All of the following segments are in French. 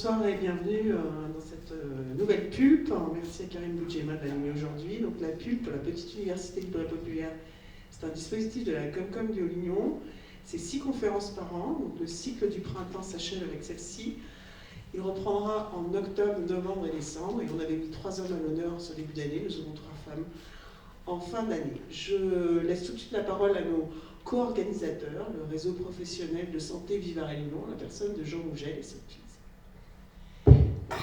Bonsoir et bienvenue dans cette nouvelle pulpe. Merci à Karine Boudjema de l'animer aujourd'hui. Donc la pulpe, la petite université libre et populaire, c'est un dispositif de la Comcom du Haut-Lignon. C'est 6 conférences par an. Donc le cycle du printemps s'achève avec celle-ci. Il reprendra en octobre, novembre et décembre. Et on avait mis 3 hommes à l'honneur ce début d'année. Nous aurons 3 femmes en fin d'année. Je laisse tout de suite la parole à nos co-organisateurs, le réseau professionnel de santé Vivare à Lyon, la personne de Jean Mouget et cette fille. Tu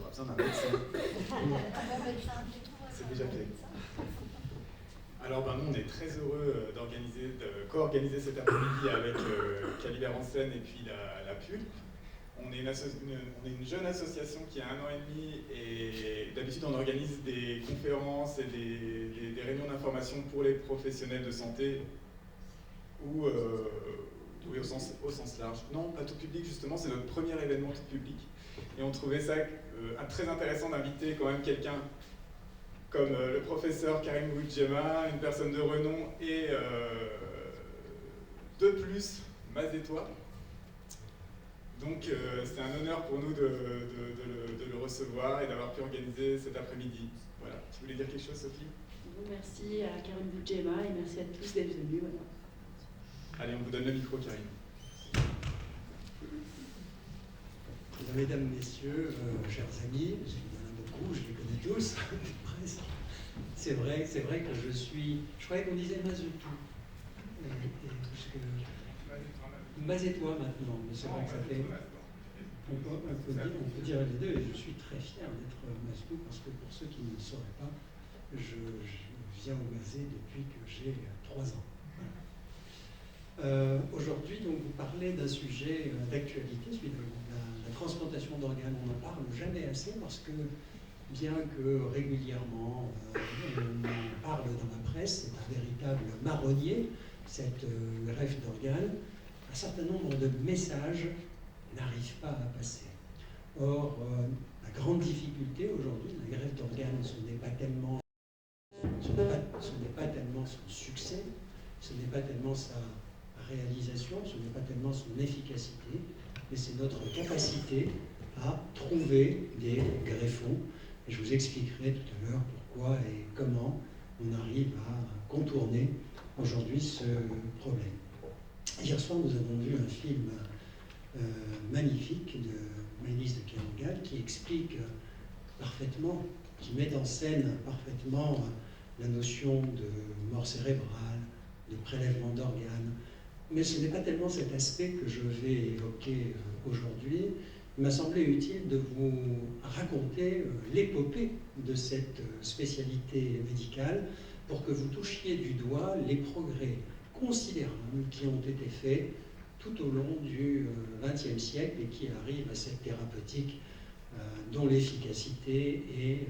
auras besoin d'un médecin. C'est déjà fait. Alors nous on est très heureux de co-organiser cet après-midi avec Calibert Hansen et puis la PULP. On est une jeune association qui a 1 an et demi et d'habitude on organise des conférences et des réunions d'information pour les professionnels de santé ou au sens large. Non, pas tout public justement, c'est notre premier événement tout public. Et on trouvait ça très intéressant d'inviter quand même quelqu'un comme le professeur Karine Boudjema, une personne de renom, et de plus, Mazetois. Donc c'est un honneur pour nous de le recevoir et d'avoir pu organiser cet après-midi. Voilà. Tu voulais dire quelque chose, Sophie? Merci à Karine Boudjema et merci à tous d'être venus. Voilà. Allez, on vous donne le micro, Karine. Mesdames, Messieurs, chers amis, il y en a beaucoup, je les connais tous, presque. C'est vrai que je croyais qu'on disait Mazetois. Mazetois maintenant, mais c'est vrai que ça fait. On peut dire les deux, et je suis très fier d'être Mazetois parce que pour ceux qui ne le sauraient pas, je viens au Mazet depuis que j'ai 3 ans. Voilà. Aujourd'hui, donc, vous parlez d'un sujet d'actualité, celui de la transplantation d'organes. On n'en parle jamais assez parce que, bien que régulièrement on en parle dans la presse, c'est un véritable marronnier, cette greffe d'organes. Un certain nombre de messages n'arrivent pas à passer. Or, la grande difficulté aujourd'hui, la greffe d'organes, ce n'est pas tellement son succès, ce n'est pas tellement sa réalisation, ce n'est pas tellement son efficacité, mais c'est notre capacité à trouver des greffons. Et je vous expliquerai tout à l'heure pourquoi et comment on arrive à contourner aujourd'hui ce problème. Hier soir, nous avons vu un film magnifique de Maëlys de Kerangal qui explique parfaitement, qui met en scène parfaitement la notion de mort cérébrale, de prélèvement d'organes. Mais ce n'est pas tellement cet aspect que je vais évoquer aujourd'hui. Il m'a semblé utile de vous raconter l'épopée de cette spécialité médicale pour que vous touchiez du doigt les progrès considérables qui ont été faits tout au long du XXe siècle et qui arrivent à cette thérapeutique dont l'efficacité est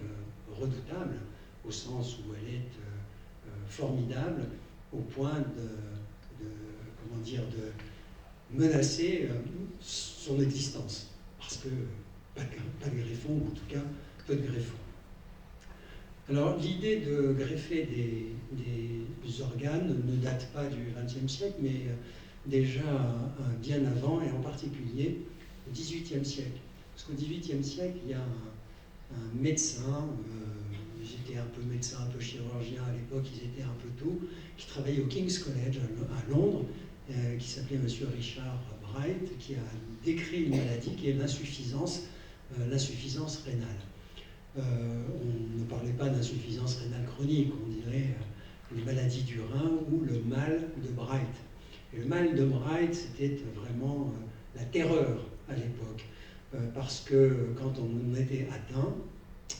redoutable, au sens où elle est formidable, au point de menacer son existence. Parce que pas de greffons, ou en tout cas peu de greffons. Alors l'idée de greffer des organes ne date pas du XXe siècle, mais déjà bien avant, et en particulier au XVIIIe siècle. Parce qu'au XVIIIe siècle, il y a un médecin, ils étaient un peu médecin, un peu chirurgien à l'époque, ils étaient un peu tout, qui travaillait au King's College à Londres, qui s'appelait M. Richard Bright, qui a décrit une maladie qui est l'insuffisance rénale. On ne parlait pas d'insuffisance rénale chronique, on dirait les maladies du rein ou le mal de Bright. Et le mal de Bright, c'était vraiment la terreur à l'époque, parce que quand on était atteint,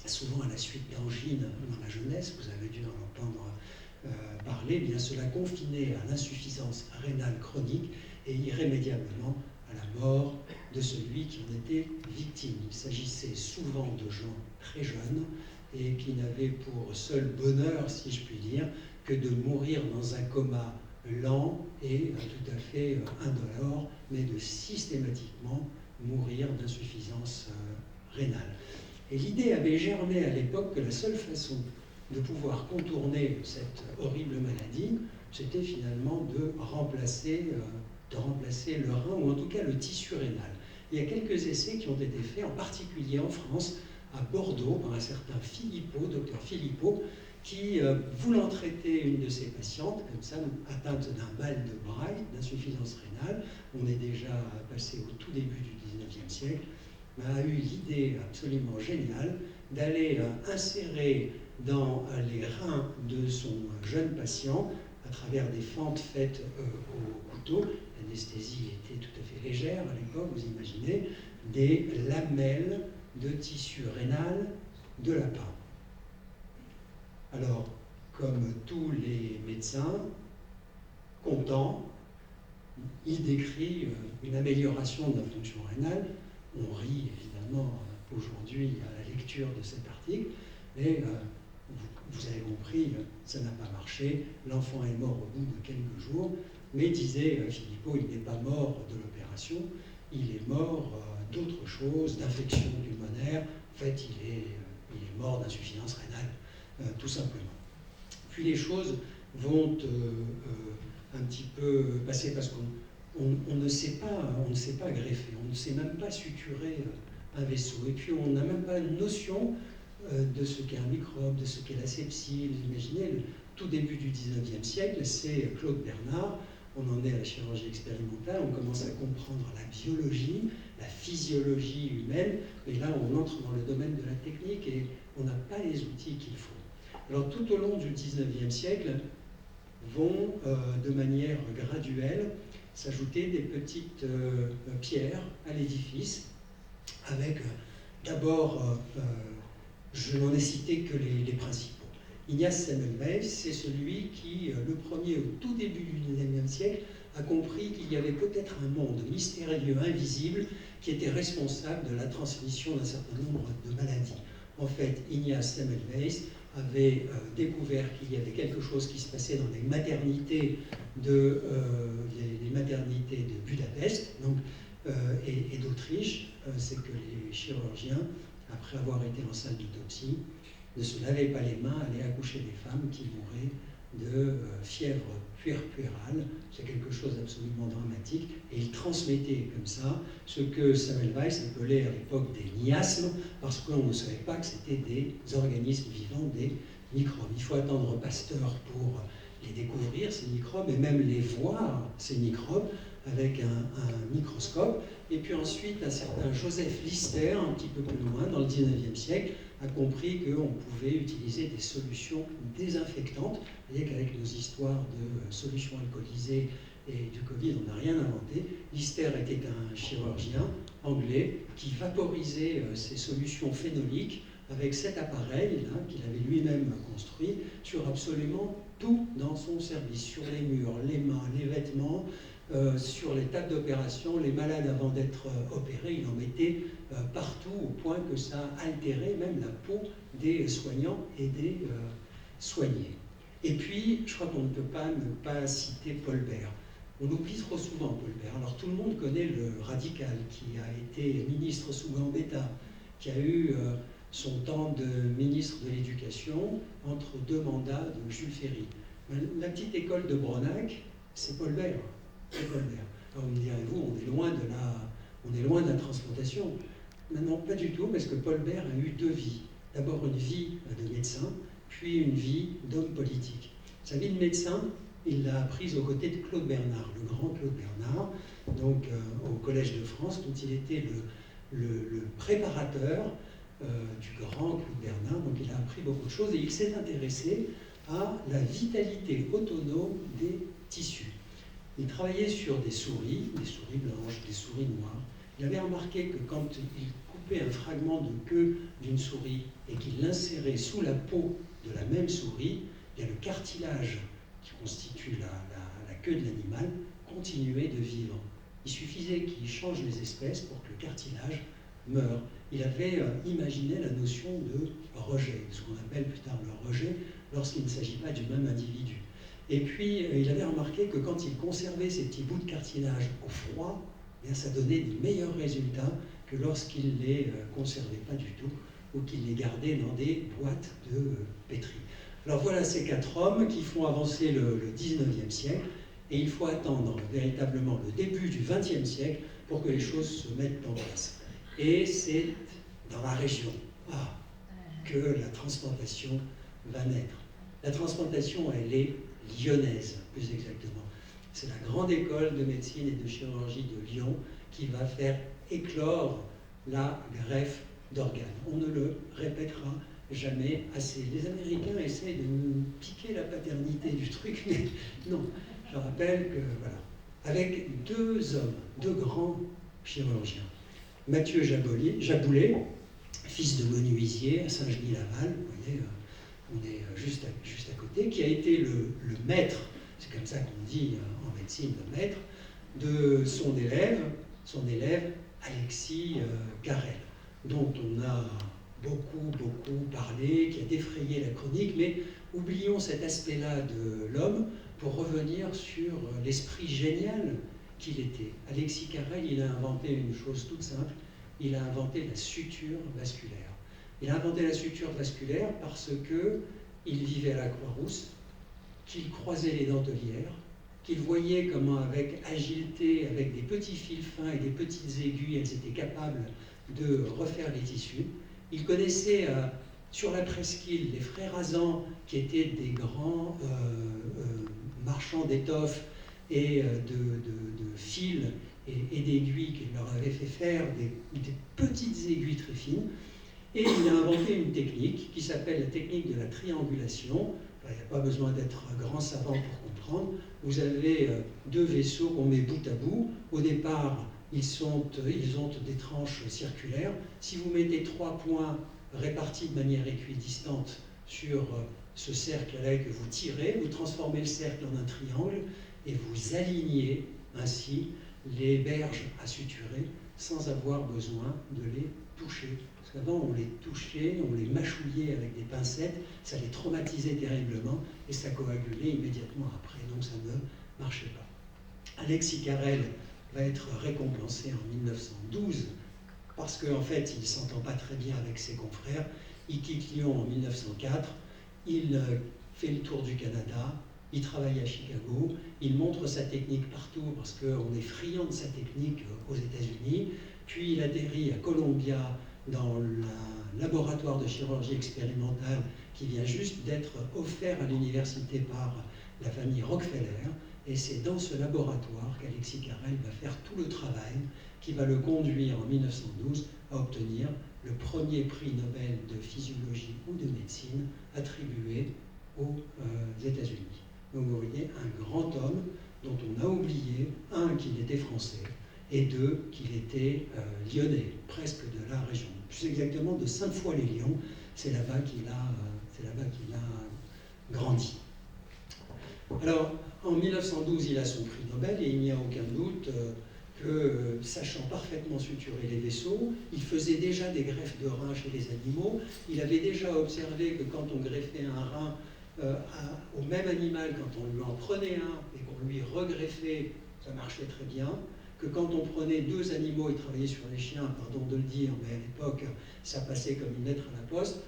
souvent à la suite d'angines dans la jeunesse, vous avez dû en entendre parler, eh bien cela confinait à l'insuffisance rénale chronique et irrémédiablement à la mort de celui qui en était victime. Il s'agissait souvent de gens très jeunes et qui n'avaient pour seul bonheur, si je puis dire, que de mourir dans un coma lent et tout à fait indolore, mais de systématiquement mourir d'insuffisance rénale. Et l'idée avait germé à l'époque que la seule façon de pouvoir contourner cette horrible maladie, c'était finalement de remplacer le rein, ou en tout cas le tissu rénal. Il y a quelques essais qui ont été faits, en particulier en France, à Bordeaux, par un certain Philippot, docteur Philippot, qui, voulant traiter une de ses patientes, comme ça, atteinte d'un mal de Braille, d'insuffisance rénale, on est déjà passé au tout début du XIXe siècle, a eu l'idée absolument géniale d'aller insérer dans les reins de son jeune patient, à travers des fentes faites au couteau, l'anesthésie était tout à fait légère à l'époque, vous imaginez, des lamelles de tissu rénal de lapin. Alors, comme tous les médecins, contents, il décrit une amélioration de la fonction rénale. On rit évidemment aujourd'hui à la lecture de cet article, mais vous avez compris, ça n'a pas marché, l'enfant est mort au bout de quelques jours, mais disait Philippot, il n'est pas mort de l'opération, il est mort d'autre chose, d'infection pulmonaire, en fait il est mort d'insuffisance rénale, tout simplement. Puis les choses vont un petit peu passer parce qu'on ne sait pas greffer, on ne sait même pas suturer un vaisseau, et puis on n'a même pas une notion de ce qu'est un microbe, de ce qu'est la sepsie. Vous imaginez, le tout début du XIXe siècle, c'est Claude Bernard, on en est à la chirurgie expérimentale, on commence à comprendre la biologie, la physiologie humaine, et là on entre dans le domaine de la technique et on n'a pas les outils qu'il faut. Alors tout au long du XIXe siècle vont de manière graduelle s'ajouter des petites pierres à l'édifice, avec d'abord, je n'en ai cité que les principaux. Ignaz Semmelweis, c'est celui qui, le premier au tout début du XIXe siècle, a compris qu'il y avait peut-être un monde mystérieux, invisible, qui était responsable de la transmission d'un certain nombre de maladies. En fait, Ignaz Semmelweis avait découvert qu'il y avait quelque chose qui se passait dans les maternités de Budapest donc, et d'Autriche. C'est que les chirurgiens, après avoir été en salle d'autopsie, ne se lavaient pas les mains, allaient accoucher des femmes qui mouraient de fièvre puerpérale. C'est quelque chose d'absolument dramatique. Et ils transmettaient comme ça ce que Semmelweis appelait à l'époque des miasmes, parce qu'on ne savait pas que c'était des organismes vivants, des microbes. Il faut attendre Pasteur pour les découvrir, ces microbes, et même les voir, ces microbes, avec un microscope. Et puis ensuite, un certain Joseph Lister, un petit peu plus loin, dans le XIXe siècle, a compris qu'on pouvait utiliser des solutions désinfectantes. Vous voyez qu'avec nos histoires de solutions alcoolisées et du Covid, on n'a rien inventé. Lister était un chirurgien anglais qui vaporisait ces solutions phénoliques avec cet appareil-là qu'il avait lui-même construit sur absolument tout dans son service, sur les murs, les mains, les vêtements, sur les tables d'opération, les malades avant d'être opérés, il en mettait partout au point que ça altérait même la peau des soignants et des soignés. Et puis, je crois qu'on ne peut pas ne pas citer Paul Bert. On oublie trop souvent Paul Bert. Alors tout le monde connaît le radical qui a été ministre sous Gambetta, qui a eu son temps de ministre de l'Éducation entre deux mandats de Jules Ferry. La petite école de Bronac, c'est Paul Bert. Alors vous me direz-vous, on est loin de la transplantation. Non, pas du tout, parce que Paul Bert a eu deux vies. D'abord une vie de médecin, puis une vie d'homme politique. Sa vie de médecin, il l'a apprise aux côtés de Claude Bernard, le grand Claude Bernard, donc au Collège de France, dont il était le préparateur du grand Claude Bernard. Donc il a appris beaucoup de choses et il s'est intéressé à la vitalité autonome des tissus. Il travaillait sur des souris blanches, des souris noires. Il avait remarqué que quand il coupait un fragment de queue d'une souris et qu'il l'insérait sous la peau de la même souris, bien le cartilage qui constitue la queue de l'animal continuait de vivre. Il suffisait qu'il change les espèces pour que le cartilage meure. Il avait imaginé la notion de rejet, ce qu'on appelle plus tard le rejet, lorsqu'il ne s'agit pas du même individu. Et puis, il avait remarqué que quand il conservait ces petits bouts de cartilage au froid, bien, ça donnait des meilleurs résultats que lorsqu'il ne les conservait pas du tout ou qu'il les gardait dans des boîtes de pétri. Alors voilà ces quatre hommes qui font avancer le 19e siècle et il faut attendre véritablement le début du 20e siècle pour que les choses se mettent en place. Et c'est dans la région que la transplantation va naître. La transplantation, elle est lyonnaise, plus exactement. C'est la grande école de médecine et de chirurgie de Lyon qui va faire éclore la greffe d'organes. On ne le répétera jamais assez. Les Américains essayent de nous piquer la paternité du truc, mais non. Je rappelle que, voilà, avec deux hommes, deux grands chirurgiens, Mathieu Jaboulet, fils de menuisier à Saint-Genis-Laval, vous voyez, on est juste à côté, qui a été le maître, c'est comme ça qu'on dit en médecine, le maître, de son élève Alexis Carrel, dont on a beaucoup parlé, qui a défrayé la chronique, mais oublions cet aspect-là de l'homme pour revenir sur l'esprit génial qu'il était. Alexis Carrel, il a inventé une chose toute simple, il a inventé la suture vasculaire. Il a inventé la suture vasculaire parce qu'il vivait à la Croix-Rousse, qu'il croisait les dentelières, qu'il voyait comment avec agilité, avec des petits fils fins et des petites aiguilles, elles étaient capables de refaire les tissus. Il connaissait sur la presqu'île les frères Azan, qui étaient des grands marchands d'étoffes et de fils et d'aiguilles, qui leur avaient fait faire des petites aiguilles très fines. Et il a inventé une technique qui s'appelle la technique de la triangulation. Il n'y a pas besoin d'être grand savant pour comprendre. Vous avez deux vaisseaux qu'on met bout à bout. Au départ, ils ont des tranches circulaires. Si vous mettez 3 points répartis de manière équidistante sur ce cercle-là et que vous tirez, vous transformez le cercle en un triangle et vous alignez ainsi les berges à suturer sans avoir besoin de les toucher. Parce qu'avant, on les touchait, on les mâchouillait avec des pincettes, ça les traumatisait terriblement et ça coagulait immédiatement après, donc ça ne marchait pas. Alexis Carrel va être récompensé en 1912 parce qu'en fait, il ne s'entend pas très bien avec ses confrères. Il quitte Lyon en 1904, il fait le tour du Canada, il travaille à Chicago, il montre sa technique partout parce qu'on est friand de sa technique aux États-Unis, puis il atterrit à Columbia dans le laboratoire de chirurgie expérimentale qui vient juste d'être offert à l'université par la famille Rockefeller, et c'est dans ce laboratoire qu'Alexis Carrel va faire tout le travail qui va le conduire en 1912 à obtenir le premier prix Nobel de physiologie ou de médecine attribué aux États-Unis. Donc vous voyez, un grand homme dont on a oublié, un, qu'il était français, et deux, qu'il était lyonnais, presque de la région. Plus exactement de Sainte-Foy-les-Lyons, c'est là-bas qu'il a grandi. Alors, en 1912, il a son prix Nobel, et il n'y a aucun doute que, sachant parfaitement suturer les vaisseaux, il faisait déjà des greffes de reins chez les animaux. Il avait déjà observé que quand on greffait un rein au même animal, quand on lui en prenait un et qu'on lui regreffait, ça marchait très bien. Que quand on prenait 2 animaux, il travaillait sur les chiens, pardon de le dire, mais à l'époque, ça passait comme une lettre à la poste.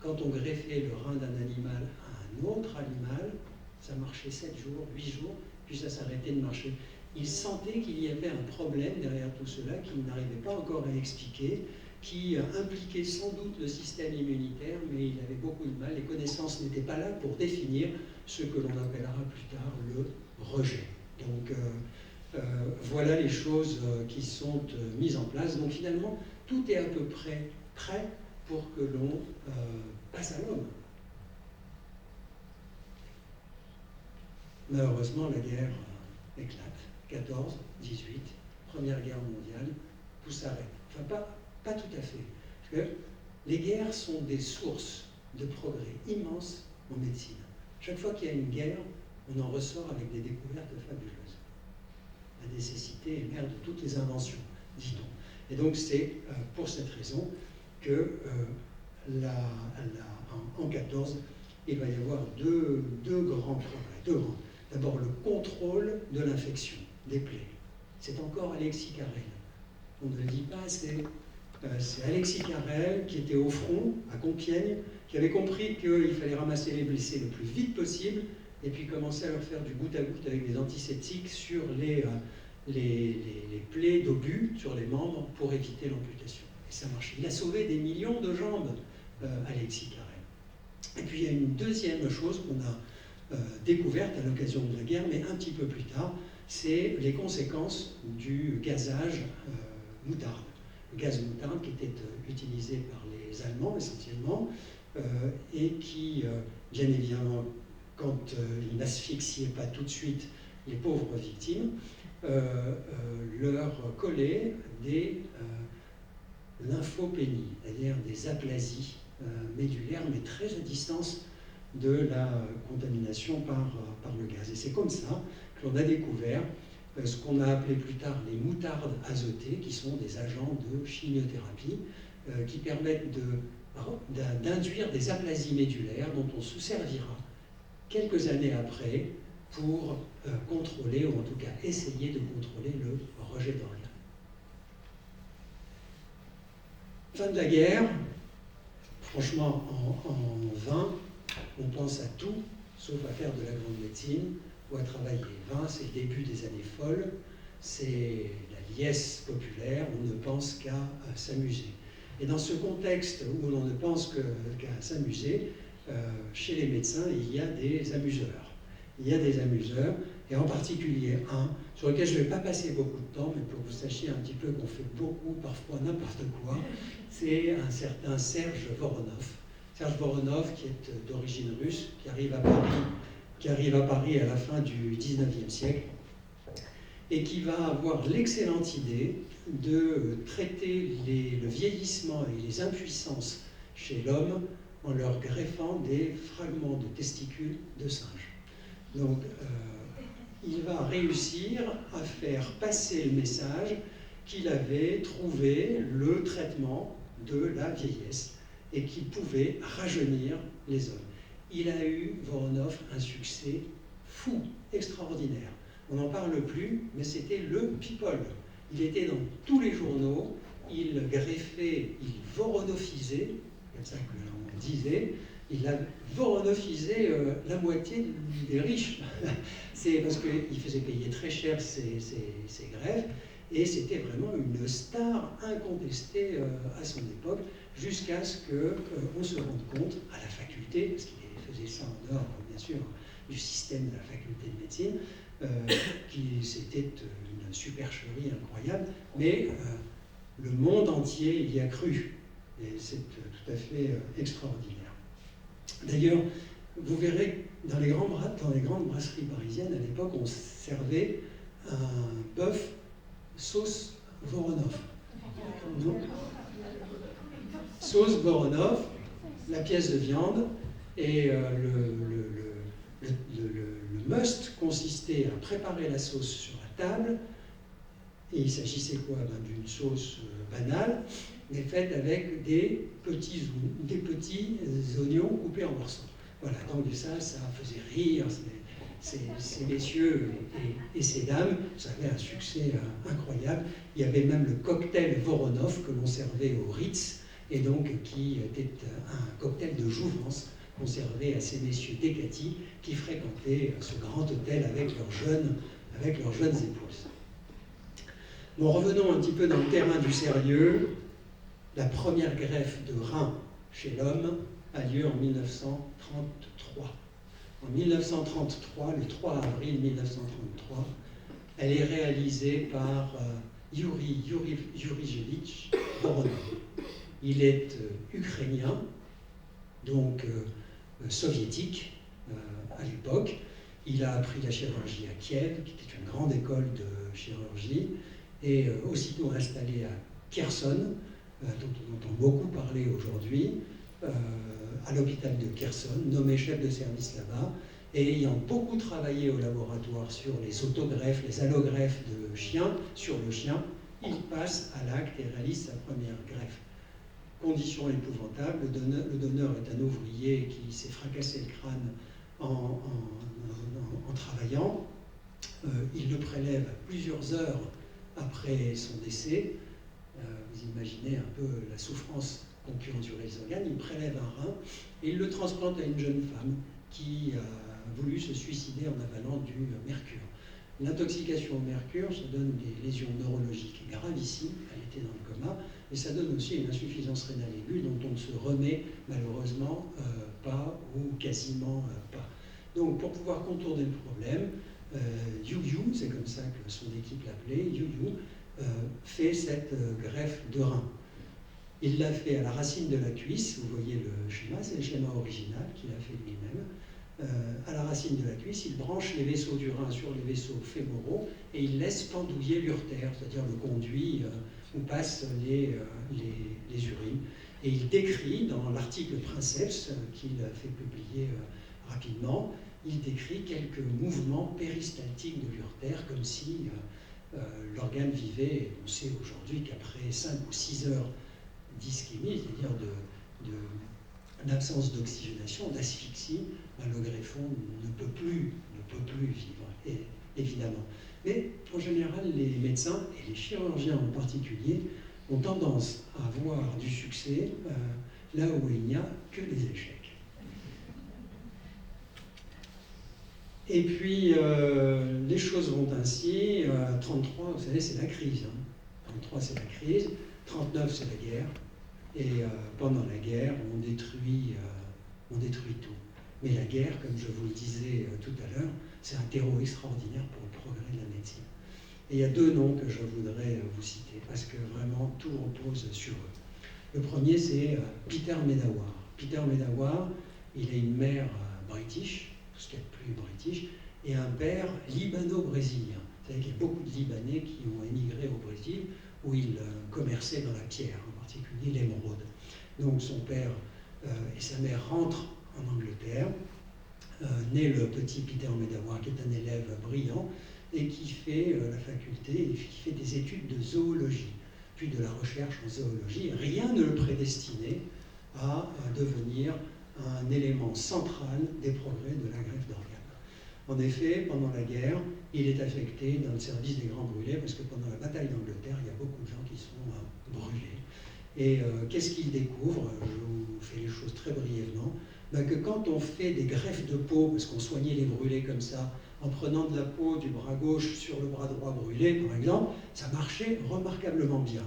Quand on greffait le rein d'un animal à un autre animal, ça marchait 7 jours, 8 jours, puis ça s'arrêtait de marcher. Il sentait qu'il y avait un problème derrière tout cela qu'il n'arrivait pas encore à expliquer, qui impliquait sans doute le système immunitaire, mais il avait beaucoup de mal. Les connaissances n'étaient pas là pour définir ce que l'on appellera plus tard le rejet. Donc voilà les choses qui sont mises en place. Donc finalement, tout est à peu près prêt pour que l'on passe à l'homme. Malheureusement, la guerre éclate. 14, 18, Première Guerre mondiale, tout s'arrête. Enfin, pas tout à fait. Parce que les guerres sont des sources de progrès immenses en médecine. Chaque fois qu'il y a une guerre, on en ressort avec des découvertes fabuleuses. La nécessité est mère de toutes les inventions, dit-on. Et donc c'est pour cette raison que en 14, il va y avoir deux grands progrès. D'abord le contrôle de l'infection des plaies. C'est encore Alexis Carrel. On ne le dit pas, c'est Alexis Carrel qui était au front, à Compiègne, qui avait compris qu'il fallait ramasser les blessés le plus vite possible et puis commencer à leur faire du goutte à goutte avec des antiseptiques sur les plaies d'obus sur les membres pour éviter l'amputation. Et ça marche. Il a sauvé des millions de jambes, Alexis Carrel. Et puis il y a une deuxième chose qu'on a découverte à l'occasion de la guerre, mais un petit peu plus tard, c'est les conséquences du gazage moutarde. Le gaz moutarde qui était utilisé par les Allemands essentiellement, et qui, bien évidemment, quand ils n'asphyxiaient pas tout de suite les pauvres victimes, leur collait des lymphopénies, c'est-à-dire des aplasies médulaires, mais très à distance de la contamination par le gaz. Et c'est comme ça que l'on a découvert ce qu'on a appelé plus tard les moutardes azotées, qui sont des agents de chimiothérapie, qui permettent d'induire des aplasies médulaires dont on se servira quelques années après pour contrôler, ou en tout cas essayer de contrôler le rejet d'organes. Fin de la guerre, franchement, en vain, on pense à tout, sauf à faire de la grande médecine ou à travailler. 20, c'est le début des années folles, c'est la liesse populaire, on ne pense qu'à s'amuser. Et dans ce contexte où l'on ne pense qu'à s'amuser, chez les médecins, il y a des amuseurs. Il y a des amuseurs, et en particulier un, sur lequel je ne vais pas passer beaucoup de temps, mais pour que vous sachiez un petit peu qu'on fait beaucoup, parfois n'importe quoi, c'est un certain Serge Voronov. Serge Voronov, qui est d'origine russe, qui arrive à Paris à la fin du XIXe siècle, et qui va avoir l'excellente idée de traiter le vieillissement et les impuissances chez l'homme en leur greffant des fragments de testicules de singe. Donc, il va réussir à faire passer le message qu'il avait trouvé le traitement de la vieillesse et qu'il pouvait rajeunir les hommes. Il a eu, Voronov, un succès fou, extraordinaire. On n'en parle plus, mais c'était le people. Il était dans tous les journaux, il greffait, il voronofisait, comme ça que l'on disait, il a voronofisé la moitié des riches. C'est parce qu'il faisait payer très cher ses greffes, et c'était vraiment une star incontestée à son époque, jusqu'à ce qu'on se rende compte, à la faculté, parce qu'il faisait ça en dehors, bien sûr, du système de la faculté de médecine, c'était une supercherie incroyable, mais le monde entier y a cru, et c'est tout à fait extraordinaire. D'ailleurs, vous verrez, dans les grandes brasseries parisiennes, à l'époque, on servait un bœuf sauce Voronov. Donc, sauce Voronov, la pièce de viande, et le must consistait à préparer la sauce sur la table, et il s'agissait quoi? D'une sauce banale, mais faite avec des petits oignons coupés en morceaux. Voilà, donc ça faisait rire ces messieurs et ces dames, ça avait un succès incroyable. Il y avait même le cocktail Voronov que l'on servait au Ritz, et donc qui était un cocktail de jouvence qu'on servait à ces messieurs d'Ecati qui fréquentaient ce grand hôtel avec leurs jeunes épouses. Bon, revenons un petit peu dans le terrain du sérieux. La première greffe de rein chez l'homme a lieu en 1933. En 1933, le 3 avril 1933, elle est réalisée par Yuri Yurijevitch Voronov. Il est ukrainien, donc soviétique à l'époque. Il a appris la chirurgie à Kiev, qui était une grande école de chirurgie, et aussitôt installé à Kherson, dont on entend beaucoup parler aujourd'hui, à l'hôpital de Kherson, nommé chef de service là-bas, et ayant beaucoup travaillé au laboratoire sur les autogreffes, les allogreffes de chiens, sur le chien, il passe à l'acte et réalise sa première greffe. Condition épouvantable, le donneur est un ouvrier qui s'est fracassé le crâne en travaillant. Il le prélève plusieurs heures après son décès. Vous imaginez un peu la souffrance qu'ont pu endurer les organes. Il prélève un rein et il le transplante à une jeune femme qui a voulu se suicider en avalant du mercure. L'intoxication au mercure, ça donne des lésions neurologiques gravissimes, elle était dans le coma, et ça donne aussi une insuffisance rénale aiguë dont on ne se remet malheureusement pas ou quasiment pas. Donc pour pouvoir contourner le problème, Yu Yu, c'est comme ça que son équipe l'appelait, Yu Yu, fait cette greffe de rein. Il l'a fait à la racine de la cuisse, vous voyez le schéma, c'est le schéma original qu'il a fait lui-même. À la racine de la cuisse, il branche les vaisseaux du rein sur les vaisseaux fémoraux et il laisse pendouiller l'urtère, c'est-à-dire le conduit où passent les urines. Et il décrit dans l'article Princeps qu'il a fait publier rapidement, il décrit quelques mouvements péristaltiques de l'urtère comme si l'organe vivait. Et on sait aujourd'hui qu'après 5 ou 6 heures d'ischémie, c'est-à-dire d'absence d'oxygénation, d'asphyxie, le greffon ne peut plus vivre, évidemment. Mais en général, les médecins, et les chirurgiens en particulier, ont tendance à voir du succès là où il n'y a que des échecs. Et puis, les choses vont ainsi. 33, vous savez, c'est la crise. 33, c'est la crise. 39, c'est la guerre. Et pendant la guerre, on détruit tout. Mais la guerre, comme je vous le disais tout à l'heure, c'est un terreau extraordinaire pour le progrès de la médecine. Et il y a 2 noms que je voudrais vous citer, parce que vraiment tout repose sur eux. Le premier, c'est Peter Medawar. Peter Medawar, il a une mère british, tout ce qu'il y a de plus british, et un père libano-brésilien. Vous savez qu'il y a beaucoup de Libanais qui ont émigré au Brésil, où ils commerçaient dans la pierre, en particulier l'émeraude. Donc son père et sa mère rentrent en Angleterre, naît le petit Peter Medawar, qui est un élève brillant, et qui fait la faculté, et qui fait des études de zoologie, puis de la recherche en zoologie. Rien ne le prédestinait à devenir un élément central des progrès de la greffe d'organes. En effet, pendant la guerre, il est affecté dans le service des grands brûlés, parce que pendant la bataille d'Angleterre, il y a beaucoup de gens qui sont brûlés. Et qu'est-ce qu'il découvre? Je vous fais les choses très brièvement. Que quand on fait des greffes de peau, parce qu'on soignait les brûlés comme ça, en prenant de la peau du bras gauche sur le bras droit brûlé, par exemple, ça marchait remarquablement bien.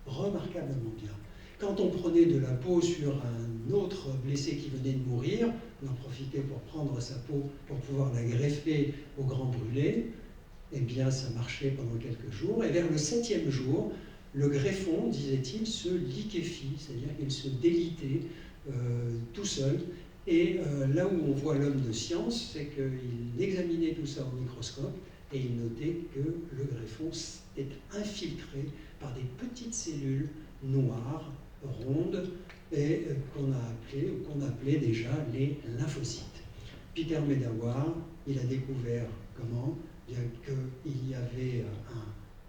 Remarquablement bien. Quand on prenait de la peau sur un autre blessé qui venait de mourir, on en profitait pour prendre sa peau pour pouvoir la greffer au grand brûlé, eh bien ça marchait pendant quelques jours. Et vers le 7e jour, le greffon, disait-il, se liquéfie, c'est-à-dire qu'il se délitait tout seul. Et là où on voit l'homme de science, c'est qu'il examinait tout ça au microscope et il notait que le greffon est infiltré par des petites cellules noires, rondes, et qu'on appelait déjà les lymphocytes. Peter Medawar, il a découvert comment? Bien qu'il y avait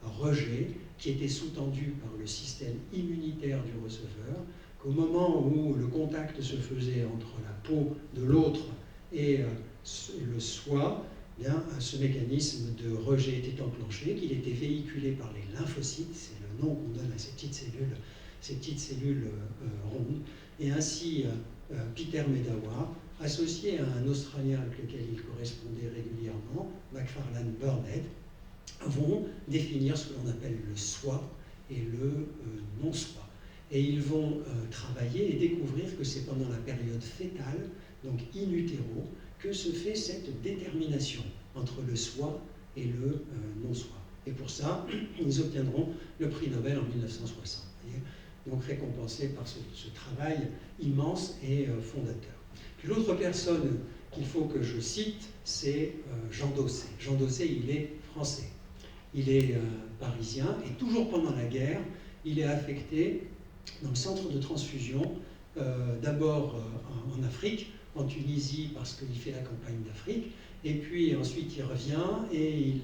un rejet qui était sous-tendu par le système immunitaire du receveur, qu'au moment où le contact se faisait entre la peau de l'autre et le soi, bien, ce mécanisme de rejet était enclenché, qu'il était véhiculé par les lymphocytes, c'est le nom qu'on donne à ces petites cellules rondes. Et ainsi, Peter Medawar, associé à un Australien avec lequel il correspondait régulièrement, Macfarlane Burnet, vont définir ce que l'on appelle le soi et le non-soi. Et ils vont travailler et découvrir que c'est pendant la période fétale, donc in utero, que se fait cette détermination entre le soi et le non-soi. Et pour ça, ils obtiendront le prix Nobel en 1960. Donc récompensés par ce travail immense et fondateur. Puis l'autre personne qu'il faut que je cite, c'est Jean Dosset. Jean Dosset, il est français. Il est parisien et toujours pendant la guerre, il est affecté dans le centre de transfusion, d'abord en Afrique, en Tunisie parce qu'il fait la campagne d'Afrique, et puis ensuite il revient et il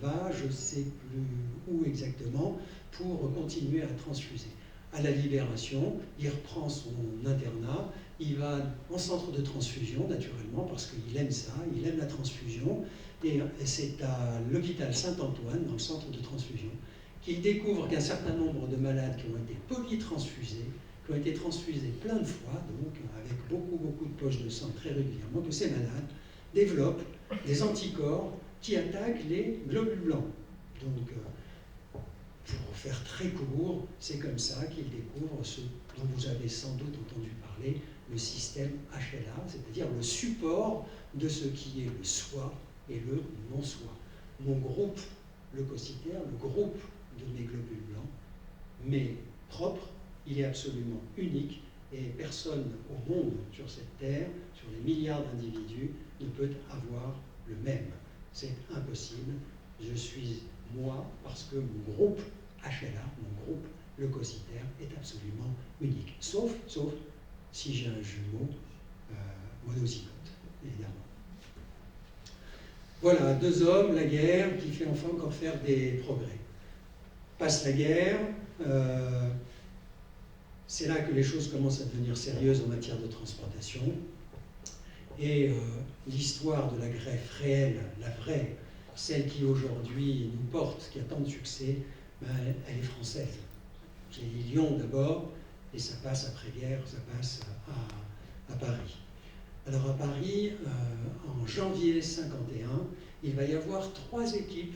va, je ne sais plus où exactement, pour continuer à transfuser. À la Libération, il reprend son internat, il va en centre de transfusion naturellement parce qu'il aime ça, il aime la transfusion, et c'est à l'hôpital Saint-Antoine, dans le centre de transfusion, qu'il découvre qu'un certain nombre de malades qui ont été polytransfusés, qui ont été transfusés plein de fois, donc avec beaucoup de poches de sang très régulièrement, que ces malades développent des anticorps qui attaque les globules blancs. Donc, pour faire très court, c'est comme ça qu'il découvre ce dont vous avez sans doute entendu parler, le système HLA, c'est-à-dire le support de ce qui est le soi et le non-soi. Mon groupe leucocytaire, le groupe de mes globules blancs, mais propre, il est absolument unique et personne au monde sur cette terre, sur les milliards d'individus, ne peut avoir le même. C'est impossible. Je suis moi parce que mon groupe HLA, mon groupe leucocytaire est absolument unique. Sauf si j'ai un jumeau monozygote, évidemment. Voilà, 2 hommes, la guerre, qui fait enfin encore faire des progrès. Passe la guerre, c'est là que les choses commencent à devenir sérieuses en matière de transplantation. Et l'histoire de la greffe réelle, la vraie, celle qui aujourd'hui nous porte, qui a tant de succès, ben, elle est française. J'ai dit Lyon d'abord, et ça passe après-guerre, ça passe à Paris. Alors à Paris, en janvier 51, il va y avoir 3 équipes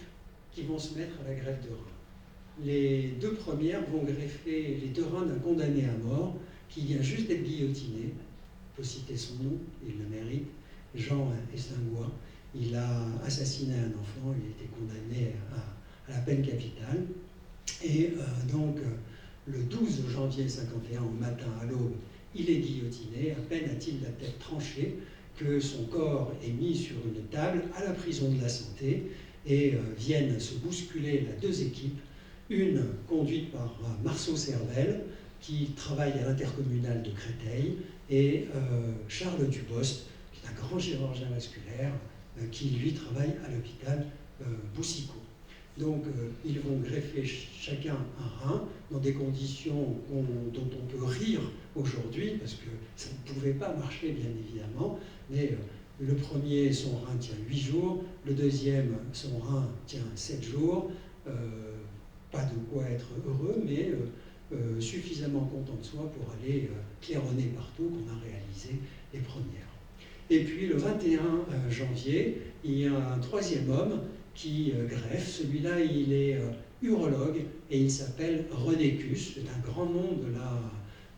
qui vont se mettre à la greffe de rein. Les 2 premières vont greffer les 2 reins d'un condamné à mort qui vient juste d'être guillotiné. Il faut citer son nom, il le mérite, Jean Estingois. Il a assassiné un enfant, il a été condamné à la peine capitale. Et donc, le 12 janvier 51, au matin à l'aube, il est guillotiné. À peine a-t-il la tête tranchée que son corps est mis sur une table à la prison de la Santé et viennent se bousculer là 2 équipes. Une conduite par Marceau Cervelle, qui travaille à l'intercommunal de Créteil, et Charles Dubost, qui est un grand chirurgien vasculaire, qui lui travaille à l'hôpital Boussicot. Donc ils vont greffer chacun un rein dans des conditions dont on peut rire aujourd'hui, parce que ça ne pouvait pas marcher bien évidemment, mais le premier, son rein tient 8 jours, le deuxième, son rein tient 7 jours, pas de quoi être heureux, mais suffisamment content de soi pour aller claironner partout qu'on a réalisé les premières. Et puis le 21 janvier, il y a un 3e homme qui greffe. Celui-là, il est urologue et il s'appelle René Cus. C'est un grand nom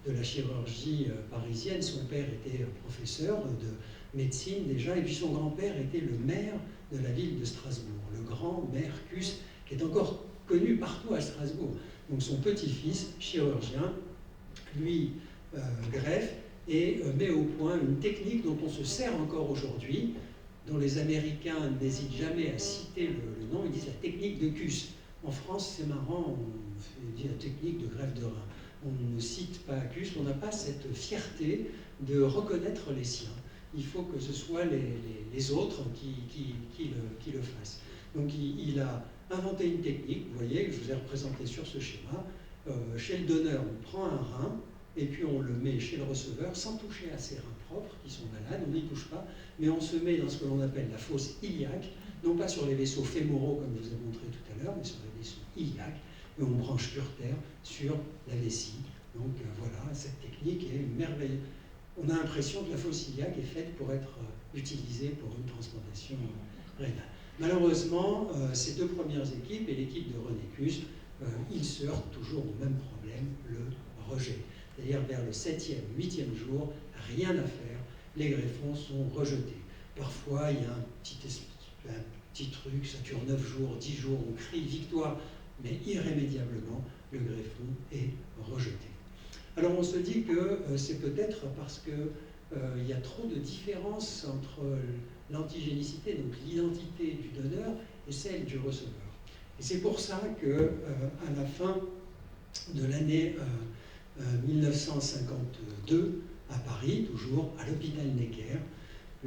de la chirurgie parisienne. Son père était professeur de médecine déjà, et puis son grand-père était le maire de la ville de Strasbourg, le grand maire Cus, qui est encore connu partout à Strasbourg. Donc son petit-fils, chirurgien, lui greffe et met au point une technique dont on se sert encore aujourd'hui, dont les Américains n'hésitent jamais à citer le nom. Ils disent la technique de Cus. En France, c'est marrant, on dit la technique de greffe de rein. On ne cite pas Cus, on n'a pas cette fierté de reconnaître les siens. Il faut que ce soit les autres qui le fassent. Donc il a inventé une technique, vous voyez, que je vous ai représenté sur ce schéma. Chez le donneur, on prend un rein, et puis on le met chez le receveur sans toucher à ses reins propres, qui sont malades, on n'y touche pas, mais on se met dans ce que l'on appelle la fosse iliaque, non pas sur les vaisseaux fémoraux comme je vous ai montré tout à l'heure, mais sur les vaisseaux iliaques, et on branche curter sur la vessie. Donc voilà, cette technique est merveilleuse. On a l'impression que la fosse iliaque est faite pour être utilisée pour une transplantation rénale. Malheureusement, ces 2 premières équipes et l'équipe de René Cus, ils se heurtent toujours au même problème, le rejet. C'est-à-dire vers le 7e, 8e jour, rien à faire, les greffons sont rejetés. Parfois, il y a un petit truc, ça dure 9 jours, 10 jours, on crie victoire, mais irrémédiablement, le greffon est rejeté. Alors on se dit que c'est peut-être parce qu'il y a trop de différences entre l'antigénicité, donc l'identité du donneur, et celle du receveur. Et c'est pour ça qu'à la fin de l'année 1952, à Paris, toujours, à l'hôpital Necker,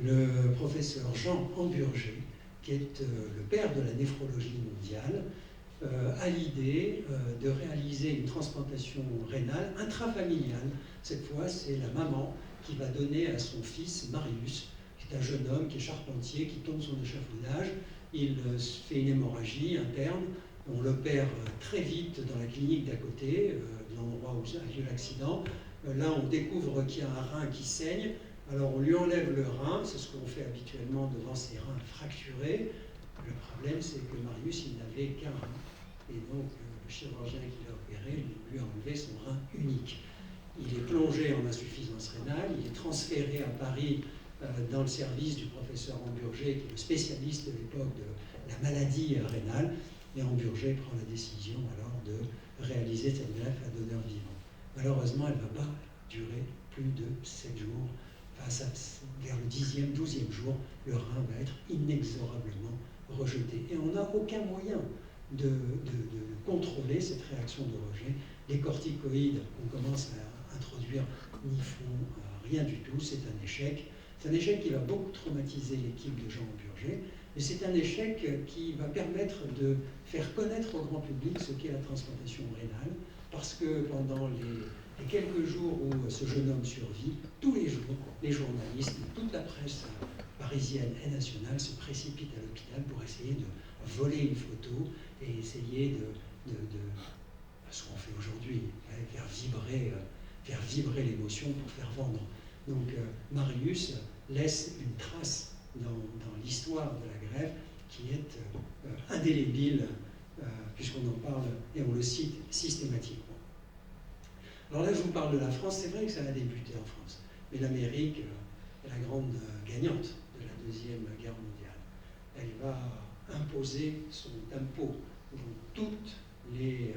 le professeur Jean Hamburger, qui est le père de la néphrologie mondiale, a l'idée de réaliser une transplantation rénale intrafamiliale. Cette fois, c'est la maman qui va donner à son fils, Marius, qui est un jeune homme qui est charpentier, qui tombe sur l'échafaudage. Il fait une hémorragie interne. On l'opère très vite dans la clinique d'à côté, l'endroit où a lieu l'accident. Là, on découvre qu'il y a un rein qui saigne. Alors, on lui enlève le rein, c'est ce qu'on fait habituellement devant ces reins fracturés. Le problème, c'est que Marius, il n'avait qu'un rein. Et donc, le chirurgien qui l'a opéré lui a enlevé son rein unique. Il est plongé en insuffisance rénale, il est transféré à Paris dans le service du professeur Hamburger, qui est le spécialiste de l'époque de la maladie rénale. Et Hamburger prend la décision alors de réaliser cette greffe à donneur vivant. Malheureusement, elle ne va pas durer plus de 7 jours. Vers le 10e, 12e jour, le rein va être inexorablement rejeté. Et on n'a aucun moyen de contrôler cette réaction de rejet. Les corticoïdes qu'on commence à introduire n'y font rien du tout. C'est un échec. C'est un échec qui va beaucoup traumatiser l'équipe de Jean Hamburger, mais c'est un échec qui va permettre de faire connaître au grand public ce qu'est la transplantation rénale, parce que pendant les quelques jours où ce jeune homme survit, tous les jours, les journalistes, toute la presse parisienne et nationale se précipitent à l'hôpital pour essayer de voler une photo et essayer de ce qu'on fait aujourd'hui, faire vibrer l'émotion pour faire vendre. Donc Marius laisse une trace dans l'histoire de la greffe qui est indélébile, puisqu'on en parle et on le cite systématiquement. Alors là, je vous parle de la France. C'est vrai que ça a débuté en France, mais l'Amérique est la grande gagnante de la Deuxième Guerre mondiale. Elle va imposer son tempo dans toutes les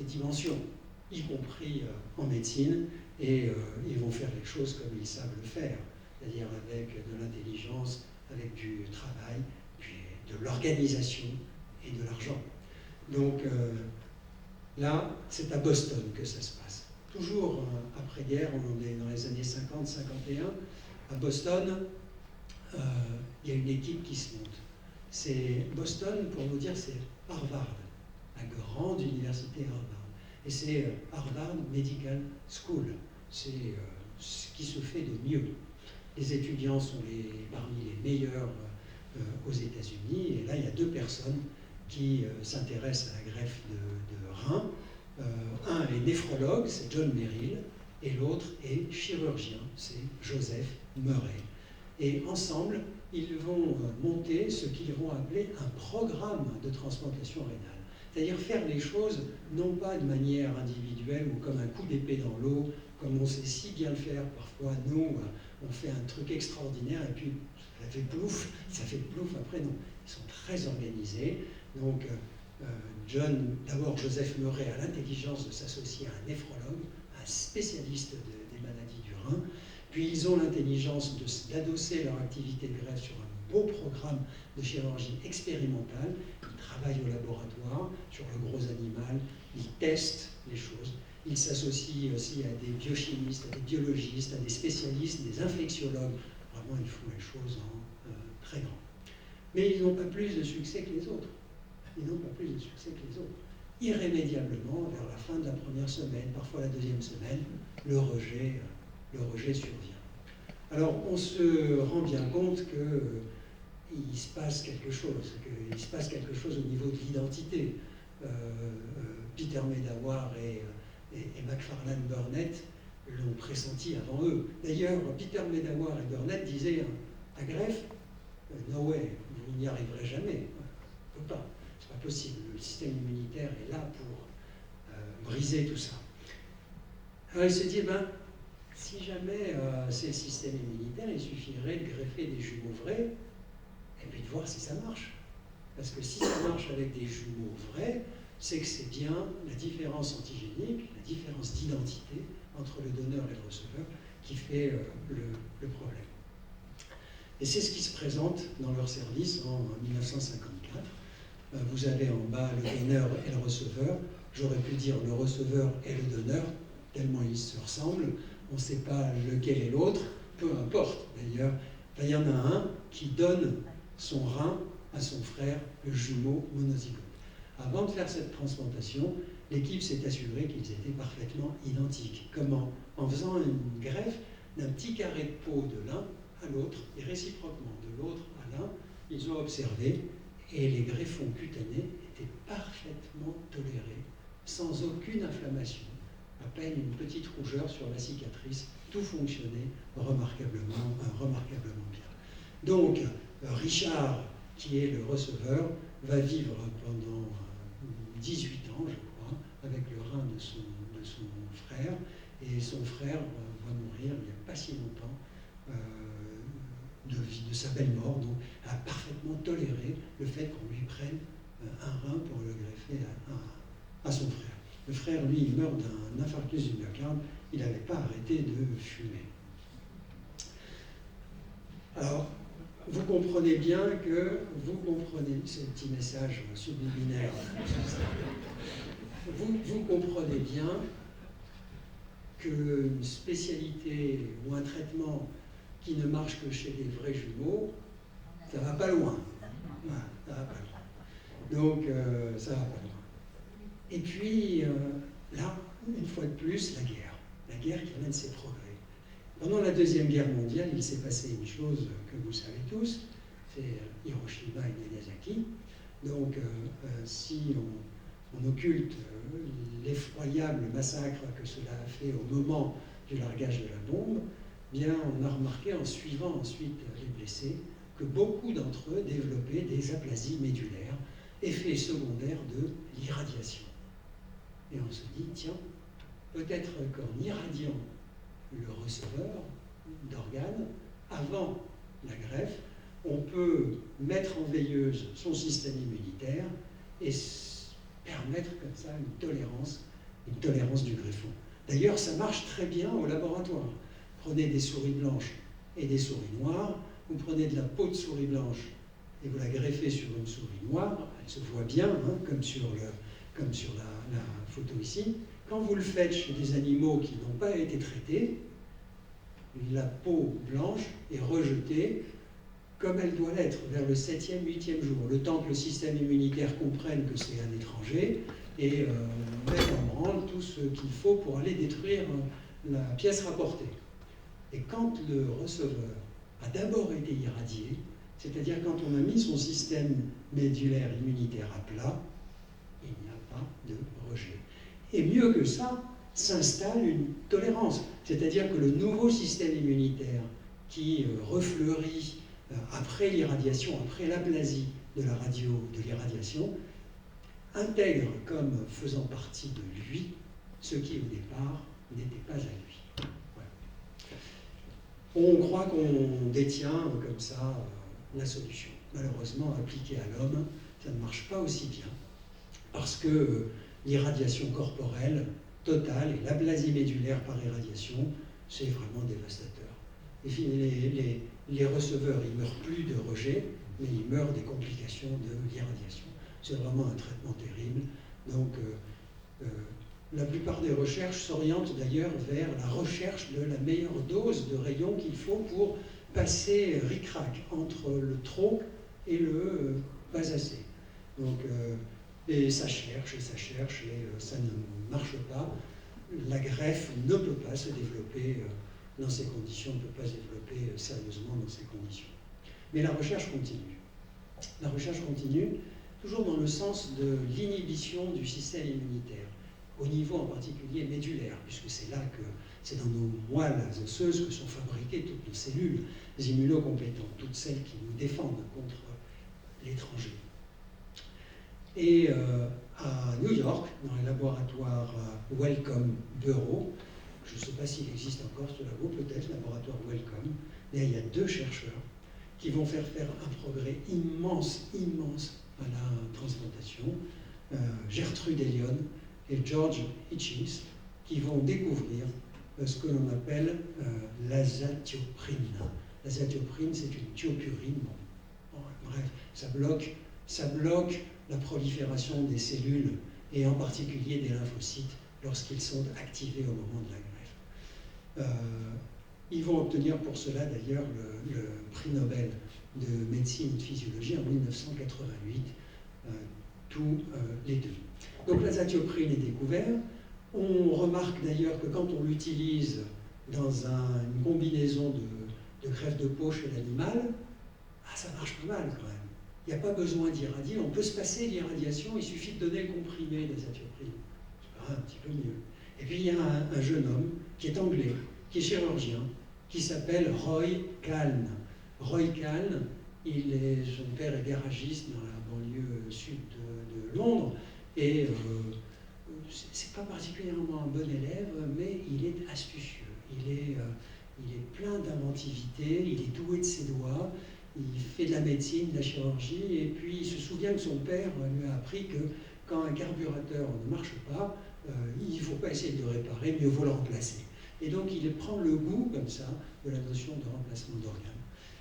dimensions, y compris en médecine, et ils vont faire les choses comme ils savent le faire, c'est-à-dire avec de l'intelligence, avec du travail, puis de l'organisation et de l'argent. Donc là, c'est à Boston que ça se passe. Toujours après-guerre, on est dans les années 50-51, à Boston, il y a une équipe qui se monte. C'est Boston, pour vous dire, c'est Harvard, la grande université Harvard. Et c'est Harvard Medical School. C'est ce qui se fait de mieux. Les étudiants sont parmi les meilleurs aux États-Unis. Et là, il y a deux personnes qui s'intéressent à la greffe de rein. Un est néphrologue, c'est John Merrill, et l'autre est chirurgien, c'est Joseph Murray. Et ensemble, ils vont monter ce qu'ils vont appeler un programme de transplantation rénale. C'est-à-dire faire les choses non pas de manière individuelle ou comme un coup d'épée dans l'eau, comme on sait si bien le faire. Parfois, nous, on fait un truc extraordinaire et puis ça fait plouf après. Non, ils sont très organisés. Donc, Joseph Murray a l'intelligence de s'associer à un néphrologue, un spécialiste des maladies du rein. Puis ils ont l'intelligence d'adosser leur activité de greffe sur un beau programme de chirurgie expérimentale. Ils travaillent au laboratoire sur le gros animal, ils testent les choses. Ils s'associent aussi à des biochimistes, à des biologistes, à des spécialistes, des infectiologues. Vraiment, ils font les choses en très grand. Mais ils n'ont pas plus de succès que les autres. Irrémédiablement, vers la fin de la première semaine, parfois la deuxième semaine, le rejet survient. Alors, on se rend bien compte qu'il se passe quelque chose, au niveau de l'identité. Peter Medawar et Macfarlane Burnett l'ont pressenti avant eux. D'ailleurs, Peter Medawar et Burnett disaient à greffe, no way, vous n'y arriverez jamais. On ne peut pas, c'est pas possible. Le système immunitaire est là pour briser tout ça. Alors il se dit, si jamais c'est le système immunitaire, il suffirait de greffer des jumeaux vrais et puis de voir si ça marche. Parce que si ça marche avec des jumeaux vrais, c'est que c'est bien la différence antigénique, la différence d'identité entre le donneur et le receveur qui fait le problème. Et c'est ce qui se présente dans leur service en 1954. Vous avez en bas le donneur et le receveur. J'aurais pu dire le receveur et le donneur, tellement ils se ressemblent. On ne sait pas lequel est l'autre, peu importe d'ailleurs. Il y en a un qui donne son rein à son frère, le jumeau monozygote. Avant de faire cette transplantation, l'équipe s'est assurée qu'ils étaient parfaitement identiques. Comment? En faisant une greffe d'un petit carré de peau de l'un à l'autre, et réciproquement de l'autre à l'un, ils ont observé, et les greffons cutanés étaient parfaitement tolérés, sans aucune inflammation, à peine une petite rougeur sur la cicatrice, tout fonctionnait remarquablement bien. Donc, Richard qui est le receveur, va vivre pendant 18 ans, je crois, avec le rein de son frère, et son frère va mourir il n'y a pas si longtemps de sa belle mort, donc a parfaitement toléré le fait qu'on lui prenne un rein pour le greffer à son frère. Le frère, lui, il meurt d'un infarctus du myocarde, il n'avait pas arrêté de fumer. Alors, vous comprenez bien que, vous comprenez ce petit message subliminaire, vous comprenez bien qu'une spécialité ou un traitement qui ne marche que chez des vrais jumeaux, ça ne va pas loin. Voilà, ça va pas loin. Donc, ça va pas loin. Et puis, là, une fois de plus, la guerre. La guerre qui amène ses progrès. Pendant la Deuxième Guerre mondiale, il s'est passé une chose que vous savez tous, c'est Hiroshima et Nagasaki. Donc, si on occulte l'effroyable massacre que cela a fait au moment du largage de la bombe, bien, on a remarqué, en suivant ensuite les blessés, que beaucoup d'entre eux développaient des aplasies médulaires, effet secondaire de l'irradiation. Et on se dit, tiens, peut-être qu'en irradiant le receveur d'organes, avant la greffe, on peut mettre en veilleuse son système immunitaire et permettre comme ça une tolérance du greffon. D'ailleurs, ça marche très bien au laboratoire. Prenez des souris blanches et des souris noires, vous prenez de la peau de souris blanche et vous la greffez sur une souris noire, elle se voit bien, hein, comme sur la photo ici. Quand vous le faites chez des animaux qui n'ont pas été traités, la peau blanche est rejetée comme elle doit l'être, vers le 7e, 8e jour, le temps que le système immunitaire comprenne que c'est un étranger et mette en branle tout ce qu'il faut pour aller détruire la pièce rapportée. Et quand le receveur a d'abord été irradié, c'est-à-dire quand on a mis son système médulaire immunitaire à plat, il n'y a pas de rejet. Et mieux que ça, s'installe une tolérance, c'est-à-dire que le nouveau système immunitaire qui refleurit après l'irradiation, après l'aplasie de l'irradiation, intègre comme faisant partie de lui ce qui au départ n'était pas à lui. Voilà. On croit qu'on détient comme ça la solution. Malheureusement, appliquée à l'homme, ça ne marche pas aussi bien, parce que l'irradiation corporelle totale et l'aplasie médulaire par irradiation, c'est vraiment dévastateur. Et les receveurs, ils ne meurent plus de rejet, mais ils meurent des complications de l'irradiation. C'est vraiment un traitement terrible. Donc, la plupart des recherches s'orientent d'ailleurs vers la recherche de la meilleure dose de rayons qu'il faut pour passer ric-rac entre le trop et le pas assez. Donc, et ça cherche, et ça ne marche pas. La greffe ne peut pas se développer dans ces conditions, ne peut pas se développer sérieusement dans ces conditions. Mais la recherche continue. La recherche continue, toujours dans le sens de l'inhibition du système immunitaire, au niveau en particulier médulaire, puisque c'est là que, c'est dans nos moelles osseuses que sont fabriquées toutes nos cellules immunocompétentes, toutes celles qui nous défendent contre l'étranger. Et à New York, dans les laboratoires Wellcome Bureau, je ne sais pas s'il existe encore ce labo, peut-être, laboratoire Wellcome, mais il y a 2 chercheurs qui vont faire un progrès immense à la transplantation, Gertrude Elion et George Hitchens, qui vont découvrir ce que l'on appelle l'azatioprine. L'azatioprine, c'est une thiopurine. Bon, bref, ça bloque la prolifération des cellules et en particulier des lymphocytes lorsqu'ils sont activés au moment de la greffe. Ils vont obtenir pour cela d'ailleurs le prix Nobel de médecine et de physiologie en 1988, tous les 2. Donc l'azatioprine est découvert. On remarque d'ailleurs que quand on l'utilise dans une combinaison de greffe de peau chez l'animal, ça marche pas mal quand même. Il n'y a pas besoin d'irradier, on peut se passer l'irradiation, il suffit de donner le comprimé d'azatioprine. C'est un petit peu mieux. Et puis il y a un jeune homme qui est anglais, qui est chirurgien, qui s'appelle Roy Calne. Roy Calne Son père est garagiste dans la banlieue sud de Londres, et c'est pas particulièrement un bon élève, mais il est astucieux. Il est plein d'inventivité, il est doué de ses doigts, il fait de la médecine, de la chirurgie, et puis il se souvient que son père lui a appris que quand un carburateur ne marche pas, il ne faut pas essayer de le réparer, mieux vaut le remplacer. Et donc il prend le goût, comme ça, de la notion de remplacement d'organes.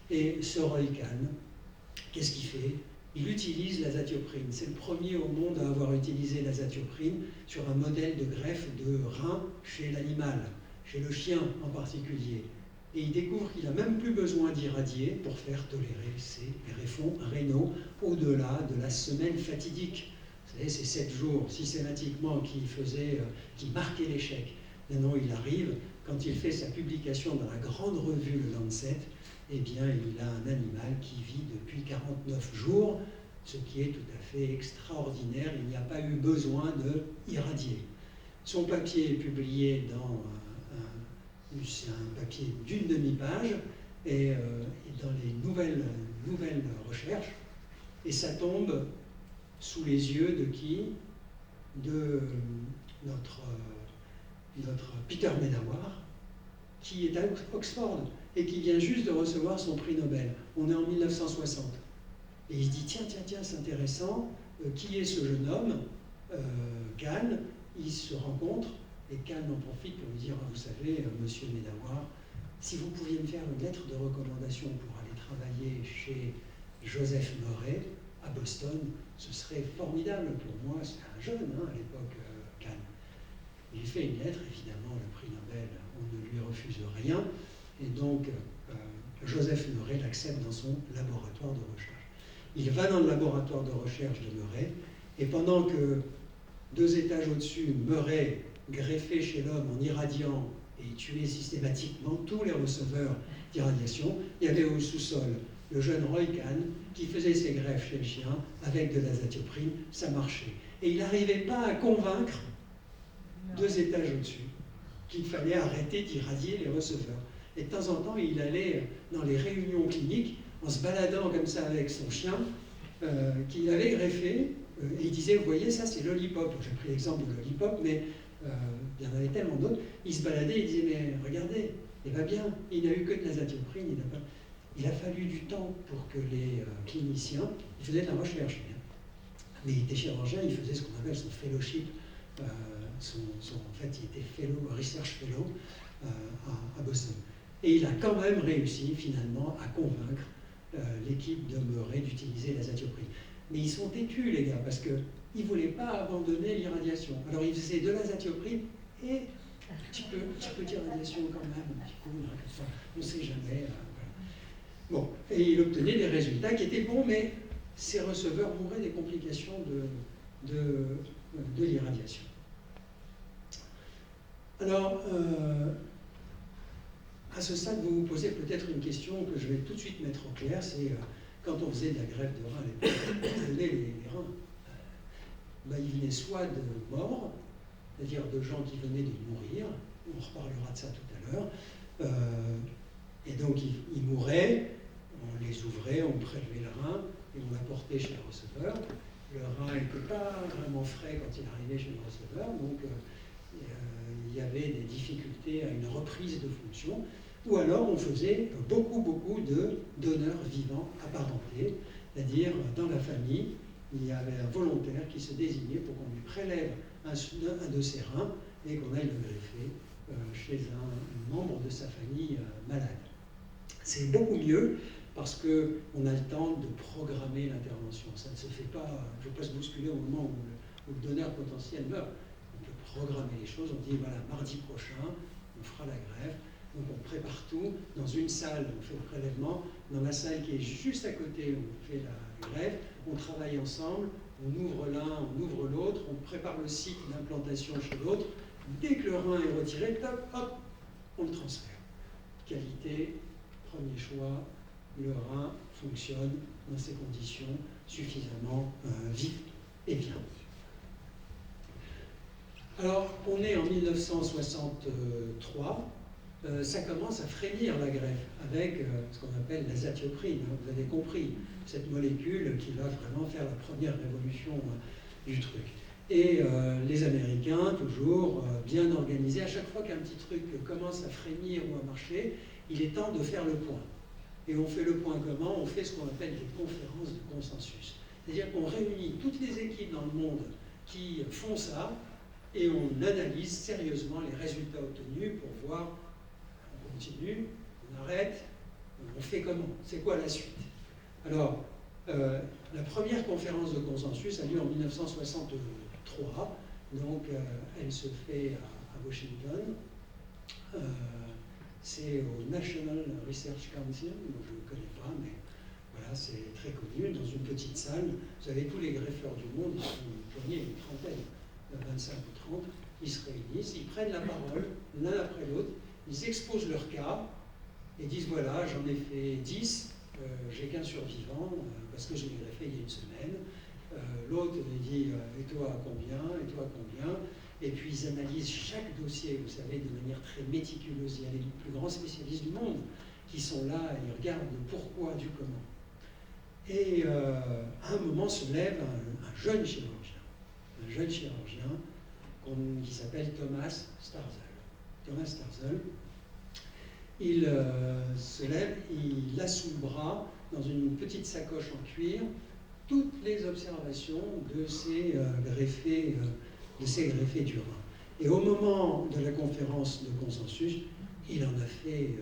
Et ce Roy Kahn, qu'est-ce qu'il fait? Il utilise l'azatioprine. C'est le premier au monde à avoir utilisé l'azatioprine sur un modèle de greffe de rein chez l'animal, chez le chien en particulier. Et il découvre qu'il n'a même plus besoin d'irradier pour faire tolérer ses greffons rénaux au-delà de la semaine fatidique. Vous savez, ces 7 jours systématiquement qui marquaient l'échec. Maintenant, il arrive, quand il fait sa publication dans la grande revue Le Lancet, eh bien, il a un animal qui vit depuis 49 jours, ce qui est tout à fait extraordinaire. Il n'y a pas eu besoin d'irradier. Son papier est publié dans c'est un papier d'une demi-page, et dans les nouvelles recherches, et ça tombe sous les yeux de qui? De notre Peter Medawar, qui est à Oxford et qui vient juste de recevoir son prix Nobel. On est en 1960. Et il se dit, tiens, c'est intéressant, qui est ce jeune homme? Kahn. Ils se rencontrent, et Kahn en profite pour lui dire, vous savez, monsieur Medawar, si vous pouviez me faire une lettre de recommandation pour aller travailler chez Joseph Murray à Boston, ce serait formidable pour moi. C'est un jeune à l'époque, Kahn. Il fait une lettre, évidemment, le prix Nobel, on ne lui refuse rien, et donc Joseph Murray l'accepte dans son laboratoire de recherche. Il va dans le laboratoire de recherche de Murray, et pendant que 2 étages au-dessus, Murray greffait chez l'homme en irradiant et tuait systématiquement tous les receveurs d'irradiation, il y avait au sous-sol le jeune Roy Kahn qui faisait ses greffes chez le chien avec de l'azatioprine, ça marchait. Et il n'arrivait pas à convaincre 2 étages au-dessus qu'il fallait arrêter d'irradier les receveurs. Et de temps en temps, il allait dans les réunions cliniques en se baladant comme ça avec son chien qu'il avait greffé, et il disait, vous voyez, ça c'est Lollipop. J'ai pris l'exemple de Lollipop, mais il y en avait tellement d'autres. Il se baladait, il disait, mais regardez, il va bien, il n'a eu que de l'azatioprine, il a fallu du temps pour que les cliniciens, ils faisaient de la recherche, mais il était chirurgien, il faisait ce qu'on appelle son fellowship, en fait, il était research fellow à Boston. Et il a quand même réussi, finalement, à convaincre l'équipe de Murray d'utiliser l'azatioprine. Mais ils sont têtus, les gars, parce qu'ils ne voulaient pas abandonner l'irradiation. Alors ils faisaient de l'azatioprine et un petit peu d'irradiation quand même, un petit coup, là, comme ça, on ne sait jamais. Voilà. Bon, et il obtenait des résultats qui étaient bons, mais ces receveurs mouraient des complications de l'irradiation. Alors, à ce stade, vous vous posez peut-être une question que je vais tout de suite mettre au clair, c'est quand on faisait de la greffe de rein, on donnait les reins, il venait soit de morts, c'est-à-dire de gens qui venaient de mourir, on reparlera de ça tout à l'heure, et donc ils mouraient, on les ouvrait, on prélevait le rein, et on l'apportait chez le receveur. Le rein n'était pas vraiment frais quand il arrivait chez le receveur, donc il y avait des difficultés à une reprise de fonction, ou alors on faisait beaucoup de donneurs vivants apparentés, c'est-à-dire dans la famille, il y avait un volontaire qui se désignait pour qu'on lui prélève un de ses reins et qu'on aille le greffer chez un membre de sa famille malade. C'est beaucoup mieux parce qu'on a le temps de programmer l'intervention. Ça ne se fait pas, il ne faut pas se bousculer au moment où le donneur potentiel meurt. On peut programmer les choses, on dit voilà, mardi prochain, on fera la greffe. Donc on prépare tout, dans une salle on fait le prélèvement, dans la salle qui est juste à côté on fait la greffe, on travaille ensemble, on ouvre l'un, on ouvre l'autre, on prépare le site d'implantation chez l'autre, dès que le rein est retiré, top, hop, on le transfère. Qualité, premier choix, le rein fonctionne dans ces conditions suffisamment vite et bien. Alors on est en 1963, ça commence à frémir la greffe avec ce qu'on appelle l'azatioprine. Hein, vous avez compris, cette molécule qui va vraiment faire la première révolution du truc. Et les Américains, toujours bien organisés, à chaque fois qu'un petit truc commence à frémir ou à marcher, il est temps de faire le point. Et on fait le point comment? On fait ce qu'on appelle des conférences de consensus. C'est-à-dire qu'on réunit toutes les équipes dans le monde qui font ça et on analyse sérieusement les résultats obtenus pour voir, on continue, on arrête, on fait comment? C'est quoi la suite? Alors, la première conférence de consensus a lieu en 1963, donc elle se fait à Washington. C'est au National Research Council, donc je ne connais pas, mais voilà, c'est très connu, dans une petite salle. Vous avez tous les greffeurs du monde, ils sont une poignée, une trentaine, 25 ou 30, ils se réunissent, ils prennent la parole l'un après l'autre, ils exposent leur cas et disent voilà, j'en ai fait 10, j'ai qu'un survivant parce que je l'ai greffé il y a une semaine. L'autre dit et toi combien, et toi combien. Et puis ils analysent chaque dossier, vous savez, de manière très méticuleuse. Il y a les plus grands spécialistes du monde qui sont là et ils regardent le pourquoi du comment. Et à un moment se lève un jeune chirurgien qui s'appelle Thomas Starzl. Thomas Starzl, il se lève, il a sous le bras, dans une petite sacoche en cuir, toutes les observations de ces greffés du rein. Et au moment de la conférence de consensus, il en a fait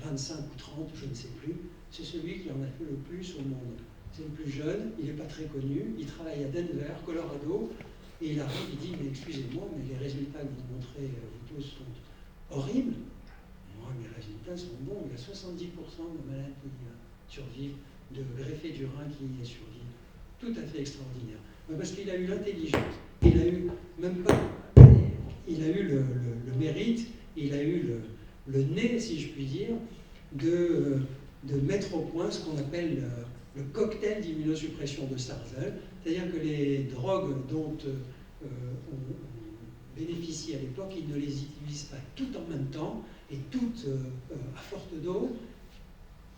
25 ou 30, je ne sais plus. C'est celui qui en a fait le plus au monde. C'est le plus jeune, il n'est pas très connu, il travaille à Denver, Colorado, et il arrive, il dit, mais excusez-moi, mais les résultats que vous montrez, vous tous, sont horribles. Moi, mes résultats sont bons, il y a 70% de malades qui survivent, de greffés du rein qui survivent. Tout à fait extraordinaire. Parce qu'il a eu l'intelligence, il a eu, même pas, il a eu le mérite, il a eu le nez, si je puis dire, de mettre au point ce qu'on appelle le cocktail d'immunosuppression de Starzl, c'est-à-dire que les drogues dont on bénéficie à l'époque, ils ne les utilisent pas toutes en même temps et toutes à forte dose.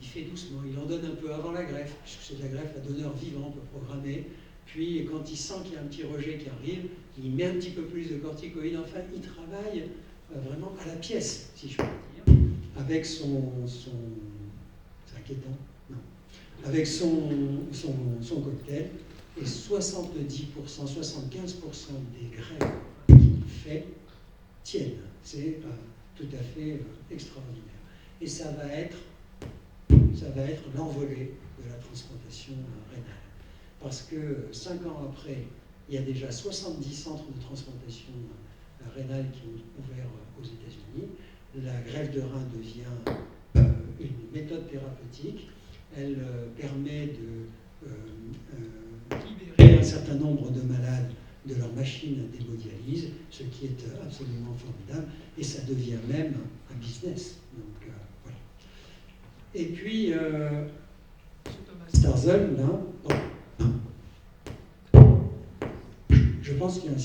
Il fait doucement, il en donne un peu avant la greffe, puisque c'est de la greffe à donneur vivant, on peut programmer. Puis quand il sent qu'il y a un petit rejet qui arrive, il met un petit peu plus de corticoïdes. Enfin, il travaille vraiment à la pièce, si je puis dire, avec son c'est inquiétant, non, avec son cocktail. Et 70%, 75% des greffes qu'il fait tiennent. C'est tout à fait extraordinaire. Et ça va être l'envolée de la transplantation rénale. Parce que 5 ans après, il y a déjà 70 centres de transplantation rénale qui ont ouvert aux États-Unis. La greffe de rein devient une méthode thérapeutique. Elle permet de libérer un certain nombre de malades de leur machine d'hémodialyse, ce qui est absolument formidable, et ça devient même un business. Donc, voilà. Et puis, Starzl, là, je pense qu'il y a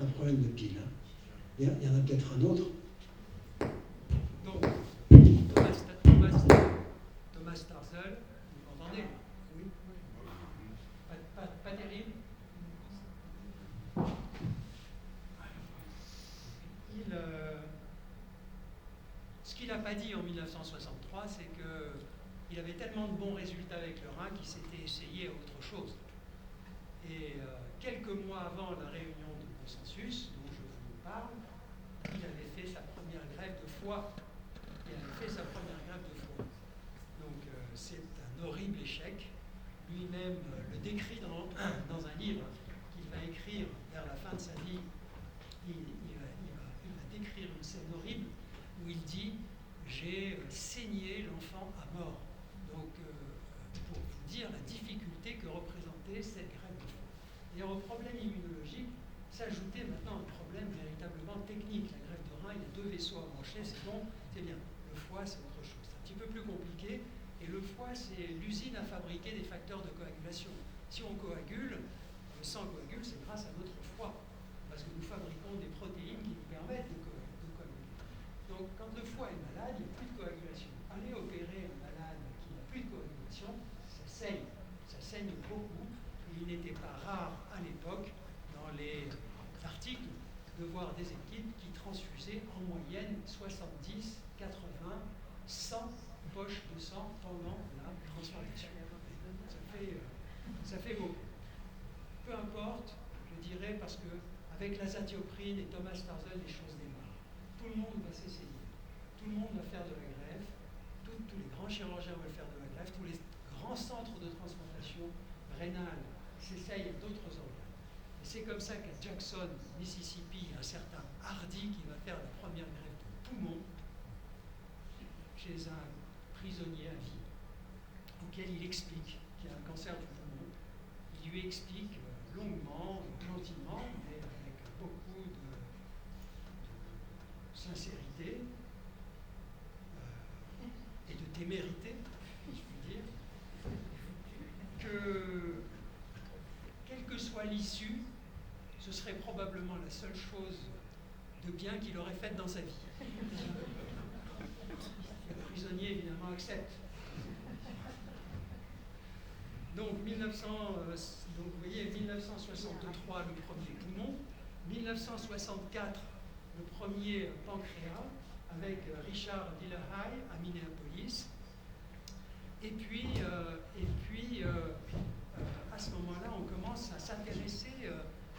un problème de pile. Hein. Il y en a peut-être un autre. Donc, Thomas Starzl, vous m'entendez? Oui. Pas terrible. Ce qu'il n'a pas dit en 1963, c'est qu'il avait tellement de bons résultats avec le rein qu'il s'était essayé à autre chose. Et quelques mois avant la réunion de consensus, dont je vous parle, il avait fait sa première greffe de foie. Donc c'est un horrible échec. Lui-même le décrit dans un livre qu'il va écrire vers la fin de sa vie. Il va décrire une scène horrible où il dit « J'ai saigné l'enfant à mort ». Donc pour vous dire la difficulté que représentait cette greffe de foie. Et au problème immunologique s'ajoutait maintenant un problème véritablement technique. La greffe de rein, il y a 2 vaisseaux à brancher, c'est bon, c'est bien. Le foie, c'est autre chose. C'est un petit peu plus compliqué. Et le foie, c'est l'usine à fabriquer des facteurs de coagulation. Si on coagule, le sang coagule, c'est grâce à notre foie. Parce que nous fabriquons des protéines qui nous permettent de coaguler. Donc quand le foie est malade, il n'y a plus de coagulation. Aller opérer un malade qui n'a plus de coagulation, ça saigne beaucoup. Il n'était pas rare à l'époque, dans les articles, de voir des équipes qui transfusaient en moyenne 70, 80, 100 poches de sang pendant la transplantation. Ça fait beaucoup. Peu importe, je dirais, parce que avec l'azatioprine et Thomas Tarzan, les choses démarrent. Tout le monde va s'essayer. Tout le monde va faire de la greffe. Tous les grands chirurgiens veulent faire de la greffe. Tous les grands centres de transplantation rénale s'essayent d'autres organes. Et c'est comme ça qu'à Jackson, Mississippi, il y a un certain Hardy qui va faire la première greffe de poumon chez un prisonnier à vie, auquel il explique qu'il a un cancer du poumon. Il lui explique longuement, gentiment, mais avec beaucoup de sincérité et de témérité, si je puis dire, que quelle que soit l'issue, ce serait probablement la seule chose de bien qu'il aurait faite dans sa vie. Le prisonnier, évidemment, accepte. Donc, vous voyez, 1963, le premier poumon, 1964, le premier pancréas, avec Richard Dillahai à Minneapolis. Et puis à ce moment-là, on commence à s'intéresser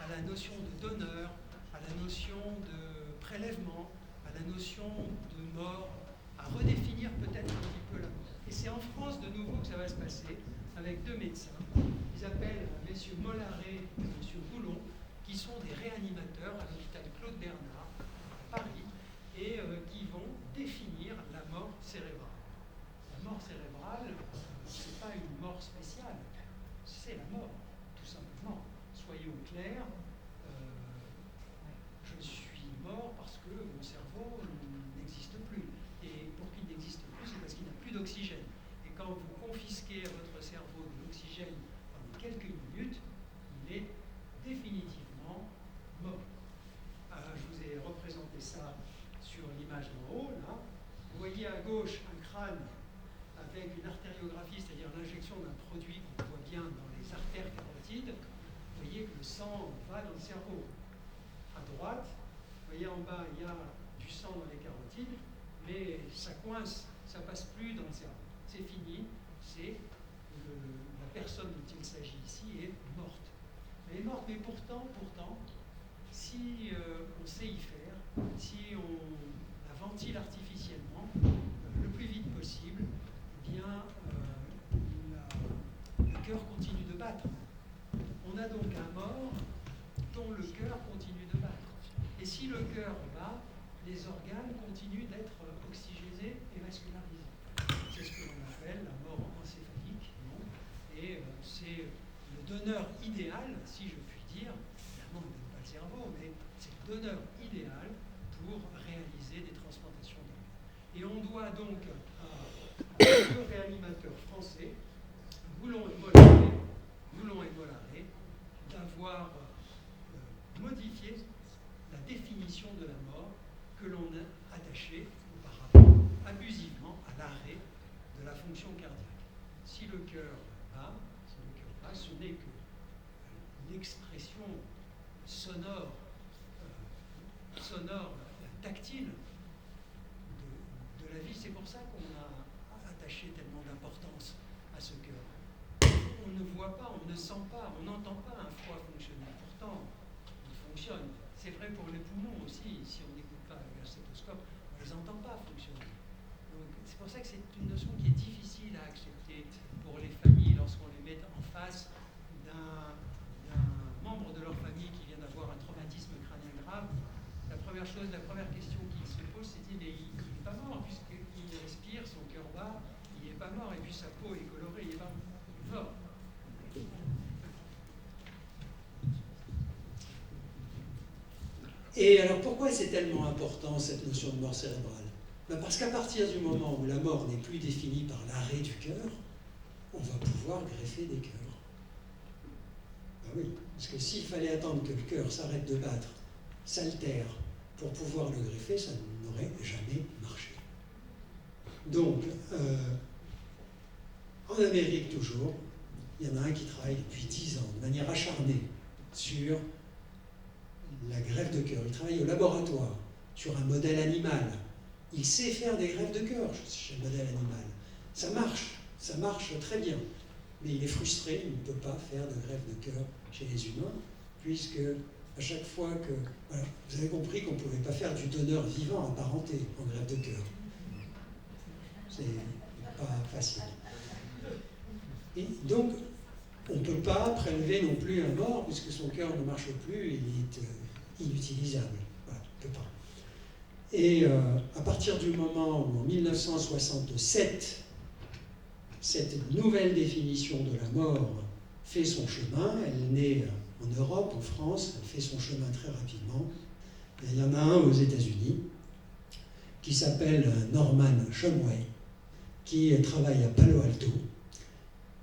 à la notion de donneur, à la notion de prélèvement, à la notion de mort, à redéfinir peut-être un petit peu la mort. Et c'est en France de nouveau que ça va se passer, avec deux médecins. Ils appellent messieurs Mollaret et monsieur Boulon, qui sont des réanimateurs à l'hôpital Claude Bernard, à Paris, et qui vont définir la mort cérébrale. La mort cérébrale, ce n'est pas une mort spéciale, c'est la mort, tout simplement. Soyons clairs, je suis mort parce que mon cerveau n'existe plus. Et pour qu'il n'existe plus, c'est parce qu'il n'a plus d'oxygène. Et quand vous confisquez à votre cerveau de l'oxygène pendant quelques minutes, il est définitivement mort. Je vous ai représenté ça sur l'image d'en haut, là. Vous voyez à gauche un crâne avec une artériographie, c'est-à-dire l'injection d'un produit qu'on voit bien dans les artères carotides. Vous voyez que le sang va dans le cerveau. À droite, vous voyez en bas, il y a du sang dans les carotides, mais ça coince, ça passe plus dans le cerveau. C'est fini, la personne dont il s'agit ici est morte. Elle est morte, mais pourtant, si on sait y faire, si on la ventile artificiellement, le plus vite possible, eh bien, le cœur continue de battre. On a donc un mort dont le cœur continue de battre. Et si le cœur bat, les organes continuent d'être oxygénés et vascularisés. C'est ce que l'on appelle la mort encéphalique, non ? Et c'est le donneur idéal, si je puis dire, évidemment on ne donne pas le cerveau, mais c'est le donneur idéal pour réaliser des transplantations d'organes. Et on doit donc à deux réanimateurs français, Boulon et Mollaret, d'avoir modifié la définition de la mort que l'on a attachée auparavant abusivement à l'arrêt de la fonction cardiaque. Si le cœur bat, ce n'est que l'expression sonore, tactile de la vie. C'est pour ça qu'on a attaché tellement d'importance à ce cœur. On ne voit pas, on ne sent pas, on n'entend pas un foie fonctionner. Pourtant, il fonctionne. C'est vrai pour les poumons aussi. Si on n'écoute pas avec un stéthoscope, on ne les entend pas fonctionner. Donc, c'est pour ça que c'est une notion qui est difficile à accepter pour les familles lorsqu'on les met en face d'un membre de leur famille qui vient d'avoir un traumatisme crânien grave. La première question qui se pose, c'est mais il n'est pas mort, puisqu'il respire, son cœur bat, il n'est pas mort, et puis sa peau est colorée, il n'est pas mort. Et alors pourquoi c'est tellement important cette notion de mort cérébrale ? Parce qu'à partir du moment où la mort n'est plus définie par l'arrêt du cœur, on va pouvoir greffer des cœurs. Ben oui, parce que s'il fallait attendre que le cœur s'arrête de battre, s'altère, pour pouvoir le greffer, ça n'aurait jamais marché. Donc, en Amérique toujours, il y en a un qui travaille depuis 10 ans, de manière acharnée, sur la greffe de cœur. Il travaille au laboratoire, sur un modèle animal. Il sait faire des greffes de cœur chez le modèle animal. Ça marche très bien. Mais il est frustré, il ne peut pas faire de greffe de cœur chez les humains, puisque à chaque fois que... Voilà, vous avez compris qu'on ne pouvait pas faire du donneur vivant apparenté en greffe de cœur. C'est pas facile. Et donc, on ne peut pas prélever non plus un mort, puisque son cœur ne marche plus, il est inutilisable. Voilà, on ne peut pas. Et à partir du moment où, en 1967, cette nouvelle définition de la mort fait son chemin, elle naît en Europe, en France, elle fait son chemin très rapidement. Et il y en a un aux États-Unis qui s'appelle Norman Shumway, qui travaille à Palo Alto,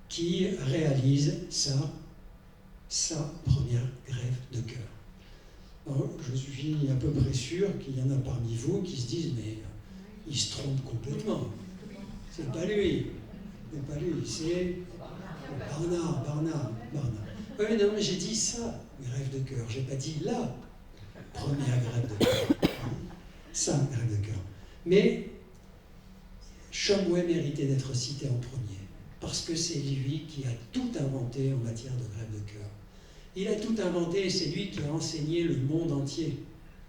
qui réalise sa première greffe de cœur. Alors, je suis à peu près sûr qu'il y en a parmi vous qui se disent mais il se trompe complètement. C'est pas lui. C'est pas lui, c'est Barnard. Oui, non, mais j'ai dit ça, greffe de cœur. J'ai pas dit la première greffe de cœur. Ça, greffe de cœur. Mais Shumway méritait d'être cité en premier, parce que c'est lui qui a tout inventé en matière de greffe de cœur. Il a tout inventé et c'est lui qui a enseigné le monde entier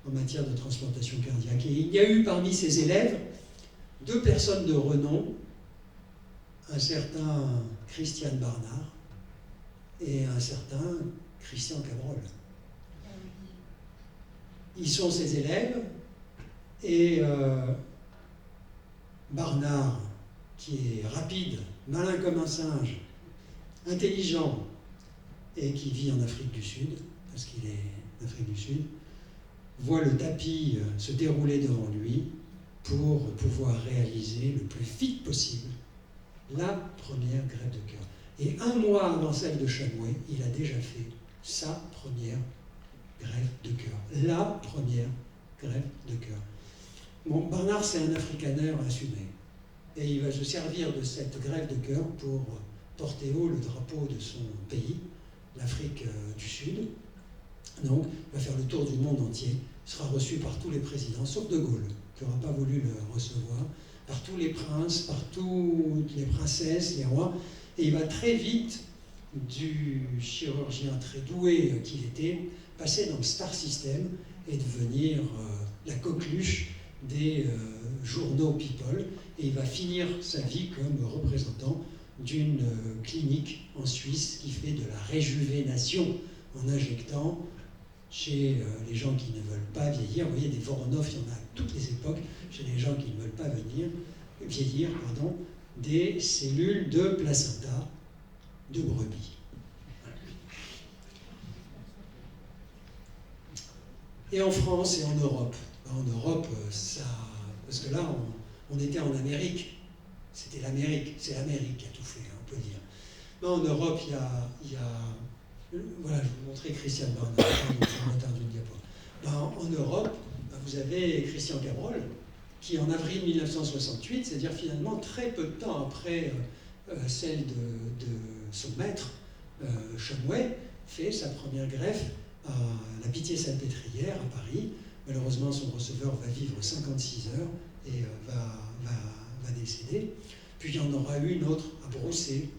en matière de transplantation cardiaque. Et il y a eu parmi ses élèves 2 personnes de renom, un certain Christian Barnard et un certain Christian Cabrol. Ils sont ses élèves et Barnard, qui est rapide, malin comme un singe, intelligent et qui vit en Afrique du Sud, parce qu'il est d'Afrique du Sud, voit le tapis se dérouler devant lui pour pouvoir réaliser le plus vite possible la première greffe de cœur. Et 1 mois avant celle de Shumway, il a déjà fait sa première greffe de cœur. La première greffe de cœur. Bon, Barnard, c'est un africaneur assumé. Et il va se servir de cette greffe de cœur pour porter haut le drapeau de son pays, l'Afrique du Sud. Donc, il va faire le tour du monde entier. Il sera reçu par tous les présidents, sauf De Gaulle, qui n'aura pas voulu le recevoir, par tous les princes, par toutes les princesses, les rois. Et il va très vite, du chirurgien très doué qu'il était, passer dans le star system et devenir la coqueluche des journaux People. Et il va finir sa vie comme représentant d'une clinique en Suisse qui fait de la réjuvénation en injectant chez les gens qui ne veulent pas vieillir. Vous voyez, des Voronov, il y en a à toutes les époques, chez les gens qui ne veulent pas vieillir, des cellules de placenta de brebis. Et en France et en Europe. En Europe, ça... Parce que là, on était en Amérique. C'était l'Amérique. C'est l'Amérique qui a tout fait, on peut dire. Mais en Europe, il y a... Voilà, je vais vous montrer Christian Barnard. En Europe, vous avez Christian Cabrol, qui en avril 1968, c'est-à-dire finalement très peu de temps après celle de son maître, Shumway, fait sa première greffe à la Pitié-Salpêtrière à Paris. Malheureusement, son receveur va vivre 56 heures et va décéder. Puis il y en aura une autre à Brossé,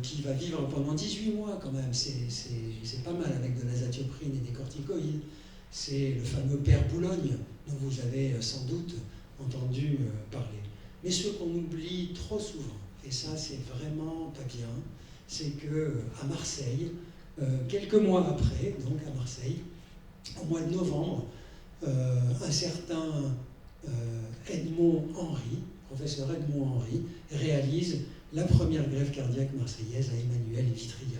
qui va vivre pendant 18 mois quand même. C'est pas mal avec de l'azatioprine et des corticoïdes. C'est le fameux père Boulogne, dont vous avez sans doute entendu parler. Mais ce qu'on oublie trop souvent, et ça c'est vraiment pas bien, c'est qu'à Marseille, quelques mois après, donc à Marseille, au mois de novembre, un certain Edmond Henry, professeur Edmond Henry, réalise la première greffe cardiaque marseillaise à Emmanuel Vitria.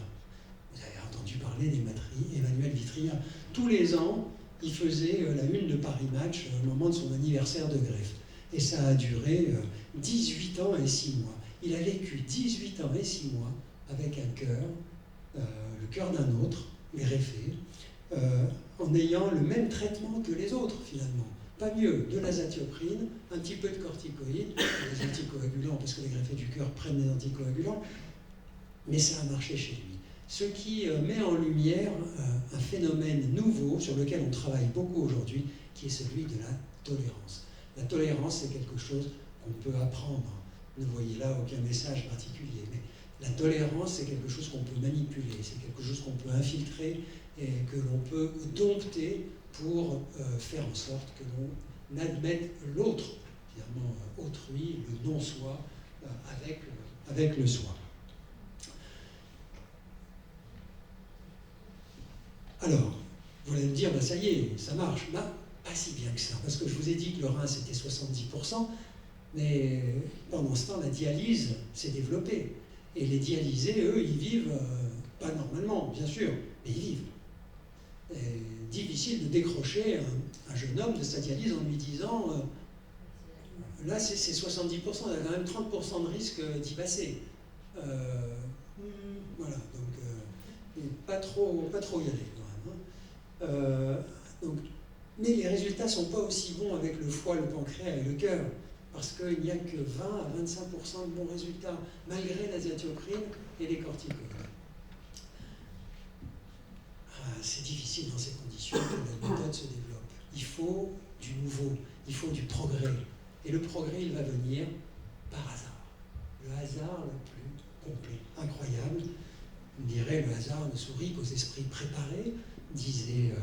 Vous avez entendu parler d'Emmanuel Vitria. Tous les ans, il faisait la une de Paris Match au moment de son anniversaire de greffe. Et ça a duré 18 ans et 6 mois. Il a vécu 18 ans et 6 mois avec un cœur, le cœur d'un autre, greffé, en ayant le même traitement que les autres finalement. Pas mieux, de l'azatioprine, un petit peu de corticoïdes, des anticoagulants, parce que les greffés du cœur prennent des anticoagulants, mais ça a marché chez lui. Ce qui met en lumière un phénomène nouveau sur lequel on travaille beaucoup aujourd'hui, qui est celui de la tolérance. La tolérance, c'est quelque chose qu'on peut apprendre. Ne voyez là aucun message particulier, mais la tolérance, c'est quelque chose qu'on peut manipuler, c'est quelque chose qu'on peut infiltrer et que l'on peut dompter pour faire en sorte que l'on admette l'autre, finalement autrui, le non-soi, avec le soi. Alors, vous allez me dire, ben ça y est, ça marche. Ben, pas si bien que ça, parce que je vous ai dit que le rein c'était 70%, mais pendant ce temps, la dialyse s'est développée. Et les dialysés, eux, ils vivent, pas normalement, bien sûr, mais ils vivent. Et difficile de décrocher un jeune homme de sa dialyse en lui disant là c'est 70%, il y a quand même 30% de risque d'y passer. Voilà, donc pas trop y aller quand même. Donc, mais les résultats ne sont pas aussi bons avec le foie, le pancréas et le cœur, parce qu'il n'y a que 20 à 25% de bons résultats, malgré l'azatioprine et les corticoïdes. C'est difficile dans ces conditions que la méthode se développe. Il faut du nouveau, il faut du progrès. Et le progrès, il va venir par hasard. Le hasard le plus complet, incroyable. On dirait le hasard ne sourit qu'aux esprits préparés, disait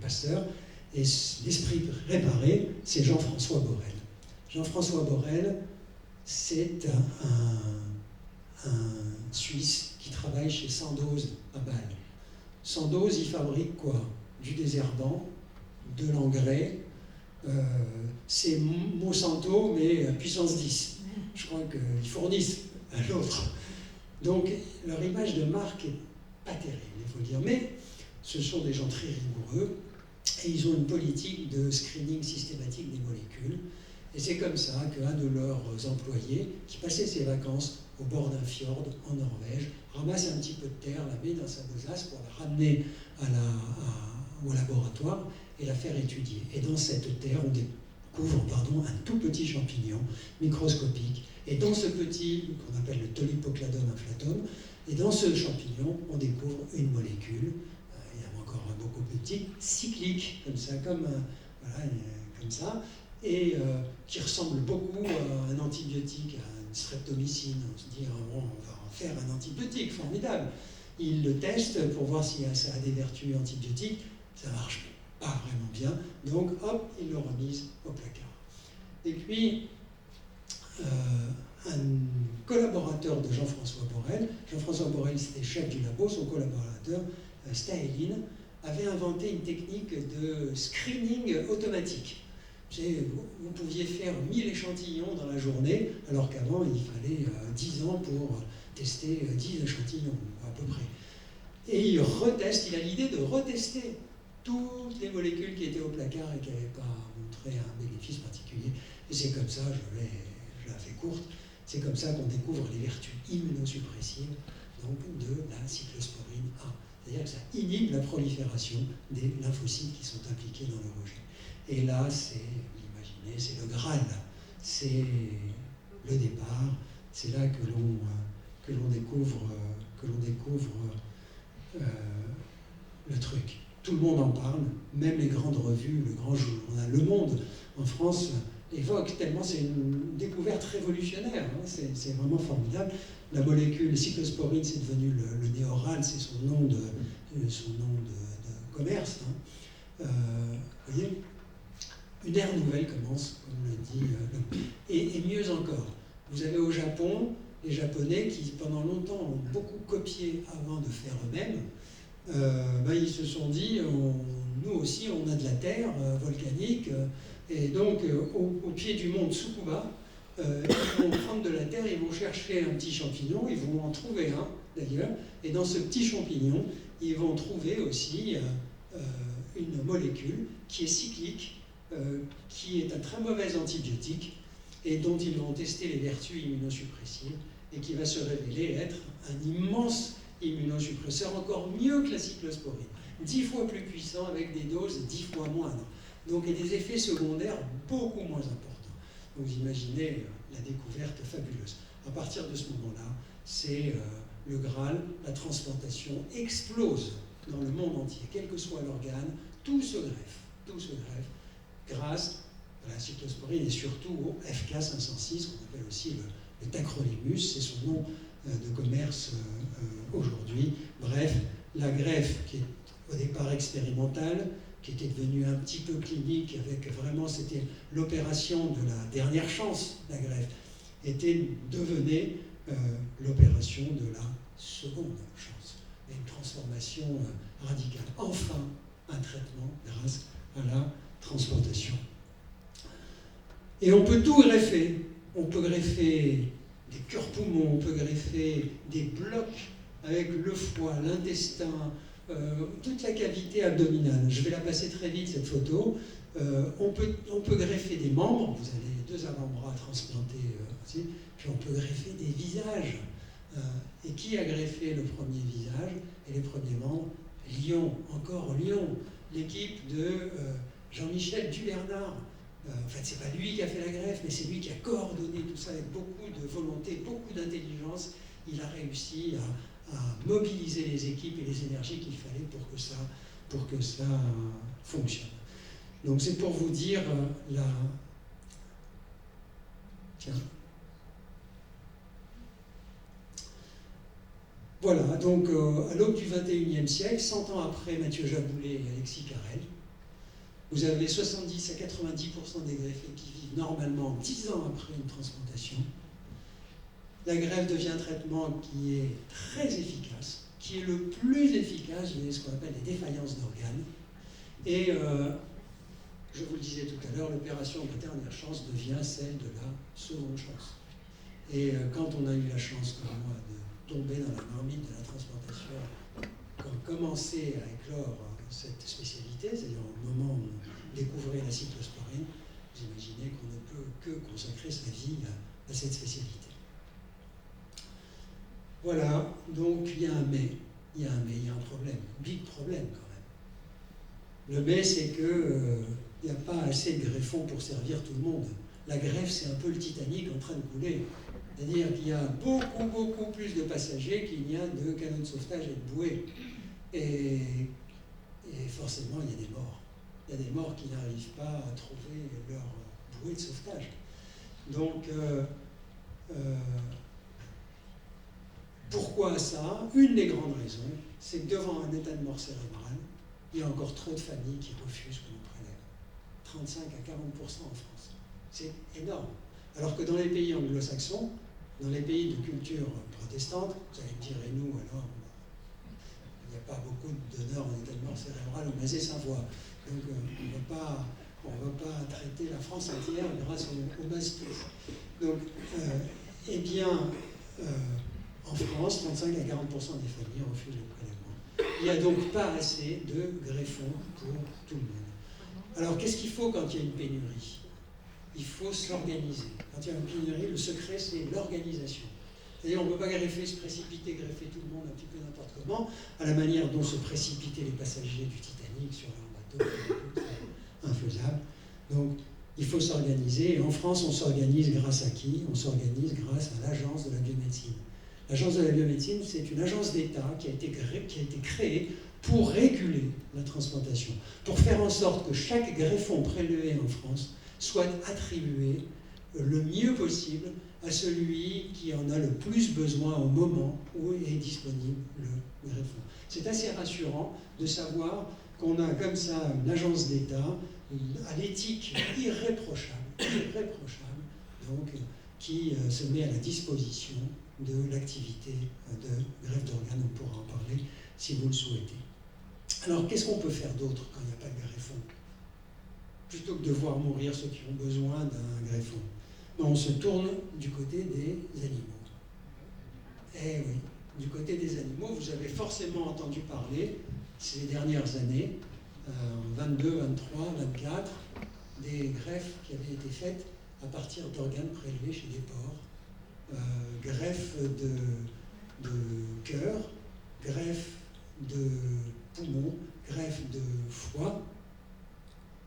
Pasteur. Et l'esprit préparé, c'est Jean-François Borel. Jean-François Borel, c'est un Suisse qui travaille chez Sandoz à Bâle. Sandoz, il fabrique quoi? Du désherbant, de l'engrais. C'est Monsanto, mais puissance 10. Je crois qu'ils fournissent à l'autre. Donc, leur image de marque est pas terrible, il faut le dire. Mais ce sont des gens très rigoureux et ils ont une politique de screening systématique des molécules. Et c'est comme ça qu'un de leurs employés, qui passait ses vacances au bord d'un fjord en Norvège, ramasse un petit peu de terre, la met dans sa besace pour la ramener au laboratoire et la faire étudier. Et dans cette terre, on découvre un tout petit champignon microscopique. Et dans ce petit, qu'on appelle le Tolypocladon inflatum, et dans ce champignon, on découvre une molécule, il y en a encore beaucoup plus petit, cyclique, comme ça, comme ça, et qui ressemble beaucoup à un antibiotique, à une streptomycine. On se dit, on va en faire un antibiotique, formidable. Ils le testent pour voir si ça a des vertus antibiotiques, ça ne marche pas vraiment bien, donc hop, ils le remisent au placard. Et puis, un collaborateur de Jean-François Borel, c'était chef du labo, son collaborateur, Staeline, avait inventé une technique de screening automatique. Vous pouviez faire 1000 échantillons dans la journée, alors qu'avant il fallait 10 ans pour tester 10 échantillons, à peu près. Et il a l'idée de retester toutes les molécules qui étaient au placard et qui n'avaient pas montré un bénéfice particulier. Et c'est comme ça, je la fais courte, c'est comme ça qu'on découvre les vertus immunosuppressives donc, de la cyclosporine A. C'est-à-dire que ça inhibe la prolifération des lymphocytes qui sont impliqués dans le rejet. Et là, vous imaginez, c'est le Graal, c'est le départ, c'est là que l'on découvre le truc. Tout le monde en parle, même les grandes revues, le grand journal Le Monde en France évoque tellement c'est une découverte révolutionnaire, hein, c'est vraiment formidable. La molécule cyclosporine, c'est devenu le Néoral, c'est son nom de commerce. Hein. Vous voyez, une ère nouvelle commence, comme le dit et mieux encore. Vous avez au Japon les Japonais qui, pendant longtemps, ont beaucoup copié avant de faire eux-mêmes. Ils se sont dit, nous aussi, on a de la terre volcanique, et donc au pied du mont Tsukuba, ils vont prendre de la terre, ils vont chercher un petit champignon, ils vont en trouver un d'ailleurs, et dans ce petit champignon, ils vont trouver aussi une molécule qui est cyclique, qui est un très mauvais antibiotique, et dont ils vont tester les vertus immunosuppressives, et qui va se révéler être un immense immunosuppresseur, encore mieux que la cyclosporine. 10 fois plus puissant avec des doses 10 fois moindres. Donc, et des effets secondaires beaucoup moins importants. Donc, vous imaginez la découverte fabuleuse. À partir de ce moment-là, c'est le Graal, la transplantation explose dans le monde entier, quel que soit l'organe, tout se greffe grâce à la cyclosporine et surtout au FK506, qu'on appelle aussi le tacrolimus, c'est son nom de commerce aujourd'hui. Bref, la greffe qui est au départ expérimentale, qui était devenue un petit peu clinique, avec vraiment, c'était l'opération de la dernière chance, la greffe, devenait l'opération de la seconde chance, et une transformation radicale. Enfin, un traitement grâce à la transplantation. Et on peut tout greffer. On peut greffer des cœurs-poumons, on peut greffer des blocs avec le foie, l'intestin, toute la cavité abdominale. Je vais la passer très vite, cette photo. On peut greffer des membres, vous avez 2 avant-bras transplantés aussi, puis on peut greffer des visages. Et qui a greffé le premier visage et les premiers membres? Lyon, encore Lyon, l'équipe de Jean-Michel Dubernard. En fait, c'est pas lui qui a fait la greffe, mais c'est lui qui a coordonné tout ça avec beaucoup de volonté, beaucoup d'intelligence. Il a réussi à mobiliser les équipes et les énergies qu'il fallait pour que ça fonctionne. Donc c'est pour vous dire Tiens. Voilà, donc à l'aube du XXIe siècle, 100 ans après Mathieu Jaboulet et Alexis Carrel, vous avez 70 à 90% des greffés qui vivent normalement 10 ans après une transplantation. La greffe devient un traitement qui est très efficace, qui est le plus efficace, vous avez ce qu'on appelle les défaillances d'organes. Et je vous le disais tout à l'heure, l'opération de dernière chance devient celle de la seconde chance. Et quand on a eu la chance, comme moi, de tomber dans la marmite de la transplantation, quand commençait à éclore cette spécialité, c'est-à-dire au moment où on découvrait la cyclosporine, vous imaginez qu'on ne peut que consacrer sa vie à cette spécialité. Voilà, donc il y a un mais, il y a un problème, big problème quand même. Le mais, c'est que il n'y a pas assez de greffons pour servir tout le monde. La greffe, c'est un peu le Titanic en train de couler. C'est-à-dire qu'il y a beaucoup plus de passagers qu'il n'y a de canots de sauvetage et de bouées. Et forcément, il y a des morts. Il y a des morts qui n'arrivent pas à trouver leur bouée de sauvetage. Donc, pourquoi ça? Une des grandes raisons, c'est que devant un état de mort cérébrale, il y a encore trop de familles qui refusent qu'on en prélève. 35 à 40% en France. C'est énorme. Alors que dans les pays anglo-saxons, dans les pays de culture protestante, vous allez me dire, et nous alors, il n'y a pas beaucoup de donneurs en état de mort cérébrale au Mazet-Savoie. Donc on ne va pas traiter la France entière grâce au Mazet-Touche. Donc, eh bien, en France, 35 à 40% des familles refusent le prélèvement. Il n'y a donc pas assez de greffons pour tout le monde. Alors, qu'est-ce qu'il faut quand il y a une pénurie? Il faut s'organiser. Quand il y a une pénurie, le secret, c'est l'organisation. C'est-à-dire, on ne peut pas se précipiter, greffer tout le monde un petit peu n'importe comment, à la manière dont se précipitaient les passagers du Titanic sur leur bateau, infaisable. Donc, il faut s'organiser. Et en France, on s'organise grâce à qui? On s'organise grâce à l'Agence de la biomédecine. L'Agence de la biomédecine, c'est une agence d'État qui a été créée pour réguler la transplantation, pour faire en sorte que chaque greffon prélevé en France soit attribué le mieux possible à celui qui en a le plus besoin au moment où est disponible le greffon. C'est assez rassurant de savoir qu'on a comme ça une agence d'État à l'éthique irréprochable, donc, qui se met à la disposition de l'activité de greffe d'organes. On pourra en parler si vous le souhaitez. Alors, qu'est-ce qu'on peut faire d'autre quand il n'y a pas de greffon? Plutôt que de voir mourir ceux qui ont besoin d'un greffon, on se tourne du côté des animaux. Eh oui, du côté des animaux, vous avez forcément entendu parler, ces dernières années, 22, 23, 24, des greffes qui avaient été faites à partir d'organes prélevés chez des porcs, greffe de cœur, greffe de poumons, greffe de foie,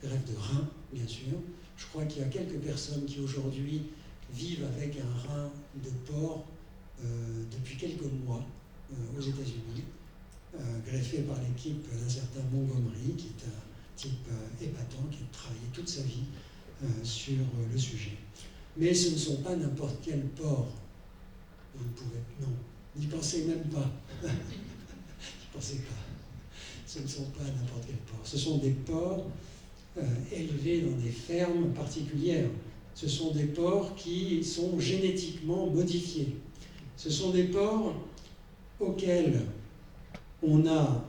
greffe de rein, bien sûr. Je crois qu'il y a quelques personnes qui aujourd'hui vivent avec un rein de porc depuis quelques mois aux États-Unis, greffé par l'équipe d'un certain Montgomery, qui est un type épatant, qui a travaillé toute sa vie sur le sujet. Mais ce ne sont pas n'importe quel porc. Vous ne pouvez... Non, n'y pensez même pas. N'y pensez pas. Ce ne sont pas n'importe quel porc. Ce sont des porcs élevés dans des fermes particulières. Ce sont des porcs qui sont génétiquement modifiés. Ce sont des porcs auxquels on a,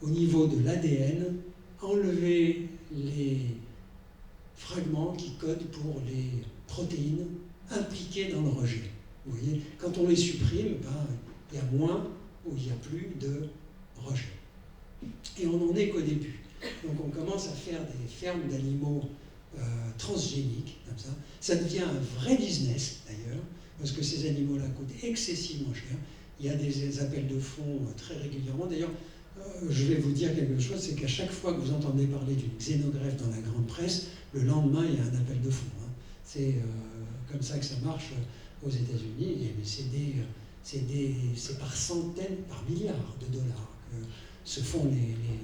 au niveau de l'ADN, enlevé les fragments qui codent pour les protéines impliquées dans le rejet. Vous voyez, quand on les supprime, il y a moins ou il n'y a plus de rejet. Et on n'en est qu'au début. Donc on commence à faire des fermes d'animaux transgéniques, comme ça. Ça devient un vrai business, d'ailleurs, parce que ces animaux-là coûtent excessivement cher. Il y a des appels de fonds très régulièrement. D'ailleurs, je vais vous dire quelque chose, c'est qu'à chaque fois que vous entendez parler d'une xénogreffe dans la grande presse, le lendemain, il y a un appel de fonds. C'est comme ça que ça marche aux États-Unis, et c'est par centaines, par milliards de dollars que se font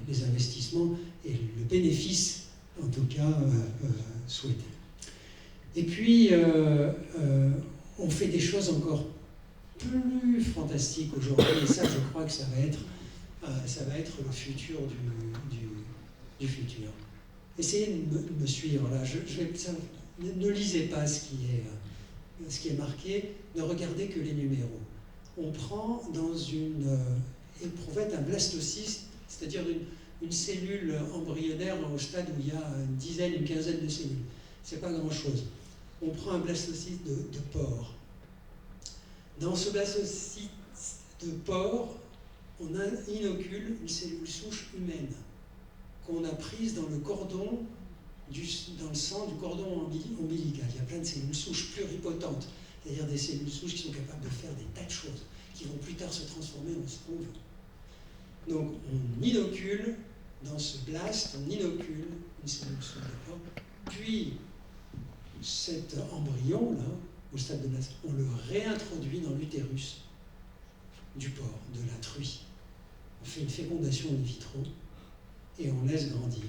les investissements et le bénéfice, en tout cas, souhaité. Et puis, on fait des choses encore plus fantastiques aujourd'hui, et ça, je crois que ça va être le futur du futur. Essayez de me suivre là. Ne lisez pas ce qui est marqué, ne regardez que les numéros. On prend dans une éprouvette un blastocyste, c'est-à-dire une cellule embryonnaire au stade où il y a une dizaine, une quinzaine de cellules. C'est pas grand-chose. On prend un blastocyste de porc. Dans ce blastocyste de porc, on inocule une cellule souche humaine qu'on a prise dans le cordon, dans le sang du cordon ombilical. Il y a plein de cellules souches pluripotentes, c'est-à-dire des cellules souches qui sont capables de faire des tas de choses, qui vont plus tard se transformer en ce qu'on veut. Donc on inocule, dans ce blast, on inocule une cellule souche de porc, puis cet embryon, là, au stade de blast, on le réintroduit dans l'utérus du porc, de la truie. On fait une fécondation in vitro et on laisse grandir,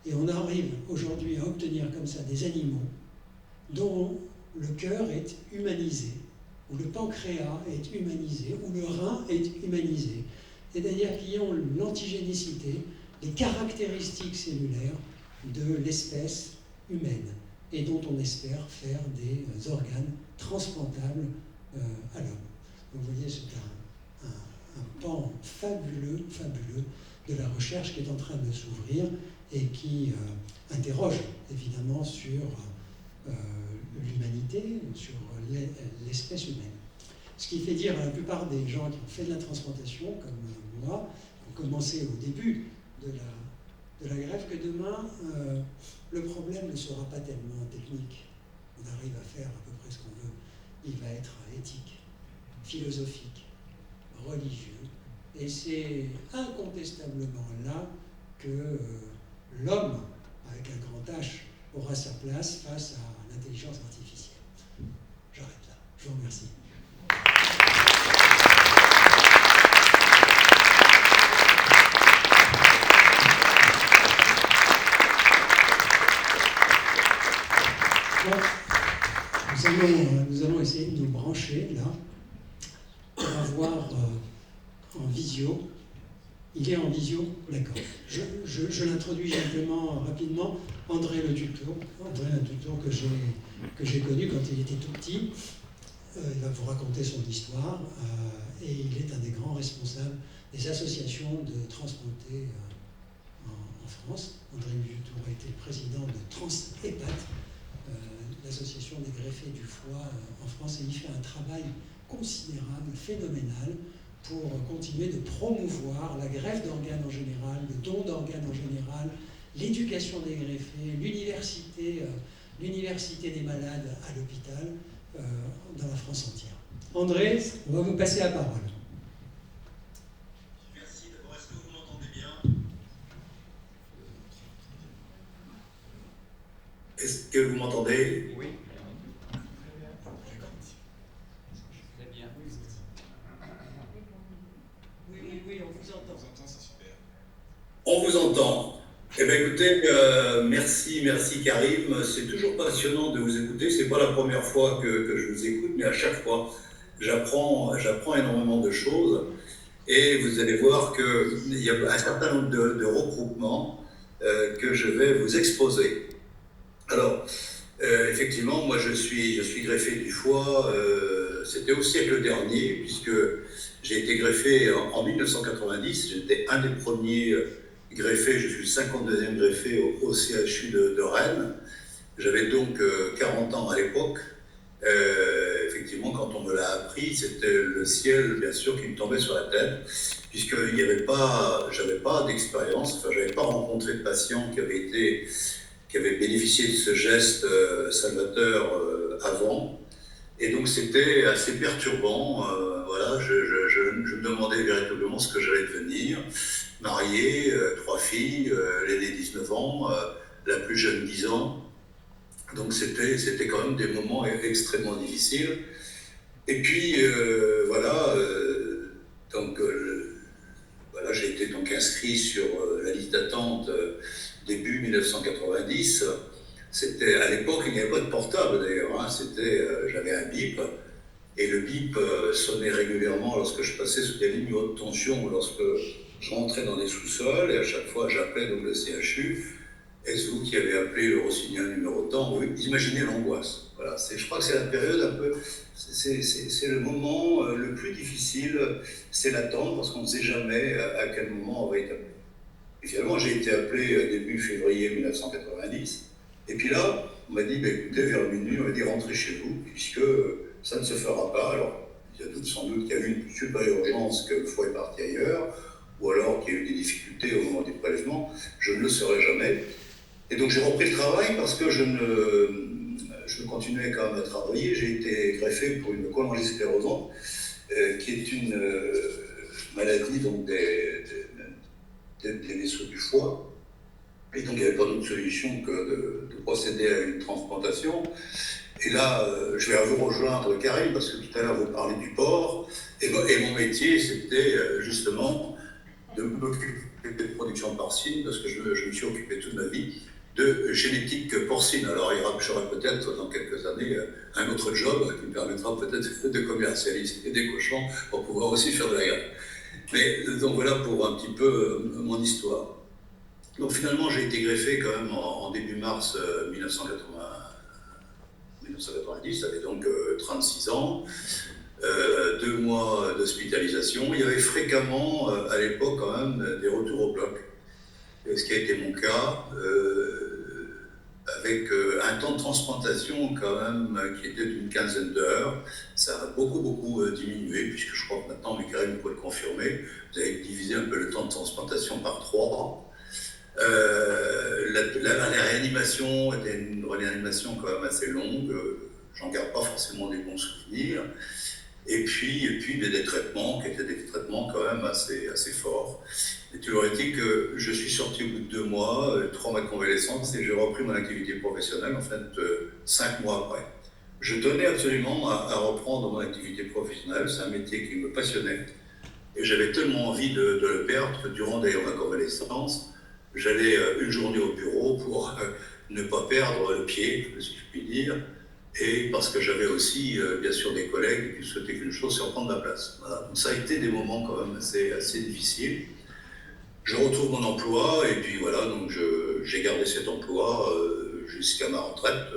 et on arrive aujourd'hui à obtenir comme ça des animaux dont le cœur est humanisé, où le pancréas est humanisé, où le rein est humanisé, c'est-à-dire qui ont l'antigénicité, les caractéristiques cellulaires de l'espèce humaine, et dont on espère faire des organes transplantables à l'homme. Donc vous voyez, c'est un pan fabuleux de la recherche qui est en train de s'ouvrir et qui interroge évidemment sur l'humanité, sur l'espèce humaine. Ce qui fait dire à la plupart des gens qui ont fait de la transplantation, comme moi, qui ont commencé au début de la greffe, que demain, le problème ne sera pas tellement technique. On arrive à faire à peu près ce qu'on veut. Il va être éthique, philosophique, religieux. Et c'est incontestablement là que l'homme, avec un grand H, aura sa place face à l'intelligence artificielle. J'arrête là. Je vous remercie. Nous allons essayer de nous brancher là pour avoir en visio. Il est en visio? D'accord. Je l'introduis simplement rapidement. André Le Dutour que j'ai connu quand il était tout petit. Il va vous raconter son histoire et il est un des grands responsables des associations de transplantés en France. André Le Dutour a été le président de TransEpat, l'association des greffés du foie en France, et il fait un travail considérable, phénoménal, pour continuer de promouvoir la greffe d'organes en général, le don d'organes en général, l'éducation des greffés, l'université des malades à l'hôpital, dans la France entière. André, on va vous passer la parole. Merci. D'abord, est-ce que vous m'entendez bien? que vous m'entendez? Oui. Très bien. Oui, on vous entend. C'est super. On vous entend. Eh bien écoutez, merci Karim. C'est toujours passionnant de vous écouter. C'est pas la première fois que je vous écoute, mais à chaque fois, j'apprends énormément de choses. Et vous allez voir qu'il y a un certain nombre de regroupements que je vais vous exposer. Alors, effectivement, moi je suis greffé du foie, c'était au siècle dernier, puisque j'ai été greffé en 1990, j'étais un des premiers greffés, je suis le 52e greffé au CHU de Rennes. J'avais donc 40 ans à l'époque. Effectivement, quand on me l'a appris, c'était le ciel, bien sûr, qui me tombait sur la tête, puisqu'il n'y avait pas, j'avais pas d'expérience, enfin, j'avais pas rencontré de patients qui avaient bénéficié de ce geste salvateur avant. Et donc, c'était assez perturbant. Voilà, je me demandais véritablement ce que j'allais devenir. Marié, 3 filles, l'aînée 19 ans, la plus jeune 10 ans. Donc c'était quand même des moments extrêmement difficiles. Et puis voilà, voilà, j'ai été donc inscrit sur la liste d'attente début 1990. C'était à l'époque, il n'y avait pas de portable d'ailleurs. Hein, j'avais un bip et le bip sonnait régulièrement lorsque je passais sous des lignes haute tension, lorsque je rentrais dans des sous-sols et à chaque fois j'appelais donc le CHU. Est-ce vous qui avez appelé le rossignol numéro tant? Vous imaginez l'angoisse. Voilà, je crois que c'est la période un peu, c'est le moment le plus difficile, c'est l'attente parce qu'on ne sait jamais à quel moment on va être appelé. Et finalement, j'ai été appelé début février 1990. Et puis là, on m'a dit, écoutez, vers minuit, on m'a dit rentrez chez vous, puisque ça ne se fera pas. Alors, il y a sans doute qu'il y a eu une super urgence, que le foie est parti ailleurs, ou alors qu'il y a eu des difficultés au moment du prélèvement. Je ne le saurais jamais. Et donc j'ai repris le travail parce que je continuais quand même à travailler. J'ai été greffé pour une cholangioschlérose, qui est une maladie donc des vaisseaux du foie. Et donc il n'y avait pas d'autre solution que de procéder à une transplantation. Et là, je vais vous rejoindre Karim, parce que tout à l'heure vous parlez du porc. Et mon métier, c'était justement de m'occuper de production porcine, parce que je me suis occupé toute ma vie de génétique porcine. Alors j'aurai peut-être dans quelques années un autre job qui me permettra peut-être de commercialiser des cochons pour pouvoir aussi faire de la greffe. Mais donc voilà pour un petit peu mon histoire. Donc finalement j'ai été greffé quand même en début mars 1990, j'avais donc 36 ans, 2 mois d'hospitalisation. Il y avait fréquemment à l'époque quand même des retours au bloc, ce qui a été mon cas, avec un temps de transplantation quand même qui était d'une 15aine d'heures. Ça a beaucoup diminué, puisque je crois que maintenant, mais Karim peut le confirmer, vous avez divisé un peu le temps de transplantation par 3. La réanimation était une réanimation quand même assez longue, j'en garde pas forcément des bons souvenirs. Et puis des traitements qui étaient des traitements quand même assez forts. Et toujours est-il que je suis sorti au bout de 2 mois, 3 mois de convalescence, et j'ai repris mon activité professionnelle, en fait, 5 mois après. Je tenais absolument à reprendre mon activité professionnelle, c'est un métier qui me passionnait, et j'avais tellement envie de le perdre que durant d'ailleurs ma convalescence, j'allais une journée au bureau pour ne pas perdre le pied, si je puis dire, et parce que j'avais aussi, bien sûr, des collègues qui souhaitaient qu'une chose, c'est reprendre ma place. Voilà. Donc ça a été des moments quand même assez difficiles. Je retrouve mon emploi, et puis voilà, donc j'ai gardé cet emploi jusqu'à ma retraite,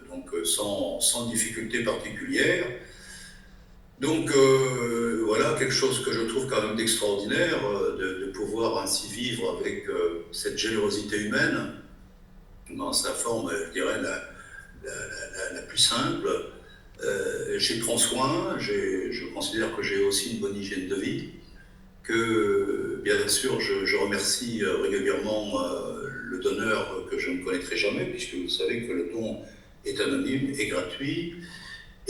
donc sans difficulté particulière. Donc voilà, quelque chose que je trouve quand même d'extraordinaire, de pouvoir ainsi vivre avec cette générosité humaine, dans sa forme, je dirais, la plus simple. J'ai prends soin, je considère que j'ai aussi une bonne hygiène de vie, que bien sûr je remercie régulièrement le donneur que je ne connaîtrai jamais, puisque vous savez que le don est anonyme et gratuit.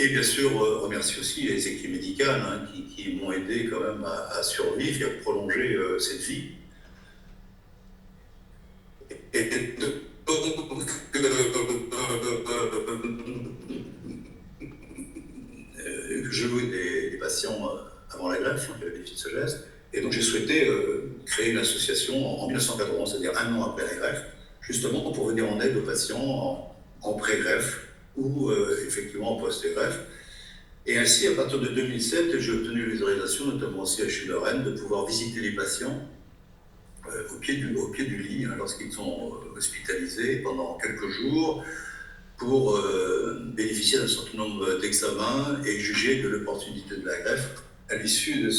Et bien sûr, remercie aussi les équipes médicales qui m'ont aidé quand même à survivre et à prolonger cette vie. Et donc, des patients avant la greffe, qui avaient des déficits de sagesse. Et donc j'ai souhaité créer une association en 1991, c'est-à-dire un an après la greffe, justement pour venir en aide aux patients en pré-greffe ou effectivement en post-greffe. Et ainsi, à partir de 2007, j'ai obtenu les autorisations, notamment aussi à CHU de Rennes, de pouvoir visiter les patients au pied du lit, hein, lorsqu'ils sont hospitalisés pendant quelques jours, pour bénéficier d'un certain nombre d'examens et juger de l'opportunité de la greffe à l'issue de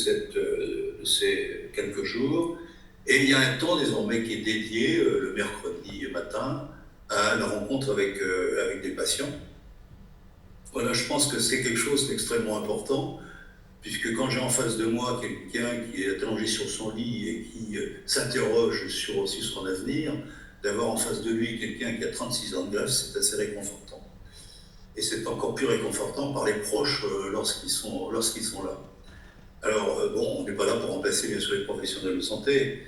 ces quelques jours. Et il y a un temps désormais qui est dédié, le mercredi matin, à la rencontre avec des patients. Voilà, je pense que c'est quelque chose d'extrêmement important, puisque quand j'ai en face de moi quelqu'un qui est allongé sur son lit et qui s'interroge sur aussi son avenir, d'avoir en face de lui quelqu'un qui a 36 ans de greffe, c'est assez réconfortant. Et c'est encore plus réconfortant par les proches lorsqu'ils sont là. Alors, bon, on n'est pas là pour remplacer bien sûr les professionnels de santé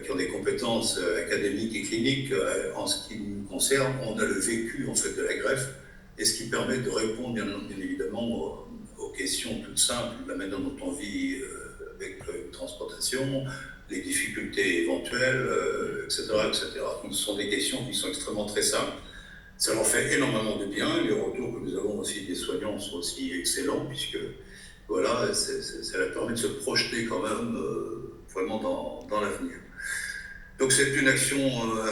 qui ont des compétences académiques et cliniques. En ce qui nous concerne, on a le vécu en fait de la greffe, et ce qui permet de répondre bien évidemment aux questions toutes simples, la manière dont on vit avec une transplantation, les difficultés éventuelles, etc., etc. Donc ce sont des questions qui sont extrêmement très simples. Ça leur fait énormément de bien. Les retours que nous avons aussi des soignants sont aussi excellents, puisque voilà, ça leur permet de se projeter quand même vraiment dans l'avenir. Donc c'est une action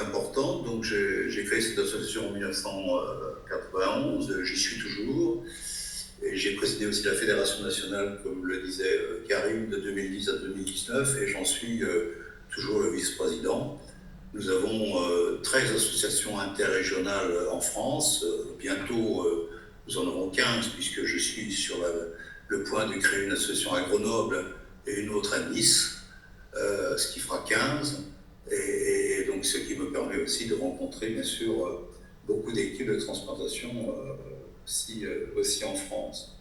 importante. Donc j'ai créé cette association en 1991, j'y suis toujours. Et j'ai présidé aussi la Fédération nationale, comme le disait Karim, de 2010 à 2019, et j'en suis toujours le vice-président. Nous avons 13 associations interrégionales en France. Bientôt, nous en aurons 15, puisque je suis sur le point de créer une association à Grenoble et une autre à Nice, ce qui fera 15. Et donc, ce qui me permet aussi de rencontrer, bien sûr, beaucoup d'équipes de transplantation aussi en France.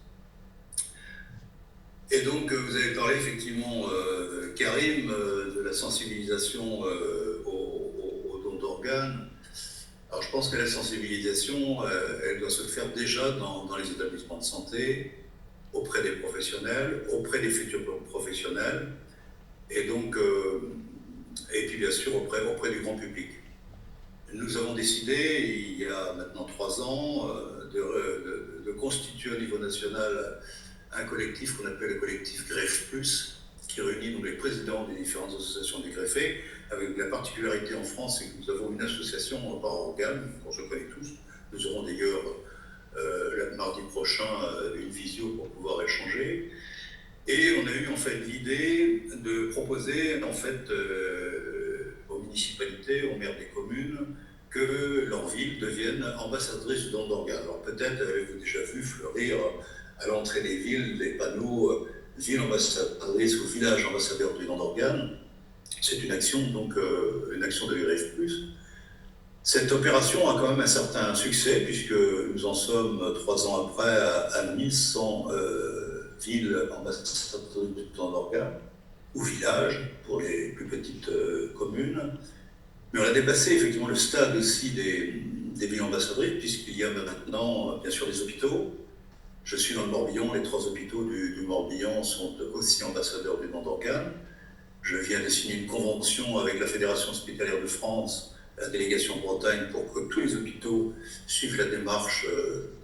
Et donc, vous avez parlé effectivement, Karim, de la sensibilisation aux dons d'organes. Alors, je pense que la sensibilisation, elle doit se faire déjà dans les établissements de santé, auprès des professionnels, auprès des futurs professionnels, et donc, et puis bien sûr auprès du grand public. Nous avons décidé, il y a maintenant 3 ans, de constituer au niveau national un collectif qu'on appelle le collectif Greffe Plus, qui réunit donc les présidents des différentes associations des greffés, avec la particularité en France, c'est que nous avons une association par organe, dont je connais tous. Nous aurons d'ailleurs le mardi prochain une visio pour pouvoir échanger. Et on a eu en fait l'idée de proposer en fait aux municipalités, aux maires des communes, que leur ville devienne ambassadrice du don d'organes. Alors peut-être avez-vous déjà vu fleurir à l'entrée des villes des panneaux ville ambassadrice ou village ambassadeur du don d'organes. C'est une action donc une action de Greffe Plus. Cette opération a quand même un certain succès, puisque nous en sommes 3 ans après à 1100 villes ambassadrices du don d'organes, ou villages pour les plus petites communes. Mais on a dépassé effectivement le stade aussi des villes ambassadrices, puisqu'il y a maintenant bien sûr des hôpitaux. Je suis dans le Morbihan, les 3 hôpitaux du Morbihan sont aussi ambassadeurs du don d'organes. Je viens de signer une convention avec la Fédération hospitalière de France, la délégation Bretagne, pour que tous les hôpitaux suivent la démarche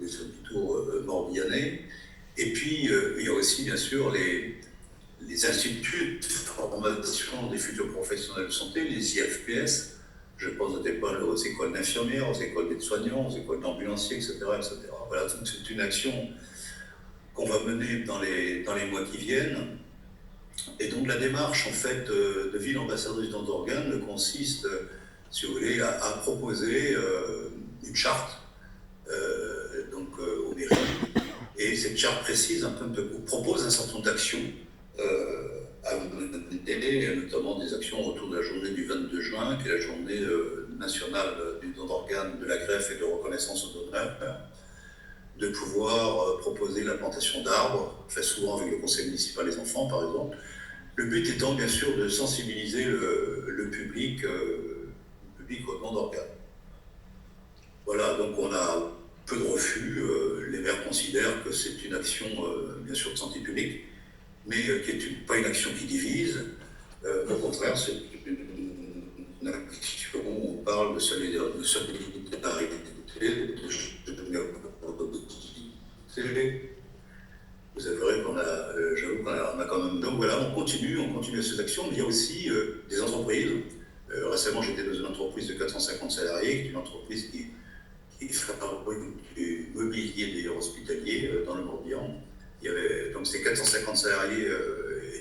des hôpitaux morbihanais. Et puis, il y a aussi, bien sûr, les instituts de formation des futurs professionnels de santé, les IFPS. Je pense aux écoles d'infirmières, aux écoles d'aides-soignants, aux écoles d'ambulanciers, etc., etc. Voilà, donc c'est une action qu'on va mener dans les mois qui viennent. Et donc la démarche, en fait, de ville ambassadrice du don d'organes consiste, si vous voulez, à proposer une charte aux mairies. Et cette charte précise propose un certain nombre d'actions à mener, notamment des actions autour de la journée du 22 juin, qui est la journée nationale du don d'organes, de la greffe et de reconnaissance aux donneurs, de pouvoir proposer la plantation d'arbres, fait souvent avec le conseil municipal des enfants par exemple. Le but étant bien sûr de sensibiliser le public au don d'organes. Voilà, donc on a peu de refus. Les maires considèrent que c'est une action, bien sûr, de santé publique, mais qui n'est pas une action qui divise. Au contraire, c'est une action où on parle de solidarité, de générosité. Vous avez vrai qu'on a, j'avoue qu'on a quand même. Donc voilà, on continue ces actions, mais il y a aussi des entreprises. Récemment, j'étais dans une entreprise de 450 salariés, qui est une entreprise qui fabrique du mobilier d'ailleurs hospitalier dans le Morbihan. Donc ces 450 salariés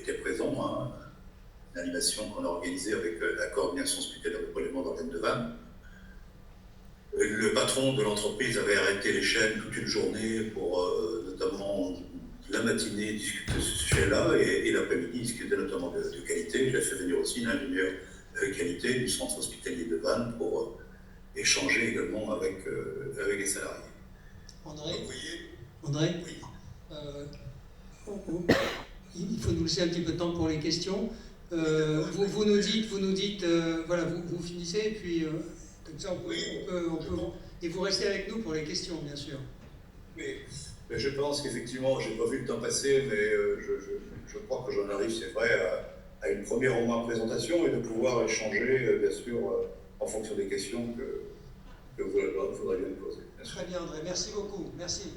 étaient présents, hein, une animation qu'on a organisée avec la coordination hospitalière de prélèvement d'organes de Vannes. Le patron de l'entreprise avait arrêté les chaînes toute une journée pour notamment la matinée discuter de ce sujet-là et l'après-midi discuter notamment de qualité. J'ai fait venir aussi l'ingénieur qualité du centre hospitalier de Vannes pour échanger également avec les salariés. André, donc, vous voyez, André oui. Il faut nous laisser un petit peu de temps pour les questions. Vous nous dites, voilà, vous finissez et puis comme ça on peut, et vous restez avec nous pour les questions, bien sûr. Mais je pense qu'effectivement, je n'ai pas vu le temps passer, mais je crois que j'en arrive, c'est vrai, à une première au moins présentation et de pouvoir échanger, bien sûr, en fonction des questions que vous faudrait bien me poser. Très bien, André, merci beaucoup, merci.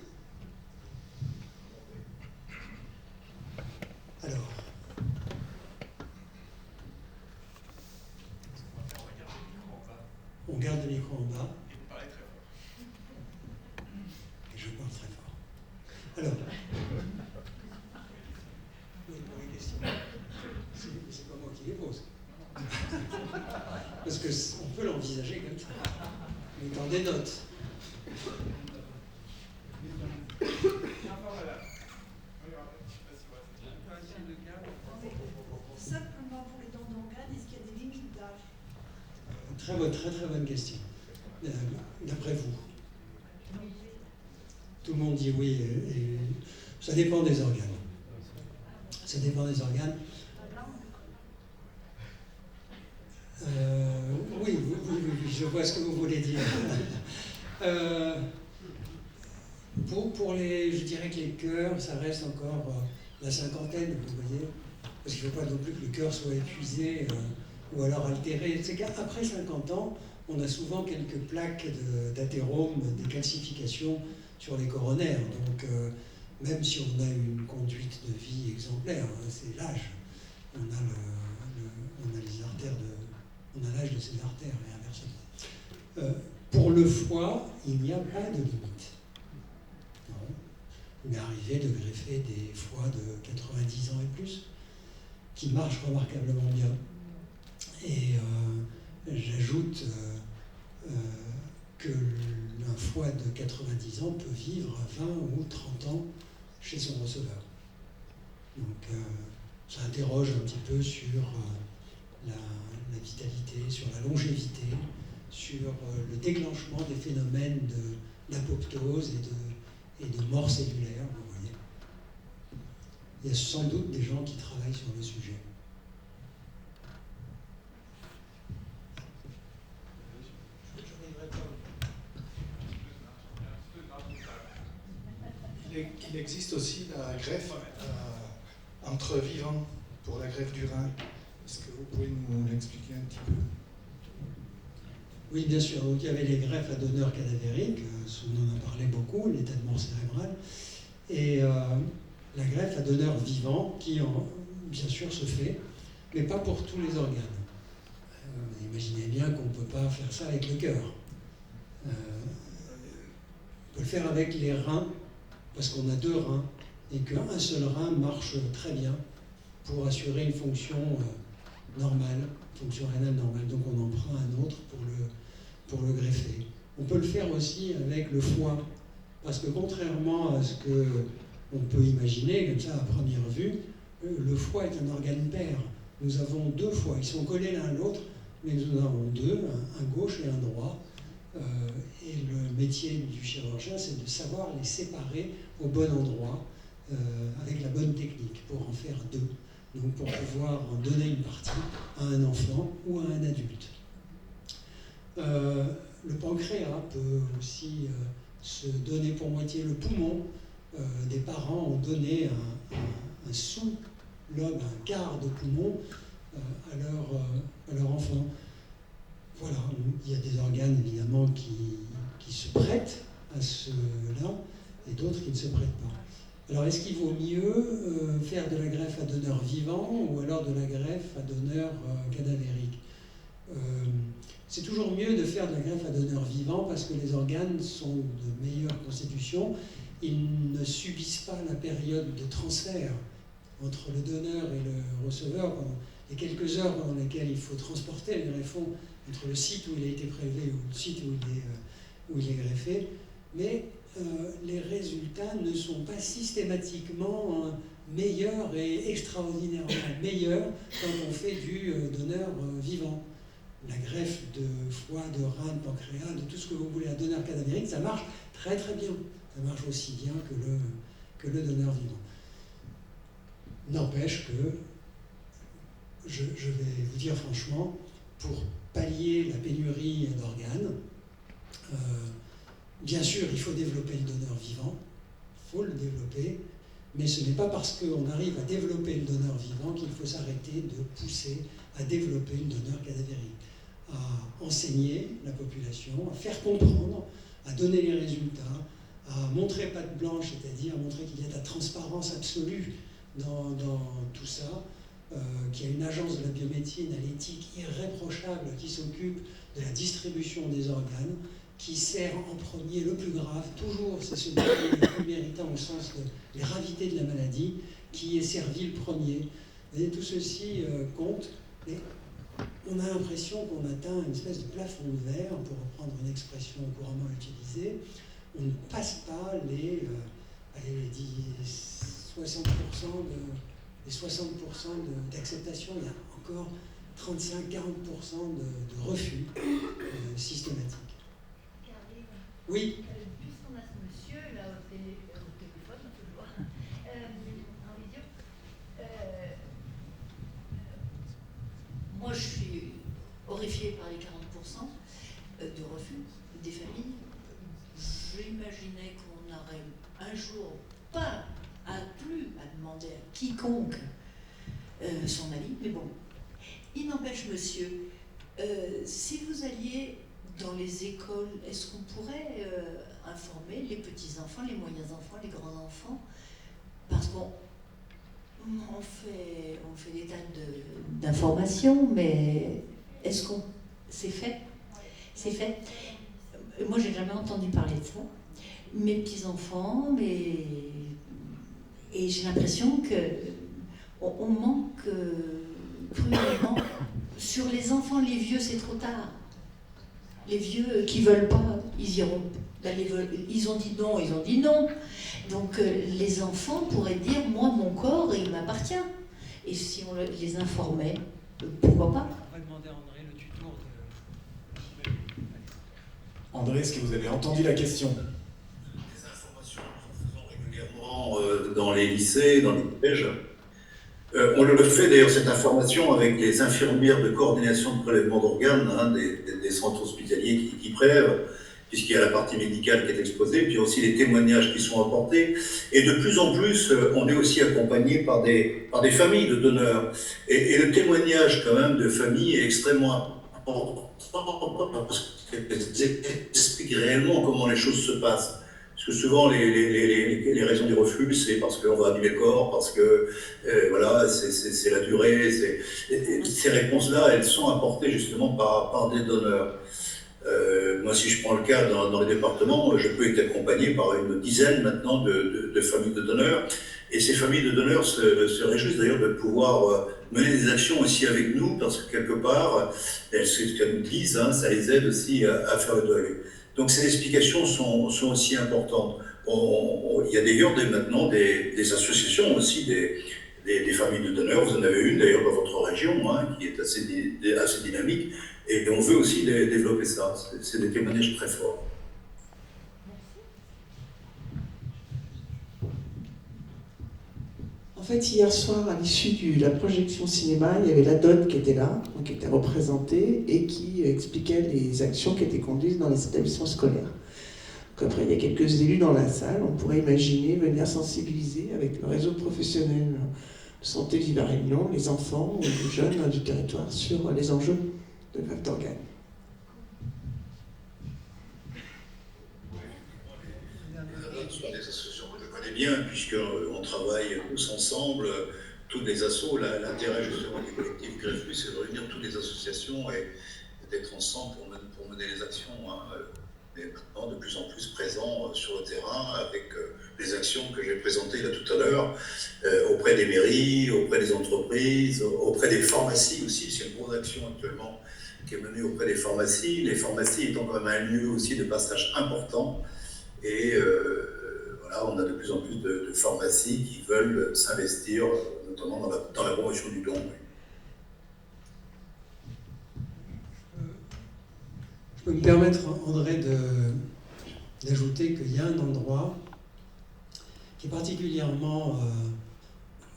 Alors. On garde le micro en bas. Et vous parlez très fort. Et je parle très fort. Alors. Oui, pour les questions. C'est pas moi qui les pose. Parce qu'on peut l'envisager comme ça. Mais dans des notes. Simplement pour les dents d'organes, est-ce qu'il y a des limites d'âge? Très bonne question. D'après vous? Tout le monde dit oui. Et ça dépend des organes. Ça dépend des organes. Oui, je vois ce que vous voulez dire. Pour les, je dirais que les cœurs, ça reste encore la cinquantaine, vous voyez. Parce qu'il ne faut pas non plus que le cœur soit épuisé ou alors altéré. C'est qu'après 50 ans, on a souvent quelques plaques d'athérome, des calcifications sur les coronaires. Donc, même si on a une conduite de vie exemplaire, hein, c'est l'âge. On a les artères on a l'âge de ces artères et inversement. Pour le foie, il n'y a pas de limite. Non. Il m'est arrivé de greffer des foies de 90 ans et plus, qui marchent remarquablement bien. Et j'ajoute qu'un foie de 90 ans peut vivre 20 ou 30 ans chez son receveur. Donc ça interroge un petit peu sur la vitalité, sur la longévité, sur le déclenchement des phénomènes d'apoptose et de mort cellulaire, vous voyez. Il y a sans doute des gens qui travaillent sur le sujet. Il existe aussi la greffe entre vivants pour la greffe du rein. Est-ce que vous pouvez nous l'expliquer un petit peu? Oui, bien sûr. Donc, il y avait les greffes à donneur cadavérique, on en a parlé beaucoup, l'état de mort cérébrale, et la greffe à donneur vivant qui, bien sûr, se fait, mais pas pour tous les organes. Imaginez bien qu'on ne peut pas faire ça avec le cœur. On peut le faire avec les reins, parce qu'on a 2 reins, et qu'un seul rein marche très bien pour assurer une fonction normale, fonction rénale normale. Donc on en prend un autre pour le greffer. On peut le faire aussi avec le foie, parce que contrairement à ce qu'on peut imaginer, comme ça à première vue, le foie est un organe pair. Nous avons 2 foies, ils sont collés l'un à l'autre, mais nous en avons 2, un gauche et un droit. Et le métier du chirurgien, c'est de savoir les séparer au bon endroit, avec la bonne technique, pour en faire 2. Donc pour pouvoir en donner une partie à un enfant ou à un adulte. Le pancréas peut aussi se donner pour moitié le poumon. Des parents ont donné un sous-lobe, un quart de poumon à leur enfant. Voilà, il y a des organes évidemment qui se prêtent à cela et d'autres qui ne se prêtent pas. Alors est-ce qu'il vaut mieux faire de la greffe à donneur vivant ou alors de la greffe à donneur cadavérique? C'est toujours mieux de faire de la greffe à donneur vivant parce que les organes sont de meilleure constitution. Ils ne subissent pas la période de transfert entre le donneur et le receveur, pendant les quelques heures pendant lesquelles il faut transporter le greffon entre le site où il a été prélevé ou le site où il est greffé. Mais les résultats ne sont pas systématiquement meilleurs et extraordinairement meilleurs quand on fait du donneur vivant. La greffe de foie, de rein, de pancréas, de tout ce que vous voulez, un donneur cadavérique, ça marche très très bien. Ça marche aussi bien que le donneur vivant. N'empêche que, je vais vous dire franchement, pour pallier la pénurie d'organes, bien sûr, il faut développer le donneur vivant, il faut le développer, mais ce n'est pas parce qu'on arrive à développer le donneur vivant qu'il faut s'arrêter de pousser à développer le donneur cadavérique, à enseigner la population, à faire comprendre, à donner les résultats, à montrer patte blanche, c'est-à-dire à montrer qu'il y a de la transparence absolue dans tout ça, qu'il y a une agence de la biomédecine à l'éthique irréprochable qui s'occupe de la distribution des organes, qui sert en premier le plus grave, toujours c'est celui qui est le plus méritant au sens de gravité de la maladie, qui est servi le premier. Vous voyez, tout ceci compte, et on a l'impression qu'on atteint une espèce de plafond de verre, pour reprendre une expression couramment utilisée. On ne passe pas les 60% d'acceptation, il y a encore 35-40% de refus systématiques. Oui. Puisqu'on a ce monsieur là au téléphone, toujours, en vidéo, moi je suis horrifiée par les 40% de refus des familles. J'imaginais qu'on n'aurait un jour pas plus à demander à quiconque son avis, mais bon. Il n'empêche, monsieur, si vous alliez dans les écoles, est-ce qu'on pourrait informer les petits-enfants, les moyens-enfants, les grands-enfants? Parce qu'on fait des tas d'informations, mais est-ce qu'on... C'est fait? C'est fait. Moi, j'ai jamais entendu parler de ça. Mes petits-enfants, et j'ai l'impression qu'on manque cruellement. Sur les enfants, les vieux, c'est trop tard. Les vieux qui veulent pas, ils iront. Ils ont dit non, ils ont dit non. Donc les enfants pourraient dire, moi, mon corps, il m'appartient. Et si on les informait, pourquoi pas? On va demander à André le tutour de... André, est-ce que vous avez entendu la question? Des informations que nous faisons régulièrement dans les lycées, dans les collèges. On le fait d'ailleurs, cette information, avec les infirmières de coordination de prélèvement d'organes des centres hospitaliers qui prélèvent, puisqu'il y a la partie médicale qui est exposée, puis aussi les témoignages qui sont apportés. Et de plus en plus, on est aussi accompagné par des familles de donneurs. Et le témoignage quand même de familles est extrêmement important, parce qu'elles expliquent réellement comment les choses se passent. Parce que souvent, les raisons du refus, c'est parce qu'on va abîmer le corps, parce que voilà, c'est la durée. Ces réponses-là, elles sont apportées justement par des donneurs. Moi, si je prends le cas dans les départements, je peux être accompagné par une dizaine maintenant de familles de donneurs. Et ces familles de donneurs se réjouissent d'ailleurs de pouvoir mener des actions aussi avec nous, parce que quelque part, c'est ce qu'elles nous disent, hein, ça les aide aussi à faire le deuil. Donc ces explications sont aussi importantes. Il y a d'ailleurs maintenant des associations aussi, des familles de donneurs. Vous en avez une d'ailleurs dans votre région, hein, qui est assez dynamique. Et on veut aussi développer ça. C'est des témoignages très forts. En fait, hier soir, à l'issue de la projection cinéma, il y avait la DOT qui était là, donc qui était représentée, et qui expliquait les actions qui étaient conduites dans les établissements scolaires. Après, il y a quelques élus dans la salle, on pourrait imaginer venir sensibiliser avec le réseau professionnel de santé Vive à Réunion, les enfants ou les jeunes du territoire sur les enjeux de greffe d'organes. Ce sont des associations que je connais bien, puisqu'on travaille tous ensemble, toutes les assos. L'intérêt justement du collectif Greffus, c'est de réunir toutes les associations et d'être ensemble pour mener les actions. Mais maintenant, de plus en plus présents sur le terrain avec les actions que j'ai présentées là tout à l'heure, auprès des mairies, auprès des entreprises, auprès des pharmacies aussi. C'est une grosse action actuellement qui est menée auprès des pharmacies. Les pharmacies étant quand même un lieu aussi de passage important. Et voilà, on a de plus en plus de pharmacies qui veulent s'investir, notamment dans la promotion du don. Je peux me permettre, André, d'ajouter qu'il y a un endroit qui est particulièrement,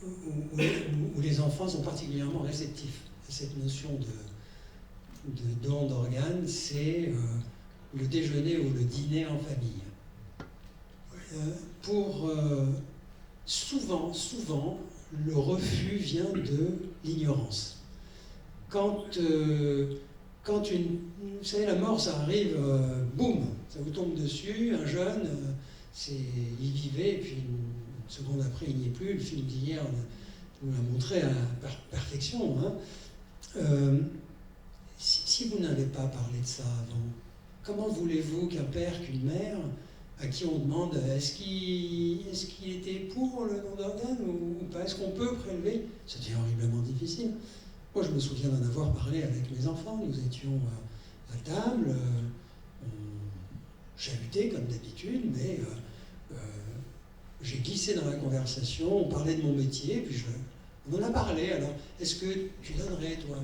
où les enfants sont particulièrement réceptifs à cette notion de don d'organes, c'est le déjeuner ou le dîner en famille. Souvent, le refus vient de l'ignorance. Quand vous savez, la mort, ça arrive, boum, ça vous tombe dessus, un jeune, il vivait, et puis une seconde après, il n'y est plus. Le film d'hier nous l'a montré à la perfection. Si vous n'avez pas parlé de ça avant, comment voulez-vous qu'un père, qu'une mère, à qui on demande est-ce qu'il était pour le don d'organes ou pas, est-ce qu'on peut prélever, ça devient horriblement difficile. Moi, je me souviens d'en avoir parlé avec mes enfants. Nous étions à table, on chahutait comme d'habitude, mais j'ai glissé dans la conversation, on parlait de mon métier, puis on en a parlé. Alors, est-ce que tu donnerais, toi,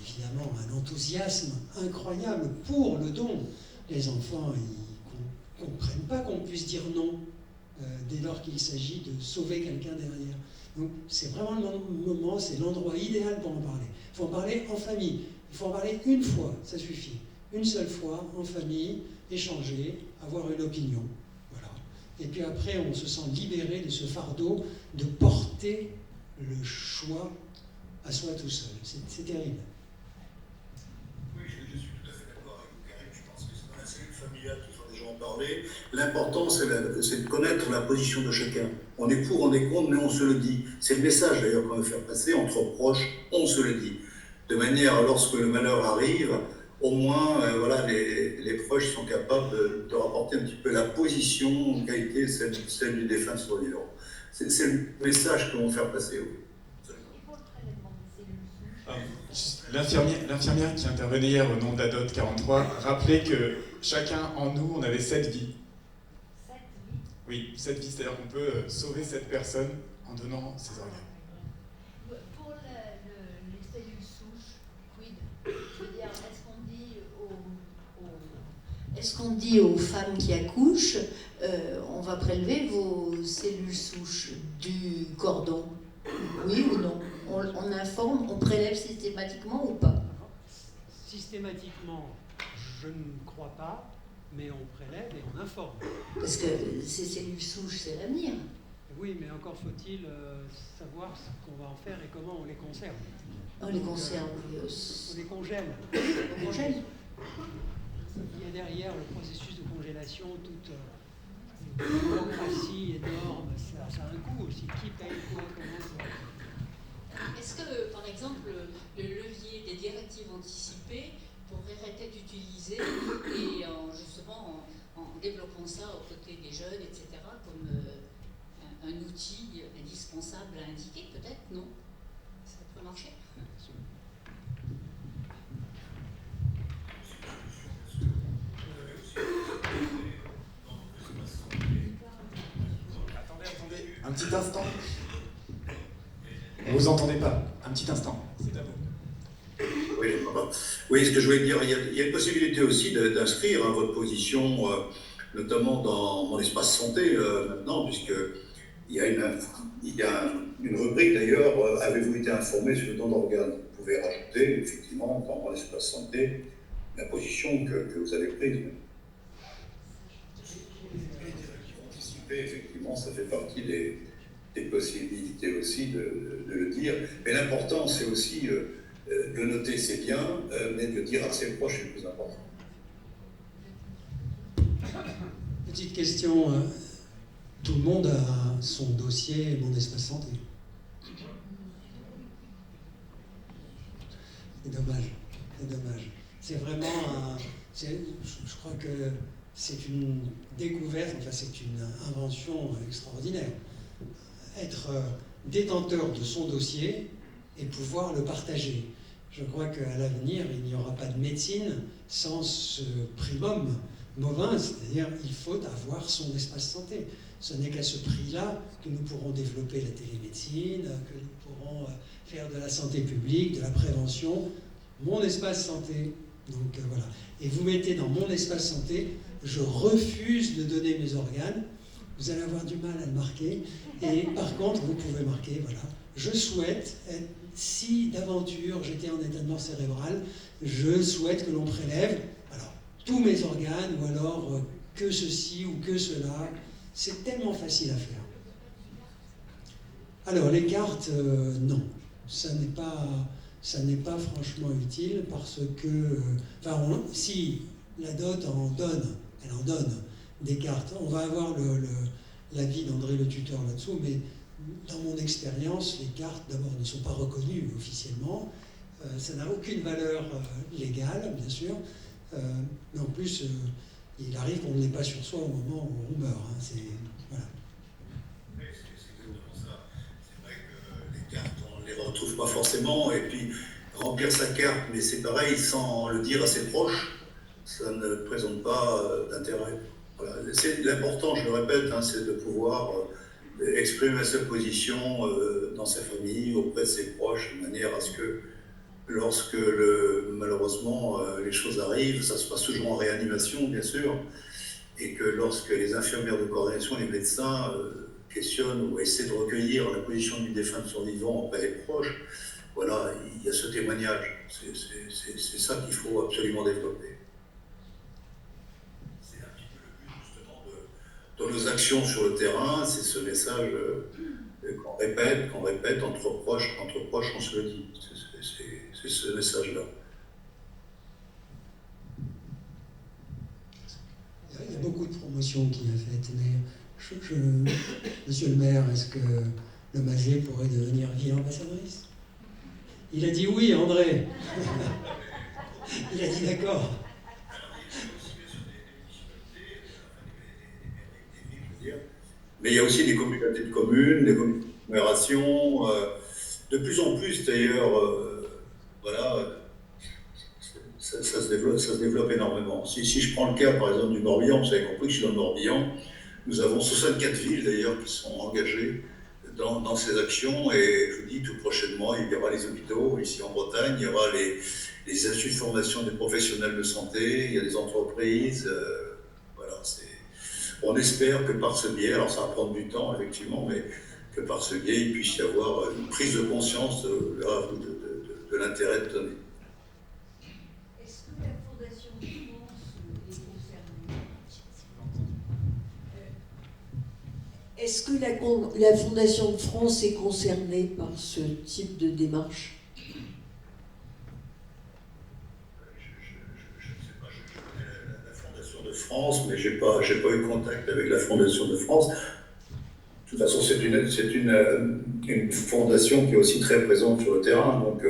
évidemment, un enthousiasme incroyable pour le don. Les enfants, ils ne comprennent pas qu'on puisse dire non dès lors qu'il s'agit de sauver quelqu'un derrière. Donc c'est vraiment le moment, c'est l'endroit idéal pour en parler. Il faut en parler en famille. Il faut en parler une fois, ça suffit. Une seule fois, en famille, échanger, avoir une opinion. Voilà. Et puis après, on se sent libéré de ce fardeau de porter le choix à soi tout seul. C'est terrible. Oui, je suis tout à fait d'accord avec vous, Karim. Je pense que c'est dans la cellule familiale qu'il faut déjà en parler. L'important, c'est de connaître la position de chacun. On est pour, on est contre, mais on se le dit. C'est le message d'ailleurs qu'on veut faire passer entre proches, on se le dit. De manière, lorsque le malheur arrive, au moins, voilà, les proches sont capables de rapporter un petit peu la position qui a été celle du défunt survivant. C'est le message qu'on veut faire passer. Oui. L'infirmière qui intervenait hier au nom d'Adot 43 rappelait que chacun en nous, on avait 7 vies. 7 vies? Oui, 7 vies, c'est-à-dire qu'on peut sauver cette personne en donnant ses organes. Pour les cellules souches, quid? Je veux dire, est-ce qu'on dit aux femmes qui accouchent, on va prélever vos cellules souches du cordon? Oui ou non? On informe, on prélève systématiquement ou pas? Systématiquement, je ne crois pas, mais on prélève et on informe. Parce que ces cellules souches, c'est l'avenir. Oui, mais encore faut-il savoir ce qu'on va en faire et comment on les conserve. On les conserve. On les congèle. On congèle. Il y a derrière le processus de congélation toute une bureaucratie énorme. Ça a un coût aussi. Qui paye quoi, comment ça... Est-ce que, par exemple, le levier des directives anticipées pourrait être utilisé et justement en développant ça aux côtés des jeunes, etc., comme un outil indispensable à indiquer, peut-être, non? Ça pourrait marcher? Attendez, un petit instant. On vous entendez pas. Un petit instant, c'est à vous. Oui, ce que je voulais dire, il y a une possibilité aussi d'inscrire votre position, notamment dans l'espace santé maintenant, puisqu'il y a une rubrique d'ailleurs, avez-vous été informé sur le don d'organes? Vous pouvez rajouter effectivement dans l'espace santé la position que vous avez prise. participer, effectivement, ça fait partie des possibilités aussi de le dire. Mais l'important, c'est aussi de noter, c'est bien, mais de le dire à ses proches, c'est le plus important. Petite question, tout le monde a son dossier Mon Espace Santé. C'est dommage, c'est dommage. C'est vraiment je crois que c'est une découverte, enfin c'est une invention extraordinaire. Être détenteur de son dossier et pouvoir le partager. Je crois qu'à l'avenir, il n'y aura pas de médecine sans ce primum Mauvin, c'est-à-dire il faut avoir son espace santé. Ce n'est qu'à ce prix-là que nous pourrons développer la télémédecine, que nous pourrons faire de la santé publique, de la prévention. Mon espace santé, donc voilà. Et vous mettez dans mon espace santé, je refuse de donner mes organes. Vous allez avoir du mal à le marquer. Et par contre, vous pouvez marquer, voilà. Je souhaite, si d'aventure j'étais en état de mort cérébrale, je souhaite que l'on prélève tous mes organes, ou alors que ceci ou que cela. C'est tellement facile à faire. Alors, les cartes, non. Ça n'est pas franchement utile parce que... si la dot en donne, elle en donne des cartes. On va avoir l'avis d'André le tuteur là-dessous, mais dans mon expérience, les cartes, d'abord, ne sont pas reconnues officiellement. Ça n'a aucune valeur légale, bien sûr. Mais en plus, il arrive qu'on ne l'ait pas sur soi au moment où on meurt. Voilà. C'est exactement ça. C'est vrai que les cartes, on ne les retrouve pas forcément. Et puis, remplir sa carte, mais c'est pareil, sans le dire à ses proches, ça ne présente pas d'intérêt. Voilà. L'important, je le répète, c'est de pouvoir exprimer sa position dans sa famille, auprès de ses proches, de manière à ce que lorsque malheureusement les choses arrivent, ça se passe toujours en réanimation bien sûr, et que lorsque les infirmières de coordination et les médecins questionnent ou essaient de recueillir la position du défunt survivant auprès des proches, voilà, il y a ce témoignage. C'est ça qu'il faut absolument développer. C'est un petit peu le but justement de nos actions sur le terrain, c'est ce message qu'on répète entre proches, on se le dit. C'est ce message-là. Il y a beaucoup de promotions qu'il a faites, mais Monsieur le maire, est-ce que le Magé pourrait devenir ville-ambassadrice? Il a dit oui, André. Il a dit d'accord. Mais il y a aussi des communautés de communes, des commémorations, de plus en plus d'ailleurs. Voilà, ça se développe énormément. Si je prends le cas, par exemple, du Morbihan, vous avez compris que je suis dans le Morbihan, nous avons 64 villes, d'ailleurs, qui sont engagées dans ces actions, et je vous dis, tout prochainement, il y aura les hôpitaux, ici en Bretagne, il y aura les instituts de formation des professionnels de santé, il y a des entreprises, voilà, on espère que par ce biais, alors ça va prendre du temps, effectivement, mais que par ce biais, il puisse y avoir une prise de conscience de l'intérêt de donner. Est-ce que la Fondation de France est concernée? Est-ce que la Fondation de France est concernée par ce type de démarche? Je ne sais pas, je connais la Fondation de France, mais je n'ai pas eu contact avec la Fondation de France. De toute façon, c'est une fondation qui est aussi très présente sur le terrain, donc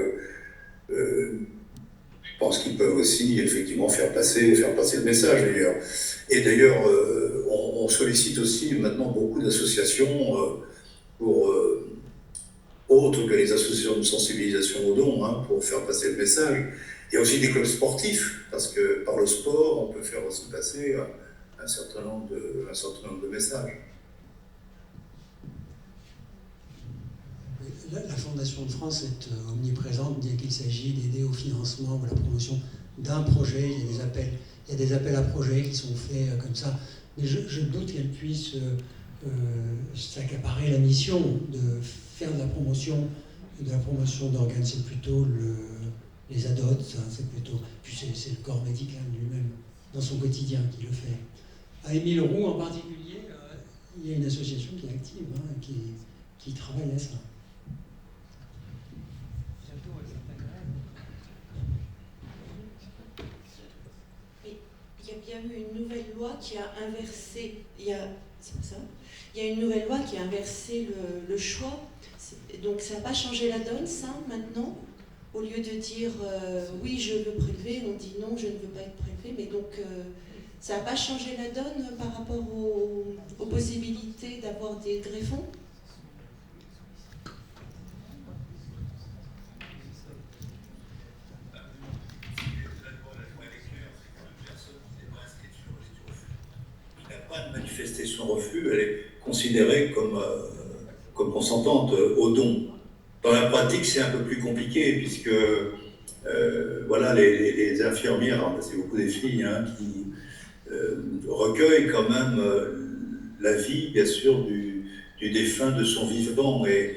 je pense qu'ils peuvent aussi effectivement faire passer le message d'ailleurs. Et d'ailleurs, on sollicite aussi maintenant beaucoup d'associations pour autres que les associations de sensibilisation aux dons, pour faire passer le message. Il y a aussi des clubs sportifs, parce que par le sport, on peut faire aussi passer un certain nombre de messages. La Fondation de France est omniprésente dès qu'il s'agit d'aider au financement ou à la promotion d'un projet. Il y a des appels à projets qui sont faits comme ça. Mais je doute qu'elle puisse s'accaparer la mission de faire de la promotion d'organes. C'est plutôt les ADOT, c'est plutôt. Puis c'est le corps médical lui-même, dans son quotidien, qui le fait. À Émile Roux en particulier, il y a une association qui est active, hein, qui travaille à ça. Il y a bien eu une nouvelle loi qui a inversé, il y a une nouvelle loi qui a inversé le choix. Donc ça n'a pas changé la donne, ça, maintenant. Au lieu de dire oui, je veux prélever, on dit non, je ne veux pas être prélevé. Mais donc ça n'a pas changé la donne par rapport aux possibilités d'avoir des greffons. Pas de manifester son refus, elle est considérée comme consentante au don. Dans la pratique, c'est un peu plus compliqué, puisque voilà, les infirmières, c'est beaucoup des filles, hein, qui recueillent quand même la vie, bien sûr, du défunt de son vivant. Et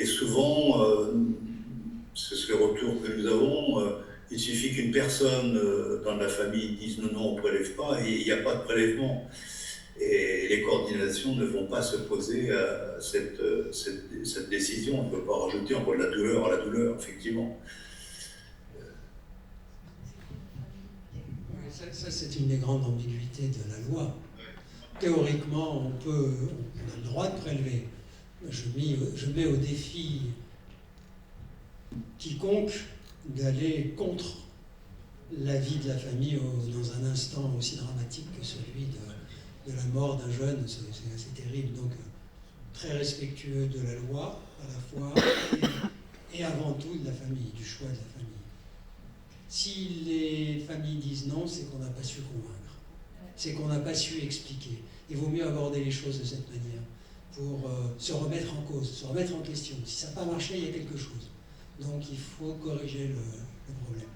souvent, c'est le retour que nous avons, il suffit qu'une personne dans la famille dise non, non, on ne prélève pas, et il n'y a pas de prélèvement. Et les coordinations ne vont pas s'opposer à cette décision. On ne peut pas rajouter encore de la douleur à la douleur, effectivement. Ça, c'est une des grandes ambiguïtés de la loi. Théoriquement, on a le droit de prélever. Je mets au défi quiconque d'aller contre la vie de la famille dans un instant aussi dramatique que celui de la mort d'un jeune. C'est assez terrible. Donc, très respectueux de la loi, à la fois, et avant tout de la famille, du choix de la famille. Si les familles disent non, c'est qu'on n'a pas su convaincre. C'est qu'on n'a pas su expliquer. Il vaut mieux aborder les choses de cette manière pour se remettre en cause, se remettre en question. Si ça n'a pas marché, il y a quelque chose. Donc il faut corriger le problème.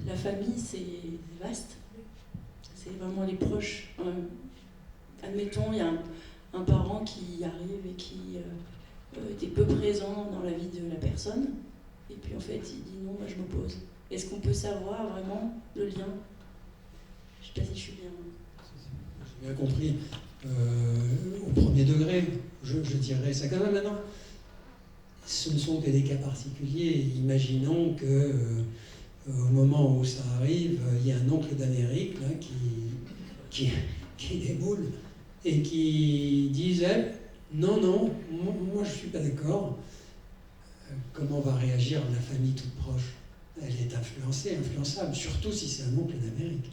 La famille, c'est vaste. C'est vraiment les proches. Admettons, il y a un parent qui arrive et qui était peu présent dans la vie de la personne. Et puis en fait, il dit non, moi je m'oppose. Est-ce qu'on peut savoir vraiment le lien? Je ne sais pas si je suis bien. J'ai bien compris. Au premier degré, je dirais ça quand même maintenant. Ce ne sont que des cas particuliers. Imaginons que au moment où ça arrive, il y a un oncle d'Amérique là, qui déboule et qui disait non, non, moi je ne suis pas d'accord. Comment va réagir la famille toute proche? Elle est influençable, surtout si c'est un oncle d'Amérique.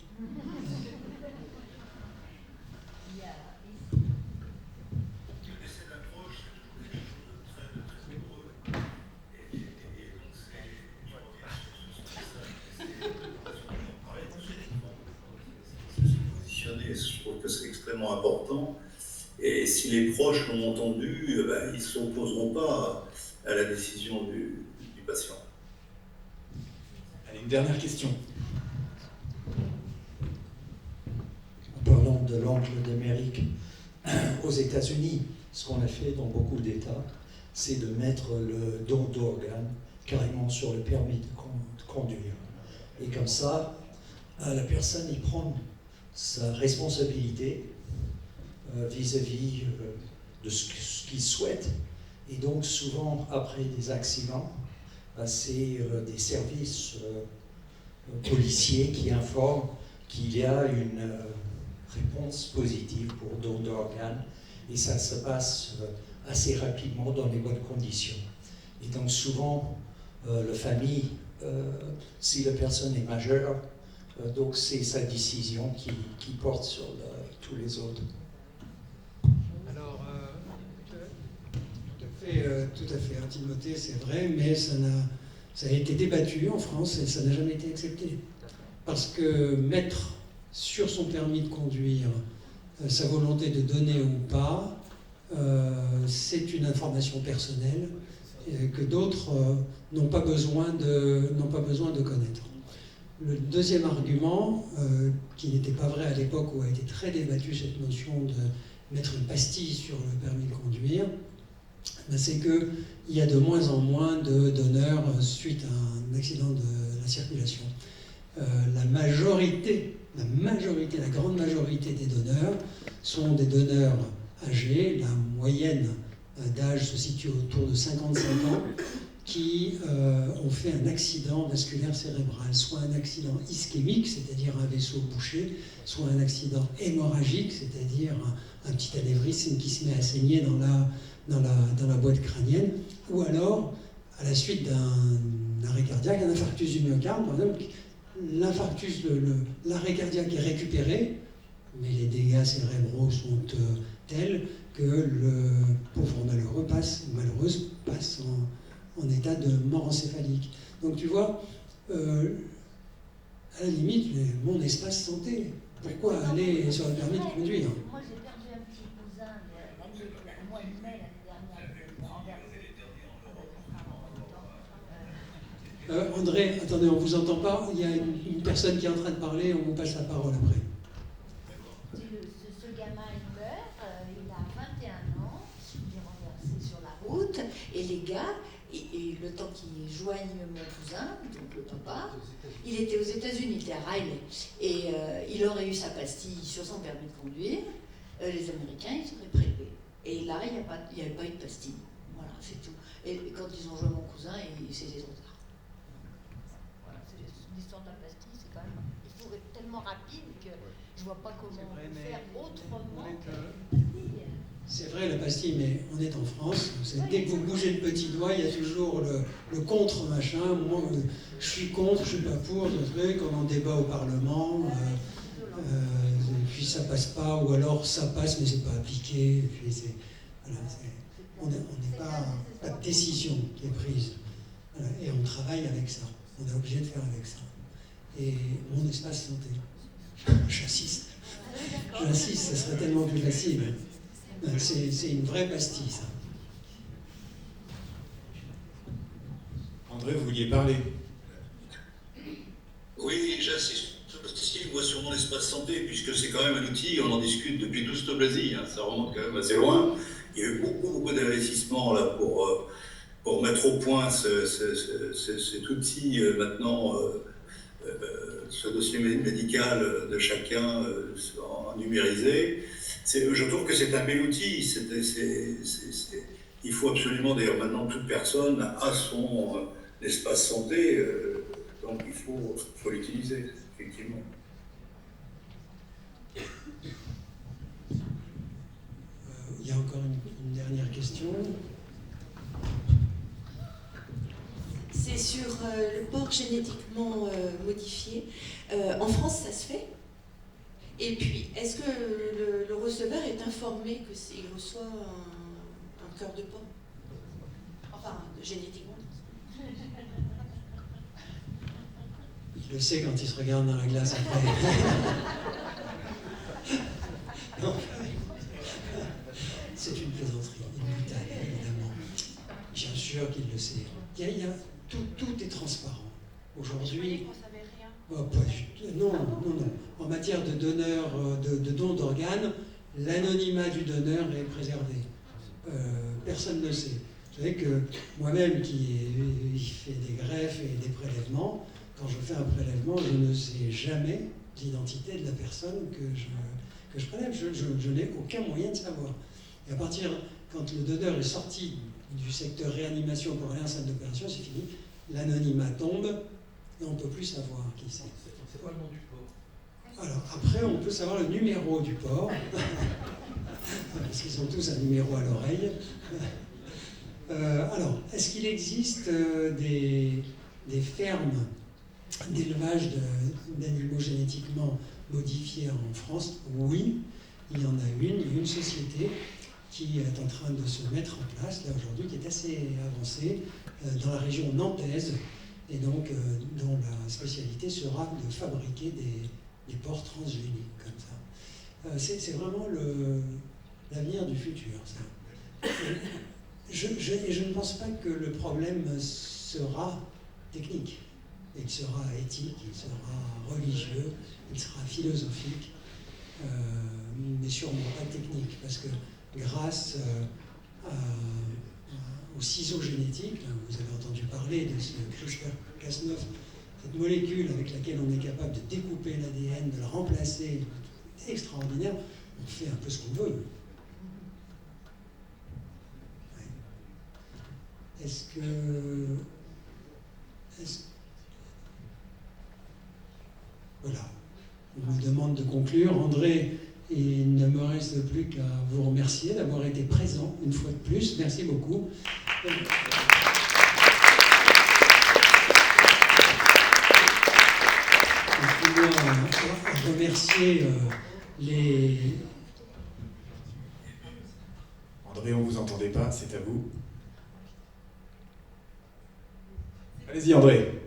Je trouve que c'est extrêmement important. Et si les proches l'ont entendu, ils ne s'opposeront pas à la décision du patient. Allez, une dernière question. En parlant de l'oncle d'Amérique, aux États-Unis, ce qu'on a fait dans beaucoup d'États, c'est de mettre le don d'organes carrément sur le permis de conduire. Et comme ça, la personne y prend sa responsabilité vis-à-vis de ce qu'il souhaite. Et donc souvent, après des accidents, c'est des services policiers qui informent qu'il y a une réponse positive pour don d'organes. Et ça se passe assez rapidement dans les bonnes conditions. Et donc souvent, la famille, si la personne est majeure, donc c'est sa décision qui porte sur tous les autres. Alors, tout à fait, Timothée, c'est vrai, mais ça a été débattu en France et ça n'a jamais été accepté. Parce que mettre sur son permis de conduire sa volonté de donner ou pas, c'est une information personnelle que d'autres n'ont pas besoin de connaître. Le deuxième argument, qui n'était pas vrai à l'époque où a été très débattue cette notion de mettre une pastille sur le permis de conduire, c'est qu'il y a de moins en moins de donneurs suite à un accident de la circulation. la grande majorité des donneurs sont des donneurs âgés. La moyenne d'âge se situe autour de 55 ans, qui ont fait un accident vasculaire cérébral, soit un accident ischémique, c'est-à-dire un vaisseau bouché, soit un accident hémorragique, c'est-à-dire un petit anévrisme qui se met à saigner dans la boîte crânienne, ou alors, à la suite d'un arrêt cardiaque, un infarctus du myocarde, par exemple, l'arrêt cardiaque est récupéré, mais les dégâts cérébraux sont tels que le pauvre malheureuse passe en état de mort encéphalique. Donc tu vois, à la limite, mon espace santé. Pourquoi aller sur le permis de conduire? Moi, j'ai perdu un petit cousin au mois de mai l'année dernière. André, attendez, on ne vous entend pas. Il y a une personne qui est en train de parler, on vous passe la parole après. Ce gamin, il meurt, il a 21 ans, il est renversé sur la route, et les gars, et le temps qu'ils joignent mon cousin, donc le papa, il était aux États-Unis, il était à Riley, et il aurait eu sa pastille sur son permis de conduire, les Américains, ils auraient prélevé. Et là, il n'y avait pas eu de pastille. Voilà, c'est tout. Et quand ils ont joué mon cousin, c'était trop tard. Voilà, l'histoire de la pastille, c'est quand même. Il faut être tellement rapide que je ne vois pas comment on peut faire autrement que. C'est vrai, la pastille, mais on est en France. Dès que vous bougez le petit doigt, il y a toujours le contre-machin. Moi, je suis contre, je ne suis pas pour, ce truc, on en débat au Parlement, et puis ça passe pas, ou alors ça passe, mais c'est pas appliqué. Et puis on n'est pas de décision qui est prise. Voilà, et on travaille avec ça. On est obligé de faire avec ça. Et mon espace santé, j'insiste, ce serait tellement plus facile. C'est une vraie pastille, ça. André, vous vouliez parler? Oui, j'insiste aussi, moi, sur mon espace santé, puisque c'est quand même un outil, on en discute depuis tout ce Blazy, ça remonte quand même assez loin. Il y a eu beaucoup d'investissements là pour mettre au point cet outil maintenant, ce dossier médical de chacun en numérisé. Je trouve que c'est un bel outil. Il faut absolument, d'ailleurs, maintenant, toute personne a son espace santé, donc il faut l'utiliser, effectivement. Il y a encore une dernière question. C'est sur le porc génétiquement modifié. En France, ça se fait. Et puis, est-ce que le receveur est informé qu'il reçoit un cœur de porc? Enfin, génétiquement. Il le sait quand il se regarde dans la glace après. Non. C'est une plaisanterie, une butaille, évidemment. Bien sûr qu'il le sait. Tout est transparent. Aujourd'hui. Oh, pas du tout. Non. En matière de donneur, de don d'organes, l'anonymat du donneur est préservé. Personne ne le sait. Vous savez que moi-même qui fais des greffes et des prélèvements, quand je fais un prélèvement, je ne sais jamais l'identité de la personne que je prélève. Je n'ai aucun moyen de savoir. Et à partir, quand le donneur est sorti du secteur réanimation pour aller en salle d'opération, c'est fini. L'anonymat tombe et on ne peut plus savoir qui c'est. C'est quoi le nom du porc? Alors après, on peut savoir le numéro du porc, parce qu'ils ont tous un numéro à l'oreille. Alors, est-ce qu'il existe des fermes d'élevage d'animaux génétiquement modifiés en France? Oui, il y en a une société qui est en train de se mettre en place, là aujourd'hui, qui est assez avancée, dans la région nantaise, et donc dont la spécialité sera de fabriquer des porcs transgéniques, comme ça. C'est vraiment l'avenir du futur, ça. Je ne pense pas que le problème sera technique. Il sera éthique, il sera religieux, il sera philosophique, mais sûrement pas technique, parce que grâce aux ciseaux génétiques, vous avez entendu parler de ce CRISPR-Cas9 cette molécule avec laquelle on est capable de découper l'ADN, de le remplacer, c'est extraordinaire, on fait un peu ce qu'on veut. Ouais. Voilà. On me demande de conclure. André, il ne me reste plus qu'à vous remercier d'avoir été présent une fois de plus. Merci beaucoup. Je voulais remercier les... André, on ne vous entendait pas, c'est à vous. Allez-y, André.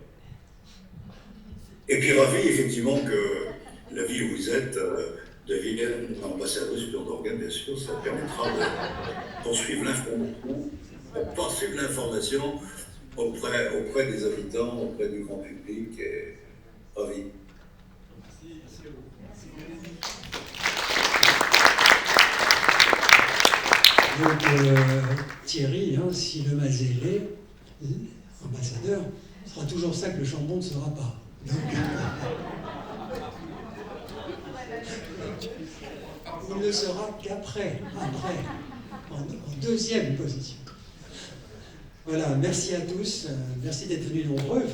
Et puis ravi, effectivement, que la ville où vous êtes devienne ambassadrice du don d'organes, bien sûr. Ça permettra de poursuivre l'information auprès des habitants, auprès du grand public. Et ravi. Donc Thierry, hein, si le Mazélé, ambassadeur, ce sera toujours ça que le Chambon ne sera pas. Donc, il ne sera qu'après, en deuxième position. Voilà, merci à tous, merci d'être venus nombreux.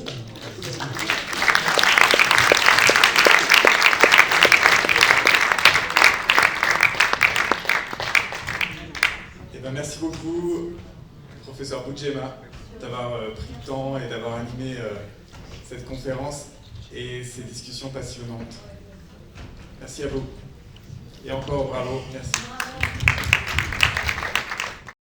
Eh ben, merci beaucoup, professeur Boudjema, d'avoir pris le temps et d'avoir animé cette conférence et ces discussions passionnantes. Merci à vous. Et encore bravo, merci.